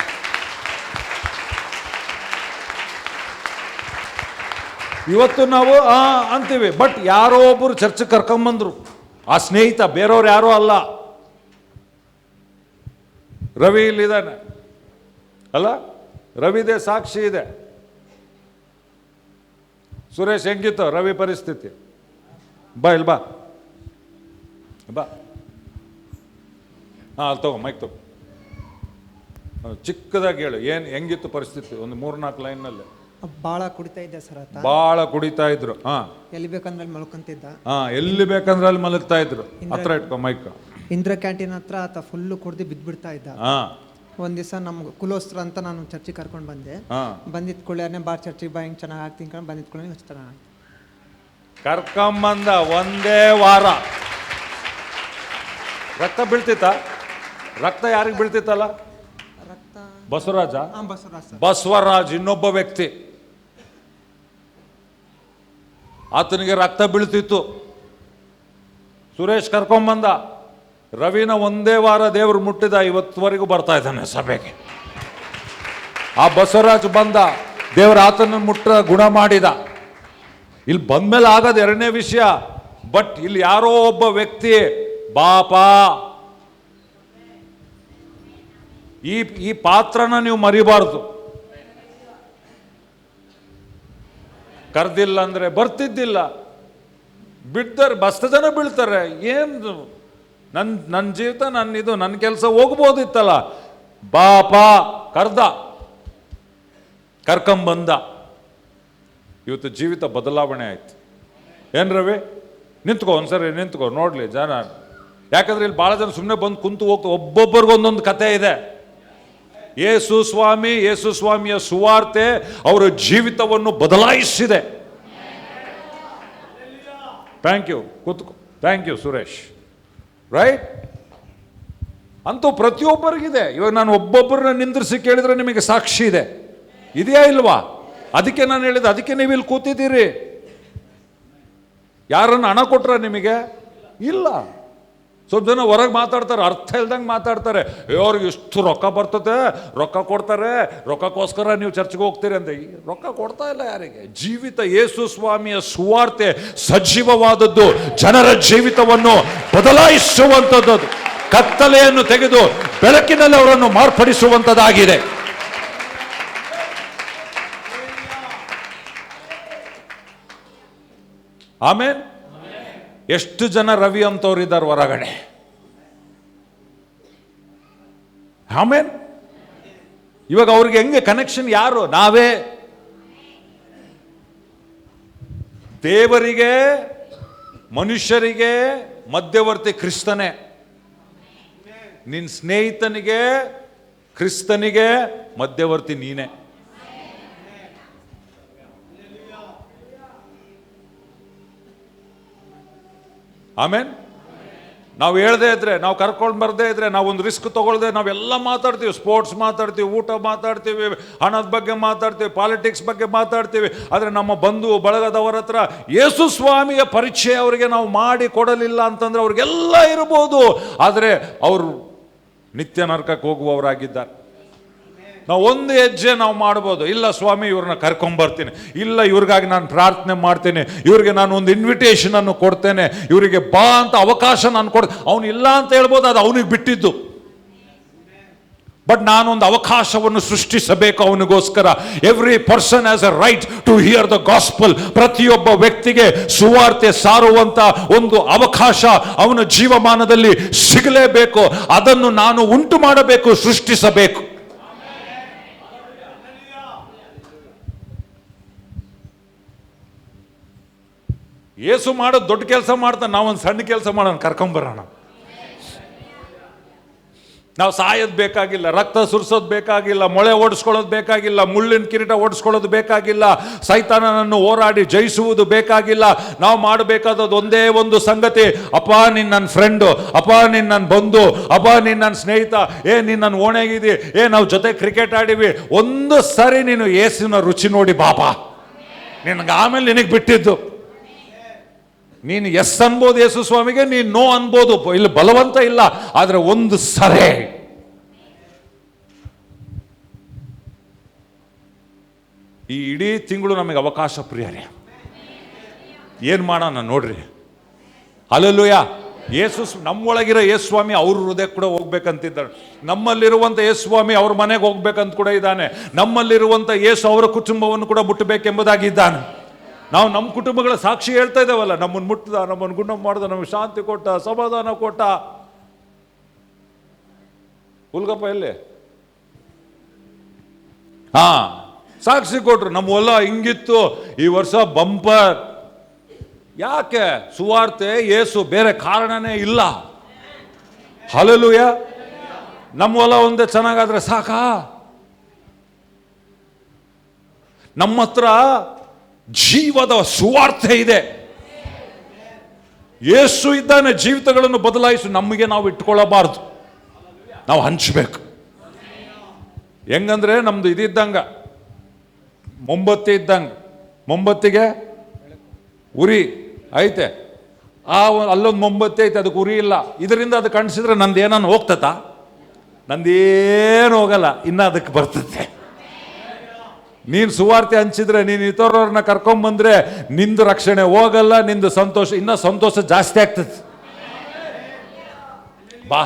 ಇವತ್ತು ನಾವು ಅಂತೀವಿ, ಬಟ್ ಯಾರೋ ಒಬ್ಬರು ಚರ್ಚ್ ಕರ್ಕೊಂಬಂದ್ರು. ಆ ಸ್ನೇಹಿತ ಬೇರೆಯವ್ರು ಯಾರೋ ಅಲ್ಲ, ರವಿ ಇಲ್ಲಿದ್ದಾನೆ ಅಲ್ಲ, ರವಿದೇ ಸಾಕ್ಷಿ ಇದೆ. ಸುರೇಶ್ ಹೆಂಗಿತ್ತು ರವಿ ಪರಿಸ್ಥಿತಿ? ಬಾ ಇಲ್ಲಿ ಬಾ ಬಾ. ಅಲ್ಲಿ ತಗೋ, ಮೈಕ್ ತಗೋ, ಚಿಕ್ಕದಾಗಿ ಹೇಳು, ಏನು ಹೆಂಗಿತ್ತು ಪರಿಸ್ಥಿತಿ? ಒಂದು 3-4 ಲೈನ್ನಲ್ಲಿ. ಭಾಳ ಕುಡಿತಾ ಇದ್ದೆ ಸರ್ ಆತ. ಭಾಳ ಕುಡಿತಾ ಇದ್ರು. ಎಲ್ಲಿ ಬೇಕಂದ್ರೆ ಮಲ್ಕೊಂತಿದ್ದ. ಎಲ್ಲಿ ಬೇಕಂದ್ರೆ ಅಲ್ಲಿ ಮಲಗ್ತಾ ಇದ್ರು. ಹತ್ರ ಇಟ್ಕೊ ಮೈಕ್. ಇಂದ್ರ ಕ್ಯಾಂಟೀನ್ ಹತ್ರ ಆತ ಫುಲ್ಲು ಕುಡ್ದು ಬಿದ್ಬಿಡ್ತಾ ಇದ್ದ. ಒಂದ್ ದಿವಸ ನಮ್ಗೆ ಕುಲೋಸ್ತ್ರ ಅಂತ ನಾನು ಚರ್ಚಿಗೆ ಕರ್ಕೊಂಡು ಬಂದೆ. ಬಂದಿದ್ ಕುಳ್ಯಾರನೆ ಬಾ ಚರ್ಚಿಗೆ ಬಾ, ಹಿಂಗೆ ಚೆನ್ನಾಗಿ ಆಗ್ತೀನಿ ಕಣ. ಬಂದಿದ್ ಕುಳ್ಳ ಚೆನ್ನಾಗಿ ಕರ್ಕೊಂಬಂದ. ಒಂದೇ ವಾರ ರಕ್ತ ಬೀಳ್ತಿತ್ತ. ರಕ್ತ ಯಾರಿಗೆ ಬೀಳ್ತಿತ್ತಲ್ಲ? ರಕ್ತ ಬಸವರಾಜ. ಬಸವರಾಜ್. ಬಸವರಾಜ್ ಇನ್ನೊಬ್ಬ ವ್ಯಕ್ತಿ, ಆತನಿಗೆ ರಕ್ತ ಬೀಳ್ತಿತ್ತು. ಸುರೇಶ್ ಕರ್ಕೊಂಬಂದ. ರವಿನ ಒಂದೇ ವಾರ ದೇವರು ಮುಟ್ಟಿದ. ಇವತ್ತುವರೆಗೂ ಬರ್ತಾ ಇದ್ದಾನೆ ಸಭೆಗೆ. ಆ ಬಸವರಾಜ್ ಬಂದ, ದೇವರ ಆತನ ಮುಟ್ಟ ಗುಣ ಮಾಡಿದ. ಇಲ್ಲಿ ಬಂದ್ಮೇಲೆ ಆಗೋದು ಎರಡನೇ ವಿಷಯ. ಬಟ್ ಇಲ್ಲಿ ಯಾರೋ ಒಬ್ಬ ವ್ಯಕ್ತಿ, ಬಾಪ ಈ ಪಾತ್ರನ ನೀವು ಮರಿಬಾರ್ದು. ಕರ್ದಿಲ್ಲ ಅಂದ್ರೆ ಬರ್ತಿದ್ದಿಲ್ಲ. ಬಿಡ್ತಾರೆ, ಬಸ್ತ ಜನ ಬೀಳ್ತಾರೆ. ಏನು ನನ್ನ ಜೀವಿತ, ನನ್ನ ಕೆಲಸ ಹೋಗ್ಬೋದಿತ್ತಲ್ಲ. ಬಾಪ ಕರ್ದ, ಕರ್ಕೊಂಬಂದ. ಇವತ್ತು ಜೀವಿತ ಬದಲಾವಣೆ ಆಯ್ತು. ಏನು ರವಿ, ನಿಂತ್ಕೋ ಒಂದ್ಸರಿ, ನಿಂತ್ಕೋ ನೋಡ್ಲಿ ಜನ. ಯಾಕಂದ್ರೆ ಇಲ್ಲಿ ಭಾಳ ಜನ ಸುಮ್ಮನೆ ಬಂದು ಕುಂತು ಹೋಗ್ತಾ, ಒಬ್ಬೊಬ್ಬರಿಗೊಂದೊಂದು ಕತೆ ಇದೆ. ಯೇಸು ಸ್ವಾಮಿಯ ಸುವಾರ್ತೆ ಅವರ ಜೀವಿತವನ್ನು ಬದಲಾಯಿಸಿದೆ. ಥ್ಯಾಂಕ್ ಯು, ಕೂತ್ಕೋ. Thank you Suresh. ರೈಟ್? ಅಂತೂ ಪ್ರತಿಯೊಬ್ಬರಿಗಿದೆ. ಇವಾಗ ನಾನು ಒಬ್ಬೊಬ್ಬರನ್ನ ನಿಂದ್ರಿಸಿ ಕೇಳಿದ್ರೆ ನಿಮಗೆ ಸಾಕ್ಷಿ ಇದೆ, ಇದೆಯಾ ಇಲ್ವಾ? ಅದಕ್ಕೆ ನಾನು ಹೇಳಿದೆ, ಅದಕ್ಕೆ ನೀವು ಇಲ್ಲಿ ಕೂತಿದ್ದೀರಿ. ಯಾರನ್ನು ಹಣ ಕೊಟ್ರ ನಿಮಗೆ? ಇಲ್ಲ. ಸ್ವಲ್ಪ ಜನ ಹೊರಗೆ ಮಾತಾಡ್ತಾರೆ, ಅರ್ಥ ಇಲ್ದಂಗೆ ಮಾತಾಡ್ತಾರೆ. ಅವ್ರಿಗೆ ಇಷ್ಟು ರೊಕ್ಕ ಬರ್ತದೆ, ರೊಕ್ಕ ಕೊಡ್ತಾರೆ, ರೊಕ್ಕಕ್ಕೋಸ್ಕರ ನೀವು ಚರ್ಚ್ಗೆ ಹೋಗ್ತೀರಿ ಅಂತ. ಈ ರೊಕ್ಕ ಕೊಡ್ತಾ ಇಲ್ಲ ಯಾರಿಗೆ? ಜೀವಿತ ಯೇಸು ಸ್ವಾಮಿಯ ಸುವಾರ್ತೆ ಸಜೀವವಾದದ್ದು, ಜನರ ಜೀವಿತವನ್ನು ಬದಲಾಯಿಸುವಂಥದ್ದು, ಕತ್ತಲೆಯನ್ನು ತೆಗೆದು ಬೆಳಕಿನಲ್ಲಿ ಅವರನ್ನು ಮಾರ್ಪಡಿಸುವಂಥದ್ದಾಗಿದೆ. ಆಮೇಲೆ ಎಷ್ಟು ಜನ ರವಿ ಅಂತವ್ರು ಇದ್ದಾರೆ ಹೊರಗಡೆ. ಆಮೇಲೆ ಇವಾಗ ಅವ್ರಿಗೆ ಹೆಂಗೆ ಕನೆಕ್ಷನ್? ಯಾರು? ನಾವೇ. ದೇವರಿಗೆ ಮನುಷ್ಯರಿಗೆ ಮಧ್ಯವರ್ತಿ ಕ್ರಿಸ್ತನೇ. ನಿನ್ನ ಸ್ನೇಹಿತನಿಗೆ ಕ್ರಿಸ್ತನಿಗೆ ಮಧ್ಯವರ್ತಿ ನೀನೇ. ಆಮೇನ್. ನಾವು ಹೇಳ್ದೇ ಇದ್ರೆ, ನಾವು ಕರ್ಕೊಂಡು ಬರ್ದೇ ಇದ್ರೆ, ನಾವೊಂದು ರಿಸ್ಕ್ ತಗೊಳ್ದೆ, ನಾವೆಲ್ಲ ಮಾತಾಡ್ತೀವಿ. ಸ್ಪೋರ್ಟ್ಸ್ ಮಾತಾಡ್ತೀವಿ, ಊಟ ಮಾತಾಡ್ತೀವಿ, ಹಣದ ಬಗ್ಗೆ ಮಾತಾಡ್ತೀವಿ, ಪಾಲಿಟಿಕ್ಸ್ ಬಗ್ಗೆ ಮಾತಾಡ್ತೀವಿ. ಆದರೆ ನಮ್ಮ ಬಂಧು ಬಳಗದವರ ಹತ್ರ ಯೇಸು ಸ್ವಾಮಿಯ ಪರಿಚಯ ಅವರಿಗೆ ನಾವು ಮಾಡಿ ಕೊಡಲಿಲ್ಲ ಅಂತಂದ್ರೆ ಅವ್ರಿಗೆಲ್ಲ ಇರ್ಬೋದು, ಆದರೆ ಅವರು ನಿತ್ಯ ನರಕಕ್ಕೆ ಹೋಗುವವರಾಗಿದ್ದಾರೆ. ನಾವು ಒಂದು ಹೆಜ್ಜೆ ನಾವು ಮಾಡ್ಬೋದು. ಇಲ್ಲ ಸ್ವಾಮಿ, ಇವ್ರನ್ನ ಕರ್ಕೊಂಬರ್ತೀನಿ, ಇಲ್ಲ ಇವ್ರಿಗಾಗಿ ನಾನು ಪ್ರಾರ್ಥನೆ ಮಾಡ್ತೇನೆ, ಇವ್ರಿಗೆ ನಾನು ಒಂದು ಇನ್ವಿಟೇಷನ್ ಅನ್ನು ಕೊಡ್ತೇನೆ, ಇವರಿಗೆ ಬಾ ಅಂತ ಅವಕಾಶ ನಾನು ಕೊಡ್ತೇನೆ. ಅವನು ಇಲ್ಲ ಅಂತ ಹೇಳ್ಬೋದು, ಅದು ಅವನಿಗೆ ಬಿಟ್ಟಿದ್ದು. ಬಟ್ ನಾನೊಂದು ಅವಕಾಶವನ್ನು ಸೃಷ್ಟಿಸಬೇಕು ಅವನಿಗೋಸ್ಕರ. Every person has a right to hear the gospel. ಪ್ರತಿಯೊಬ್ಬ ವ್ಯಕ್ತಿಗೆ ಸುವಾರ್ತೆ ಸಾರುವಂತ ಒಂದು ಅವಕಾಶ ಅವನ ಜೀವಮಾನದಲ್ಲಿ ಸಿಗಲೇಬೇಕು. ಅದನ್ನು ನಾನು ಉಂಟು ಮಾಡಬೇಕು, ಸೃಷ್ಟಿಸಬೇಕು. ಯೇಸು ಮಾಡೋದು ದೊಡ್ಡ ಕೆಲಸ ಮಾಡ್ತಾನೆ, ನಾವೊಂದು ಸಣ್ಣ ಕೆಲಸ ಮಾಡೋಣ, ಕರ್ಕೊಂಬರೋಣ. ನಾವು ಸಾಯೋದು ಬೇಕಾಗಿಲ್ಲ, ರಕ್ತ ಸುರಿಸೋದು ಬೇಕಾಗಿಲ್ಲ, ಮೊಳೆ ಓಡಿಸ್ಕೊಳ್ಳೋದು ಬೇಕಾಗಿಲ್ಲ, ಮುಳ್ಳಿನ ಕಿರೀಟ ಓಡಿಸ್ಕೊಳ್ಳೋದು ಬೇಕಾಗಿಲ್ಲ, ಸೈತಾನನನ್ನು ಹೋರಾಡಿ ಜಯಿಸುವುದು ಬೇಕಾಗಿಲ್ಲ. ನಾವು ಮಾಡಬೇಕಾದದ್ದು ಒಂದೇ ಒಂದು ಸಂಗತಿ: ಅಪ್ಪ ನೀನು ನನ್ನ ಫ್ರೆಂಡು, ಅಪ್ಪ ನೀನು ನನ್ನ ಬಂಧು, ಅಪ್ಪ ನೀನು ನನ್ನ ಸ್ನೇಹಿತ, ನೀನು ನನ್ನ ಓಣೆಗಿದಿ, ನಾವು ಜೊತೆ ಕ್ರಿಕೆಟ್ ಆಡಿವಿ. ಒಂದು ಸರಿ ನೀನು ಯೇಸುವಿನ ರುಚಿ ನೋಡಿ ಬಾಬಾ, ನಿನಗೆ ಆಮೇಲೆ ನಿನಗೆ ಬಿಟ್ಟಿದ್ದು. ನೀನು ಎಸ್ ಅನ್ಬೋದು ಯೇಸು ಸ್ವಾಮಿಗೆ, ನೀನು ನೋ ಅನ್ಬೋದು, ಇಲ್ಲಿ ಬಲವಂತ ಇಲ್ಲ. ಆದರೆ ಒಂದು ಸರೆ ಈ ಇಡೀ ತಿಂಗಳು ನಮಗೆ ಅವಕಾಶ ಪ್ರಿಯರೇ. ಏನು ಮಾಡೋಣ ನೋಡ್ರಿ. ಹಲ್ಲೆಲೂಯಾ. ಯೇಸು ನಮ್ಮೊಳಗಿರೋ ಯೇಸು ಸ್ವಾಮಿ ಅವ್ರ ಹೃದಯ ಕೂಡ ಹೋಗ್ಬೇಕಂತಿದ್ದಾನೆ. ನಮ್ಮಲ್ಲಿರುವಂಥ ಯೇಸು ಸ್ವಾಮಿ ಅವ್ರ ಮನೆಗೆ ಹೋಗ್ಬೇಕಂತ ಕೂಡ ಇದ್ದಾನೆ. ನಮ್ಮಲ್ಲಿರುವಂಥ ಯೇಸು ಅವರ ಕುಟುಂಬವನ್ನು ಕೂಡ ಮುಟ್ಟಬೇಕೆಂಬುದಾಗಿದ್ದಾನೆ. ನಾವು ನಮ್ಮ ಕುಟುಂಬಗಳ ಸಾಕ್ಷಿ ಹೇಳ್ತಾ ಇದ್ದೇವಲ್ಲ, ನಮ್ಮನ್ನು ಮುಟ್ಟದ, ನಮ್ಮನ್ನು ಗುಣ ಮಾಡ್ದ, ನಮಗೆ ಶಾಂತಿ ಕೊಟ್ಟ, ಸಮಾಧಾನ ಕೊಟ್ಟ. ಹುಲ್ಗಪ್ಪ ಎಲ್ಲಿ? ಸಾಕ್ಷಿ ಕೊಟ್ರು. ನಮ್ಮ ಹೊಲ ಹಿಂಗಿತ್ತು, ಈ ವರ್ಷ ಬಂಪರ್. ಯಾಕೆ? ಸುವಾರ್ತೆ, ಯೇಸು, ಬೇರೆ ಕಾರಣನೇ ಇಲ್ಲ. ಹಲ್ಲೆಲೂಯಾ. ನಮ್ಮ ಹೊಲ ಒಂದೇ ಚೆನ್ನಾಗಾದ್ರೆ ಸಾಕಾ? ನಮ್ಮ ಹತ್ರ ಜೀವದ ಸುವಾರ್ತೆ ಇದೆ. ಯೇಸು ಇದ್ದಾನೆ, ಜೀವಿತಗಳನ್ನು ಬದಲಾಯಿಸು. ನಮಗೆ ನಾವು ಇಟ್ಕೊಳ್ಳಬಾರ್ದು, ನಾವು ಹಂಚಬೇಕು. ಹೆಂಗಂದ್ರೆ ನಮ್ದು ಇದ್ದಂಗ, ಮೊಂಬತ್ತಿ ಇದ್ದಂಗೆ. ಮೊಂಬತ್ತಿಗೆ ಉರಿ ಐತೆ, ಅಲ್ಲೊಂದು ಮೊಂಬತ್ತಿ ಐತೆ, ಅದಕ್ಕೆ ಉರಿ ಇಲ್ಲ. ಇದರಿಂದ ಅದು ಕಾಣಿಸಿದ್ರೆ ನಂದು ಏನನ್ನು ಹೋಗ್ತತ? ನಂದೇನು ಹೋಗಲ್ಲ, ಇನ್ನು ಅದಕ್ಕೆ ಬರ್ತದೆ. ನೀನು ಸುವಾರ್ತೆ ಹಂಚಿದ್ರೆ, ನೀನು ಇತರವ್ರನ್ನ ಕರ್ಕೊಂಬಂದ್ರೆ ನಿಂದು ರಕ್ಷಣೆ ಹೋಗಲ್ಲ, ನಿಂದು ಸಂತೋಷ ಇನ್ನೂ ಸಂತೋಷ ಜಾಸ್ತಿ ಆಗ್ತದೆ. ಬಾ,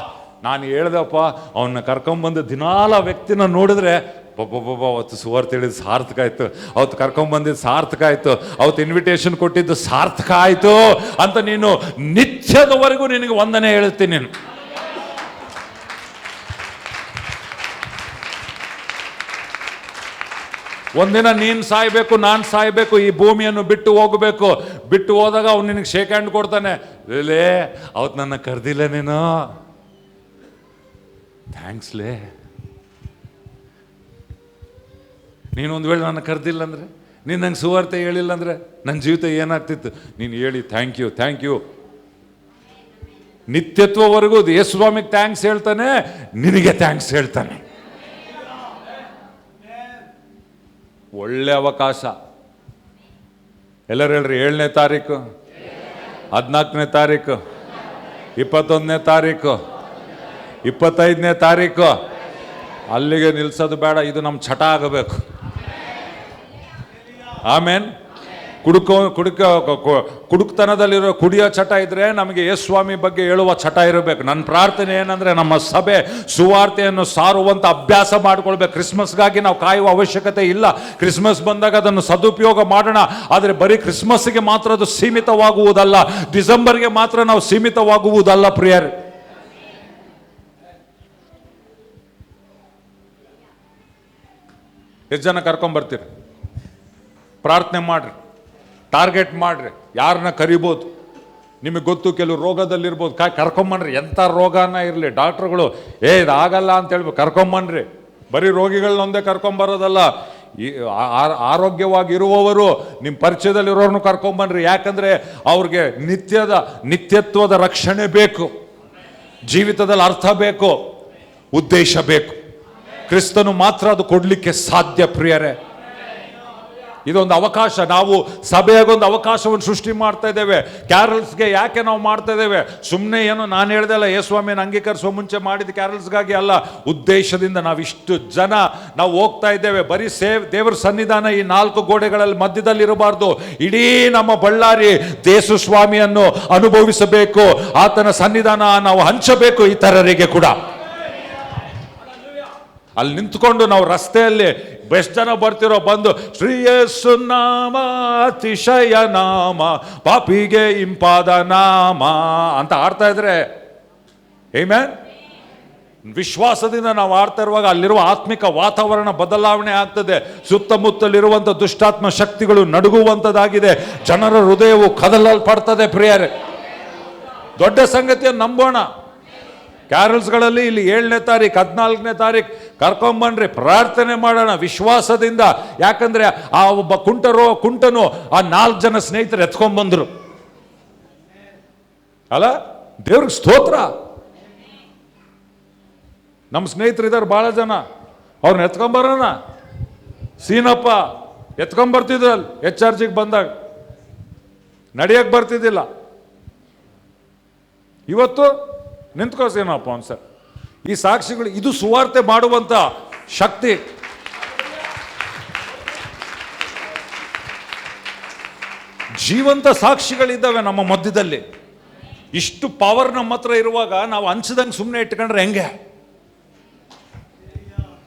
ನಾನು ಹೇಳ್ದಪ್ಪ, ಅವನ್ನ ಕರ್ಕೊಂಬಂದು ದಿನಾಲ ವ್ಯಕ್ತಿನ ನೋಡಿದ್ರೆ ಒಬ್ಬೊಬ್ಬ ಅವತ್ತು ಸುವಾರ್ತೆ ಹೇಳಿದ್ದು ಸಾರ್ಥಕ ಆಯ್ತು, ಅವತ್ತು ಕರ್ಕೊಂಬಂದಿದ್ದು ಸಾರ್ಥಕ ಆಯ್ತು, ಅವತ್ತು ಇನ್ವಿಟೇಷನ್ ಕೊಟ್ಟಿದ್ದು ಸಾರ್ಥಕ ಆಯ್ತು ಅಂತ ನೀನು ನಿತ್ಯದವರೆಗೂ ನಿನಗೆ ವಂದನೆ ಹೇಳ್ತೀನಿ. ನೀನು ಒಂದಿನ ನೀನು ಸಾಯ್ಬೇಕು, ನಾನು ಸಾಯ್ಬೇಕು, ಈ ಭೂಮಿಯನ್ನು ಬಿಟ್ಟು ಹೋಗಬೇಕು. ಬಿಟ್ಟು ಹೋದಾಗ ಅವ್ನು ನಿನಗೆ ಶೇಕ್ ಹ್ಯಾಂಡ್ ಕೊಡ್ತಾನೆ. ಲೇ, ಅವತ್ತು ನನ್ನ ಕರೆದಿಲ್ಲ ನೀನು, ಥ್ಯಾಂಕ್ಸ್ಲೇ. ನೀನೊಂದು ವೇಳೆ ನನ್ನ ಕರೆದಿಲ್ಲ ಅಂದರೆ, ನೀನು ನಂಗೆ ಸುವಾರ್ತೆ ಹೇಳಿಲ್ಲ ಅಂದರೆ ನನ್ನ ಜೀವಿತ ಏನಾಗ್ತಿತ್ತು? ನೀನು ಹೇಳಿ ಥ್ಯಾಂಕ್ ಯು, ಥ್ಯಾಂಕ್ ಯು. ನಿತ್ಯತ್ವವರೆಗೂ ಯೇಸು ಸ್ವಾಮಿಗೆ ಥ್ಯಾಂಕ್ಸ್ ಹೇಳ್ತಾನೆ, ನಿನಗೆ ಥ್ಯಾಂಕ್ಸ್ ಹೇಳ್ತಾನೆ. ಒಳ್ಳೆ ಅವಕಾಶ. ಎಲ್ಲರೂ ಹೇಳ್ರಿ, 7ನೇ ತಾರೀಕು, 14ನೇ ತಾರೀಕು, 21ನೇ ತಾರೀಕು, 25ನೇ ತಾರೀಕು. ಅಲ್ಲಿಗೆ ನಿಲ್ಸೋದು ಬೇಡ, ಇದು ನಮ್ಮ ಚಟ ಆಗಬೇಕು. ಆಮೇನ್. ಕುಡುಕ್ತನದಲ್ಲಿರೋ ಕುಡಿಯೋ ಚಟ ಇದ್ರೆ ನಮಗೆ ಯೇಸುಸ್ವಾಮಿ ಬಗ್ಗೆ ಹೇಳುವ ಚಟ ಇರಬೇಕು. ನನ್ನ ಪ್ರಾರ್ಥನೆ ಏನಂದ್ರೆ ನಮ್ಮ ಸಭೆ ಸುವಾರ್ತೆಯನ್ನು ಸಾರುವಂತ ಅಭ್ಯಾಸ ಮಾಡ್ಕೊಳ್ಬೇಕು. ಕ್ರಿಸ್ಮಸ್ಗಾಗಿ ನಾವು ಕಾಯುವ ಅವಶ್ಯಕತೆ ಇಲ್ಲ. ಕ್ರಿಸ್ಮಸ್ ಬಂದಾಗ ಅದನ್ನು ಸದುಪಯೋಗ ಮಾಡೋಣ. ಆದರೆ ಬರೀ ಕ್ರಿಸ್ಮಸ್ಗೆ ಮಾತ್ರ ಅದು ಸೀಮಿತವಾಗುವುದಲ್ಲ, ಡಿಸೆಂಬರ್ಗೆ ಮಾತ್ರ ನಾವು ಸೀಮಿತವಾಗುವುದಲ್ಲ ಪ್ರಿಯರೇ. ಎಷ್ಟು ಜನ ಕರ್ಕೊಂಬರ್ತೀರಿ? ಪ್ರಾರ್ಥನೆ ಮಾಡ್ರಿ, ಟಾರ್ಗೆಟ್ ಮಾಡ್ರಿ, ಯಾರನ್ನ ಕರಿಬೋದು. ನಿಮಗೆ ಗೊತ್ತು, ಕೆಲವು ರೋಗದಲ್ಲಿರ್ಬೋದು, ಕರ್ಕೊಂಬನ್ರಿ. ಎಂಥ ರೋಗನ ಇರಲಿ, ಡಾಕ್ಟ್ರುಗಳು ಇದಾಗಲ್ಲ ಅಂತ ಹೇಳ್ಬೇಕು, ಕರ್ಕೊಂಬನ್ರಿ. ಬರೀ ರೋಗಿಗಳನ್ನೊಂದೇ ಕರ್ಕೊಂಬರೋದಲ್ಲ, ಈ ಆರೋಗ್ಯವಾಗಿರುವವರು ನಿಮ್ಮ ಪರಿಚಯದಲ್ಲಿರೋರನ್ನು ಕರ್ಕೊಂಬನ್ರಿ. ಯಾಕಂದರೆ ಅವ್ರಿಗೆ ನಿತ್ಯತ್ವದ ರಕ್ಷಣೆ ಬೇಕು, ಜೀವಿತದಲ್ಲಿ ಅರ್ಥ ಬೇಕು, ಉದ್ದೇಶ ಬೇಕು. ಕ್ರಿಸ್ತನು ಮಾತ್ರ ಅದು ಕೊಡಲಿಕ್ಕೆ ಸಾಧ್ಯ ಪ್ರಿಯರೇ. ಇದೊಂದು ಅವಕಾಶ, ನಾವು ಸಭೆಯಾಗೊಂದು ಅವಕಾಶವನ್ನು ಸೃಷ್ಟಿ ಮಾಡ್ತಾ ಇದ್ದೇವೆ. ಕ್ಯಾರಲ್ಸ್ಗೆ ಯಾಕೆ ನಾವು ಮಾಡ್ತಾ ಇದ್ದೇವೆ? ಸುಮ್ಮನೆ ಏನೋ ನಾನು ಹೇಳ್ದೆ ಅಲ್ಲ, ಯೇಸುಸ್ವಾಮಿಯನ್ನು ಅಂಗೀಕರಿಸುವ ಮುಂಚೆ ಮಾಡಿದ ಕ್ಯಾರಲ್ಸ್ಗಾಗಿ ಅಲ್ಲ, ಉದ್ದೇಶದಿಂದ ನಾವಿಷ್ಟು ಜನ ನಾವು ಹೋಗ್ತಾ ಇದ್ದೇವೆ. ಬರೀ ದೇವರ ಸನ್ನಿಧಾನ ಈ 4 ಗೋಡೆಗಳಲ್ಲಿ ಮಧ್ಯದಲ್ಲಿ ಇರಬಾರ್ದು. ಇಡೀ ನಮ್ಮ ಬಳ್ಳಾರಿ ಯೇಸುಸ್ವಾಮಿಯನ್ನು ಅನುಭವಿಸಬೇಕು, ಆತನ ಸನ್ನಿಧಾನ ನಾವು ಹಂಚಬೇಕು ಇತರರಿಗೆ ಕೂಡ. ಅಲ್ಲಿ ನಿಂತ್ಕೊಂಡು ನಾವು ರಸ್ತೆಯಲ್ಲಿ ಬೆಸ್ಟ್ ಜನ ಬರ್ತಿರೋ ಬಂದು ಶ್ರೀ ಯೇಸು ನಾಮ ಅತಿಶಯ ನಾಮ ಪಾಪಿಗೆ ಇಂಪಾದ ನಾಮ ಅಂತ ಆಡ್ತಾ ಇದ್ರೆ, ಆಮೆನ್. ವಿಶ್ವಾಸದಿಂದ ನಾವು ಆಡ್ತಾ ಇರುವಾಗ ಅಲ್ಲಿರುವ ಆತ್ಮಿಕ ವಾತಾವರಣ ಬದಲಾವಣೆ ಆಗ್ತದೆ. ಸುತ್ತಮುತ್ತಲಿರುವಂಥ ದುಷ್ಟಾತ್ಮ ಶಕ್ತಿಗಳು ನಡುಗುವಂಥದ್ದಾಗಿದೆ. ಜನರ ಹೃದಯವು ಕದಲಲ್ಪಡ್ತದೆ ಪ್ರಿಯರೇ. ದೊಡ್ಡ ಸಂಗತಿಯನ್ನು ನಂಬೋಣ. ಕ್ಯಾರಲ್ಸ್ಗಳಲ್ಲಿ ಇಲ್ಲಿ 7ನೇ ತಾರೀಕು 14ನೇ ತಾರೀಕು ಕರ್ಕೊಂಬನ್ರಿ, ಪ್ರಾರ್ಥನೆ ಮಾಡೋಣ ವಿಶ್ವಾಸದಿಂದ. ಯಾಕಂದ್ರೆ ಆ ಒಬ್ಬ ಕುಂಟನು ಆ 4 ಜನ ಸ್ನೇಹಿತರು ಎತ್ಕೊಂಡ್ಬಂದ್ರು ಅಲ್ಲ. ದೇವ್ರಿಗೆ ಸ್ತೋತ್ರ. ನಮ್ಮ ಸ್ನೇಹಿತರಿದ್ದಾರೆ ಭಾಳ ಜನ, ಅವ್ರನ್ನ ಎತ್ಕೊಂಬರೋಣ. ಸೀನಪ್ಪ ಎತ್ಕೊಂಬರ್ತಿದ್ರಲ್ಲ HRGಗೆ ಬಂದಾಗ, ನಡೆಯಕ್ಕೆ ಬರ್ತಿದ್ದಿಲ್ಲ. ಇವತ್ತು ನಿಂತ್ಕೋಸೇನಪ್ಪ ಅನ್ಸರ್. ಈ ಸಾಕ್ಷಿಗಳು, ಇದು ಸುವಾರ್ತೆ ಮಾಡುವಂತ ಶಕ್ತಿ. ಜೀವಂತ ಸಾಕ್ಷಿಗಳಿದ್ದಾವೆ ನಮ್ಮ ಮಧ್ಯದಲ್ಲಿ. ಇಷ್ಟು ಪವರ್ ನಮ್ಮ ಹತ್ರ ಇರುವಾಗ ನಾವು ಹಂಚದಂಗೆ ಸುಮ್ಮನೆ ಇಟ್ಕೊಂಡ್ರೆ ಹೆಂಗೆ?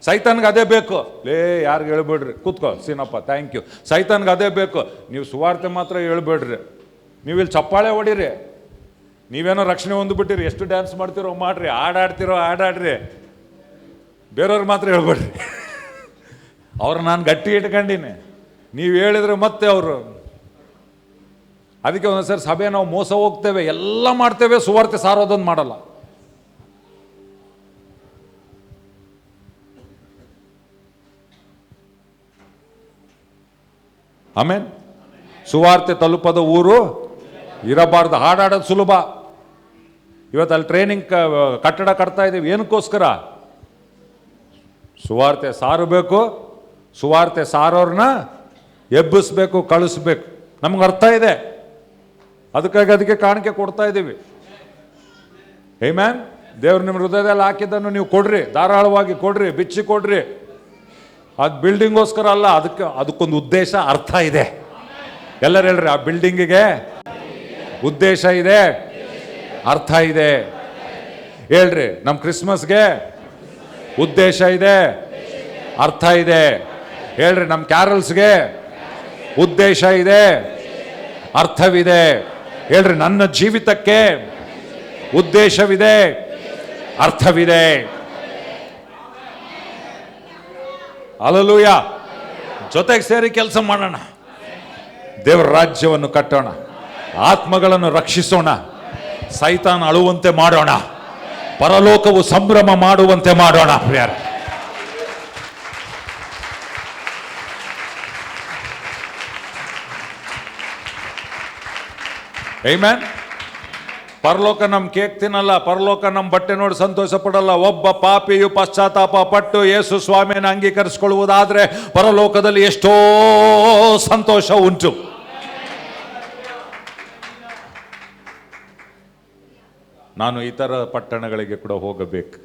ಸೈತಾನ್ಗೆ ಅದೇ ಬೇಕು. ಯಾರಿಗೆ ಹೇಳ್ಬೇಡ್ರಿ, ಕೂತ್ಕೋ ಸೀನಪ್ಪ, ಥ್ಯಾಂಕ್ ಯು. ಸೈತಾನ್ಗೆ ಅದೇ ಬೇಕು, ನೀವು ಸುವಾರ್ತೆ ಮಾತ್ರ ಹೇಳ್ಬೇಡ್ರಿ. ನೀವು ಇಲ್ಲಿ ಚಪ್ಪಾಳೆ ಹೊಡೀರಿ, ನೀವೇನೋ ರಕ್ಷಣೆ ಹೊಂದ್ಬಿಟ್ಟಿರಿ, ಎಷ್ಟು ಡ್ಯಾನ್ಸ್ ಮಾಡ್ತಿರೋ ಮಾಡ್ರಿ, ಆಡಾಡ್ತಿರೋ ಆಡಾಡ್ರಿ, ಬೇರೆಯವ್ರಿಗೆ ಮಾತ್ರ ಹೇಳ್ಬೇಡ್ರಿ. ಅವ್ರು ನಾನು ಗಟ್ಟಿ ಇಟ್ಕೊಂಡಿನಿ, ನೀವು ಹೇಳಿದ್ರೆ ಮತ್ತೆ ಅವರು. ಅದಕ್ಕೆ ಒಂದೊಂದ್ಸರಿ ಸಭೆ ನಾವು ಮೋಸ ಹೋಗ್ತೇವೆ, ಎಲ್ಲ ಮಾಡ್ತೇವೆ, ಸುವಾರ್ತೆ ಸಾರೋದೊಂದು ಮಾಡಲ್ಲ. ಆಮೇನ್. ಸುವಾರ್ತೆ ತಲುಪದ ಊರು ಇರಬಾರ್ದು. ಹಾಡಾಡೋದು ಸುಲಭ. ಇವತ್ತು ಅಲ್ಲಿ ಟ್ರೈನಿಂಗ್ ಕಟ್ಟಡ ಕಟ್ತಾ ಇದ್ದೀವಿ, ಏನಕ್ಕೋಸ್ಕರ? ಸುವಾರ್ತೆ ಸಾರಬೇಕು, ಸುವಾರ್ತೆ ಸಾರೋರ್ನ ಎಬ್ಬಿಸ್ಬೇಕು, ಕಳಿಸ್ಬೇಕು. ನಮ್ಗೆ ಅರ್ಥ ಇದೆ, ಅದಕ್ಕೆ ಕಾಣಿಕೆ ಕೊಡ್ತಾ ಇದ್ದೀವಿ. ಆಮೆನ್. ದೇವ್ರು ನಿಮ್ಮ ಹೃದಯದಲ್ಲಿ ಹಾಕಿದ್ದನ್ನು ನೀವು ಕೊಡ್ರಿ, ಧಾರಾಳವಾಗಿ ಕೊಡ್ರಿ, ಬಿಚ್ಚಿ ಕೊಡ್ರಿ. ಅದು ಬಿಲ್ಡಿಂಗೋಸ್ಕರ ಅಲ್ಲ, ಅದಕ್ಕೊಂದು ಉದ್ದೇಶ, ಅರ್ಥ ಇದೆ. ಎಲ್ಲರೂ ಹೇಳ್ರಿ, ಆ ಬಿಲ್ಡಿಂಗಿಗೆ ಉದ್ದೇಶ ಇದೆ, ಅರ್ಥ ಇದೆ. ಹೇಳ್ರಿ, ನಮ್ಮ ಕ್ರಿಸ್ಮಸ್ಗೆ ಉದ್ದೇಶ ಇದೆ, ಅರ್ಥ ಇದೆ. ಹೇಳ್ರಿ, ನಮ್ಮ ಕ್ಯಾರಲ್ಸ್ಗೆ ಉದ್ದೇಶ ಇದೆ, ಅರ್ಥವಿದೆ. ಹೇಳ್ರಿ, ನನ್ನ ಜೀವಿತಕ್ಕೆ ಉದ್ದೇಶವಿದೆ, ಅರ್ಥವಿದೆ. ಹಲ್ಲೆಲೂಯಾ. ಜೊತೆಗೆ ಸೇರಿ ಕೆಲಸ ಮಾಡೋಣ, ದೇವರ ರಾಜ್ಯವನ್ನು ಕಟ್ಟೋಣ, ಆತ್ಮಗಳನ್ನು ರಕ್ಷಿಸೋಣ, ಸೈತಾನ ಅಳುವಂತೆ ಮಾಡೋಣ, ಪರಲೋಕವು ಸಂಭ್ರಮ ಮಾಡುವಂತೆ ಮಾಡೋಣ ಪ್ರಿಯರೇ. ಆಮೆನ್. ಪರಲೋಕ ನಮ್ಮ ಕೇಕ್ ತಿನ್ನಲ್ಲ, ಪರಲೋಕ ನಮ್ಮ ಬಟ್ಟೆ ನೋಡಿ ಸಂತೋಷ ಪಡಲ್ಲ. ಒಬ್ಬ ಪಾಪಿಯು ಪಶ್ಚಾತ್ತಾಪ ಪಟ್ಟು ಯೇಸು ಸ್ವಾಮಿಯನ್ನು ಅಂಗೀಕರಿಸಿಕೊಳ್ಳುವುದಾದ್ರೆ ಪರಲೋಕದಲ್ಲಿ ಎಷ್ಟೋ ಸಂತೋಷ ಉಂಟು. ನಾನು ಇತರ ಪಟ್ಟಣಗಳಿಗೆ ಕೂಡ ಹೋಗಬೇಕು.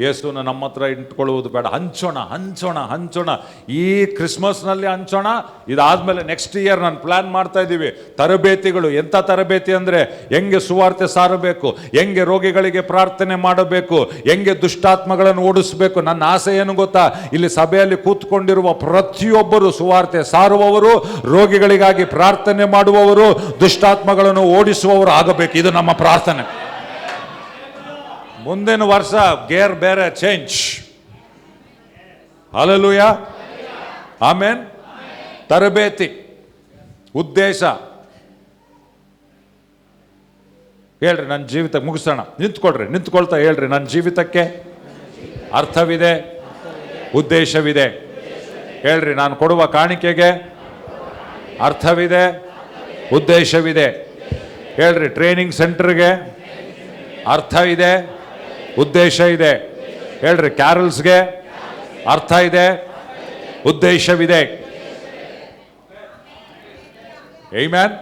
ಯೇಸುನ ನಮ್ಮ ಹತ್ರ ಇಟ್ಕೊಳ್ಳುವುದು ಬೇಡ. ಹಂಚೋಣ ಹಂಚೋಣ ಹಂಚೋಣ. ಈ ಕ್ರಿಸ್ಮಸ್ನಲ್ಲಿ ಹಂಚೋಣ. ಇದಾದ್ಮೇಲೆ ನೆಕ್ಸ್ಟ್ ಇಯರ್ ನಾನು ಪ್ಲಾನ್ ಮಾಡ್ತಾ ಇದ್ದೀವಿ ತರಬೇತಿಗಳು. ಎಂಥ ತರಬೇತಿ ಅಂದರೆ ಹೆಂಗೆ ಸುವಾರ್ತೆ ಸಾರಬೇಕು, ಹೆಂಗೆ ರೋಗಿಗಳಿಗೆ ಪ್ರಾರ್ಥನೆ ಮಾಡಬೇಕು, ಹೆಂಗೆ ದುಷ್ಟಾತ್ಮಗಳನ್ನು ಓಡಿಸ್ಬೇಕು. ನನ್ನ ಆಸೆ ಏನು ಗೊತ್ತಾ, ಇಲ್ಲಿ ಸಭೆಯಲ್ಲಿ ಕೂತ್ಕೊಂಡಿರುವ ಪ್ರತಿಯೊಬ್ಬರು ಸುವಾರ್ತೆ ಸಾರುವವರು, ರೋಗಿಗಳಿಗಾಗಿ ಪ್ರಾರ್ಥನೆ ಮಾಡುವವರು, ದುಷ್ಟಾತ್ಮಗಳನ್ನು ಓಡಿಸುವವರು ಆಗಬೇಕು. ಇದು ನಮ್ಮ ಪ್ರಾರ್ಥನೆ. ಮುಂದಿನ ವರ್ಷ ಗೇರ್ ಬೇರೆ, ಚೇಂಜ್. Hallelujah, amen. ತರಬೇತಿ ಉದ್ದೇಶ ಹೇಳ್ರಿ. ನನ್ನ ಜೀವಿತ ಮುಗಿಸೋಣ. ನಿಂತ್ಕೊಳ್ತಾ ಹೇಳ್ರಿ, ನನ್ನ ಜೀವಿತಕ್ಕೆ ಅರ್ಥವಿದೆ, ಉದ್ದೇಶವಿದೆ. ಹೇಳ್ರಿ, ನಾನು ಕೊಡುವ ಕಾಣಿಕೆಗೆ ಅರ್ಥವಿದೆ, ಉದ್ದೇಶವಿದೆ. ಹೇಳ್ರಿ, ಟ್ರೈನಿಂಗ್ ಸೆಂಟರ್ಗೆ ಅರ್ಥ ಇದೆ, ಉದ್ದೇಶ ಇದೆ. ಹೇಳ್ರಿ, ಕ್ಯಾರಲ್ಸ್ಗೆ ಅರ್ಥ ಇದೆ, ಉದ್ದೇಶವಿದೆ. ಆಮೆನ್.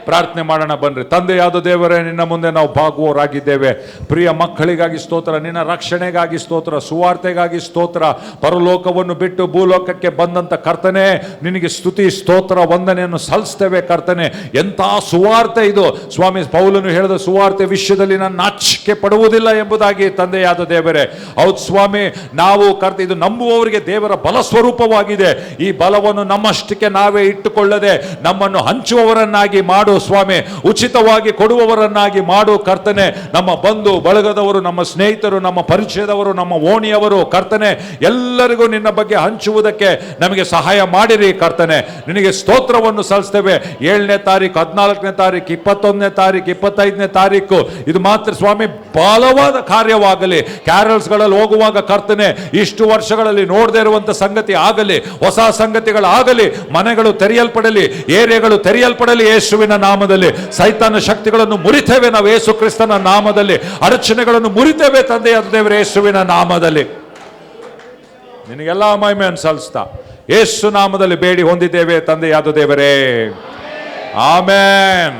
ಪ್ರಾರ್ಥನೆ ಮಾಡೋಣ ಬನ್ರಿ. ತಂದೆಯಾದ ದೇವರೇ, ನಿನ್ನ ಮುಂದೆ ನಾವು ಭಾಗುವವರಾಗಿದ್ದೇವೆ. ಪ್ರಿಯ ಮಕ್ಕಳಿಗಾಗಿ ಸ್ತೋತ್ರ, ನಿನ್ನ ರಕ್ಷಣೆಗಾಗಿ ಸ್ತೋತ್ರ, ಸುವಾರ್ತೆಗಾಗಿ ಸ್ತೋತ್ರ. ಪರಲೋಕವನ್ನು ಬಿಟ್ಟು ಭೂಲೋಕಕ್ಕೆ ಬಂದಂತ ಕರ್ತನೆ, ನಿನಗೆ ಸ್ತುತಿ ಸ್ತೋತ್ರ ವಂದನೆಯನ್ನು ಸಲ್ಲಿಸ್ತೇವೆ ಕರ್ತನೆ. ಎಂಥ ಸುವಾರ್ತೆ ಇದು ಸ್ವಾಮಿ. ಪೌಲನು ಹೇಳಿದ ಸುವಾರ್ತೆ ವಿಷಯದಲ್ಲಿ ನಾನು ನಾಚಿಕೆ ಪಡುವುದಿಲ್ಲ ಎಂಬುದಾಗಿ ತಂದೆಯಾದ ದೇವರೇ. ಹೌದು ಸ್ವಾಮಿ, ನಾವು ಇದು ನಂಬುವವರಿಗೆ ದೇವರ ಬಲ ಸ್ವರೂಪವಾಗಿದೆ. ಈ ಬಲವನ್ನು ನಮ್ಮಷ್ಟಕ್ಕೆ ನಾವೇ ಇಟ್ಟುಕೊಳ್ಳದೆ ನಮ್ಮನ್ನು ಹಂಚುವವರನ್ನಾಗಿ ಮಾಡು ಸ್ವಾಮಿ, ಉಚಿತವಾಗಿ ಕೊಡುವವರನ್ನಾಗಿ ಮಾಡು ಕರ್ತನೆ. ನಮ್ಮ ಬಂಧು ಬಳಗದವರು, ನಮ್ಮ ಸ್ನೇಹಿತರು, ನಮ್ಮ ಪರಿಚಯದವರು, ನಮ್ಮ ಓಣಿಯವರು ಕರ್ತನೆ, ಎಲ್ಲರಿಗೂ ನಿನ್ನ ಬಗ್ಗೆ ಹಂಚುವುದಕ್ಕೆ ನಮಗೆ ಸಹಾಯ ಮಾಡಿರಿ ಕರ್ತನೆ. ನಿನಗೆ ಸ್ತೋತ್ರವನ್ನು ಸಲ್ಲಿಸ್ತೇವೆ. 7ನೇ ತಾರೀಕು, 14ನೇ ತಾರೀಕು, 21ನೇ ತಾರೀಕು, 25ನೇ ತಾರೀಕು ಇದು ಮಾತ್ರ ಸ್ವಾಮಿ ಬಲವಾದ ಕಾರ್ಯವಾಗಲಿ. ಕ್ಯಾರಲ್ಸ್ಗಳಲ್ಲಿ ಹೋಗುವಾಗ ಕರ್ತನೆ, ಇಷ್ಟು ವರ್ಷಗಳಲ್ಲಿ ನೋಡದೇ ಇರುವಂತ ಸಂಗತಿ ಆಗಲಿ, ಹೊಸ ಸಂಗತಿಗಳಾಗಲಿ, ಮನೆಗಳು ತೆರೆಯಲ್ಪಡಲಿ, ಏರಿಯಾಗಳು ತೆರೆಯಲ್ಪಡಲಿ ಯೇಸುವಿನ ನಾಮದಲ್ಲಿ. ಸೈತಾನ ಶಕ್ತಿಗಳನ್ನು ಮುರಿತೇವೆ ನಾವು ಯೇಸು ಕ್ರಿಸ್ತನ ನಾಮದಲ್ಲಿ. ಅಡಚಣೆಗಳನ್ನು ಮುರಿತೇವೆ ತಂದೆಯಾದ ದೇವರೇ ಯೇಸುವಿನ ನಾಮದಲ್ಲಿ. ನಿನಗೆಲ್ಲ ಮಹಿಮೆಯನ್ನು ಸಲ್ಲಿಸ್ತಾ ಯೇಸು ನಾಮದಲ್ಲಿ ಬೇಡಿ ಹೊಂದಿದ್ದೇವೆ ತಂದೆಯಾದ ದೇವರೇ, ಆಮೆನ್.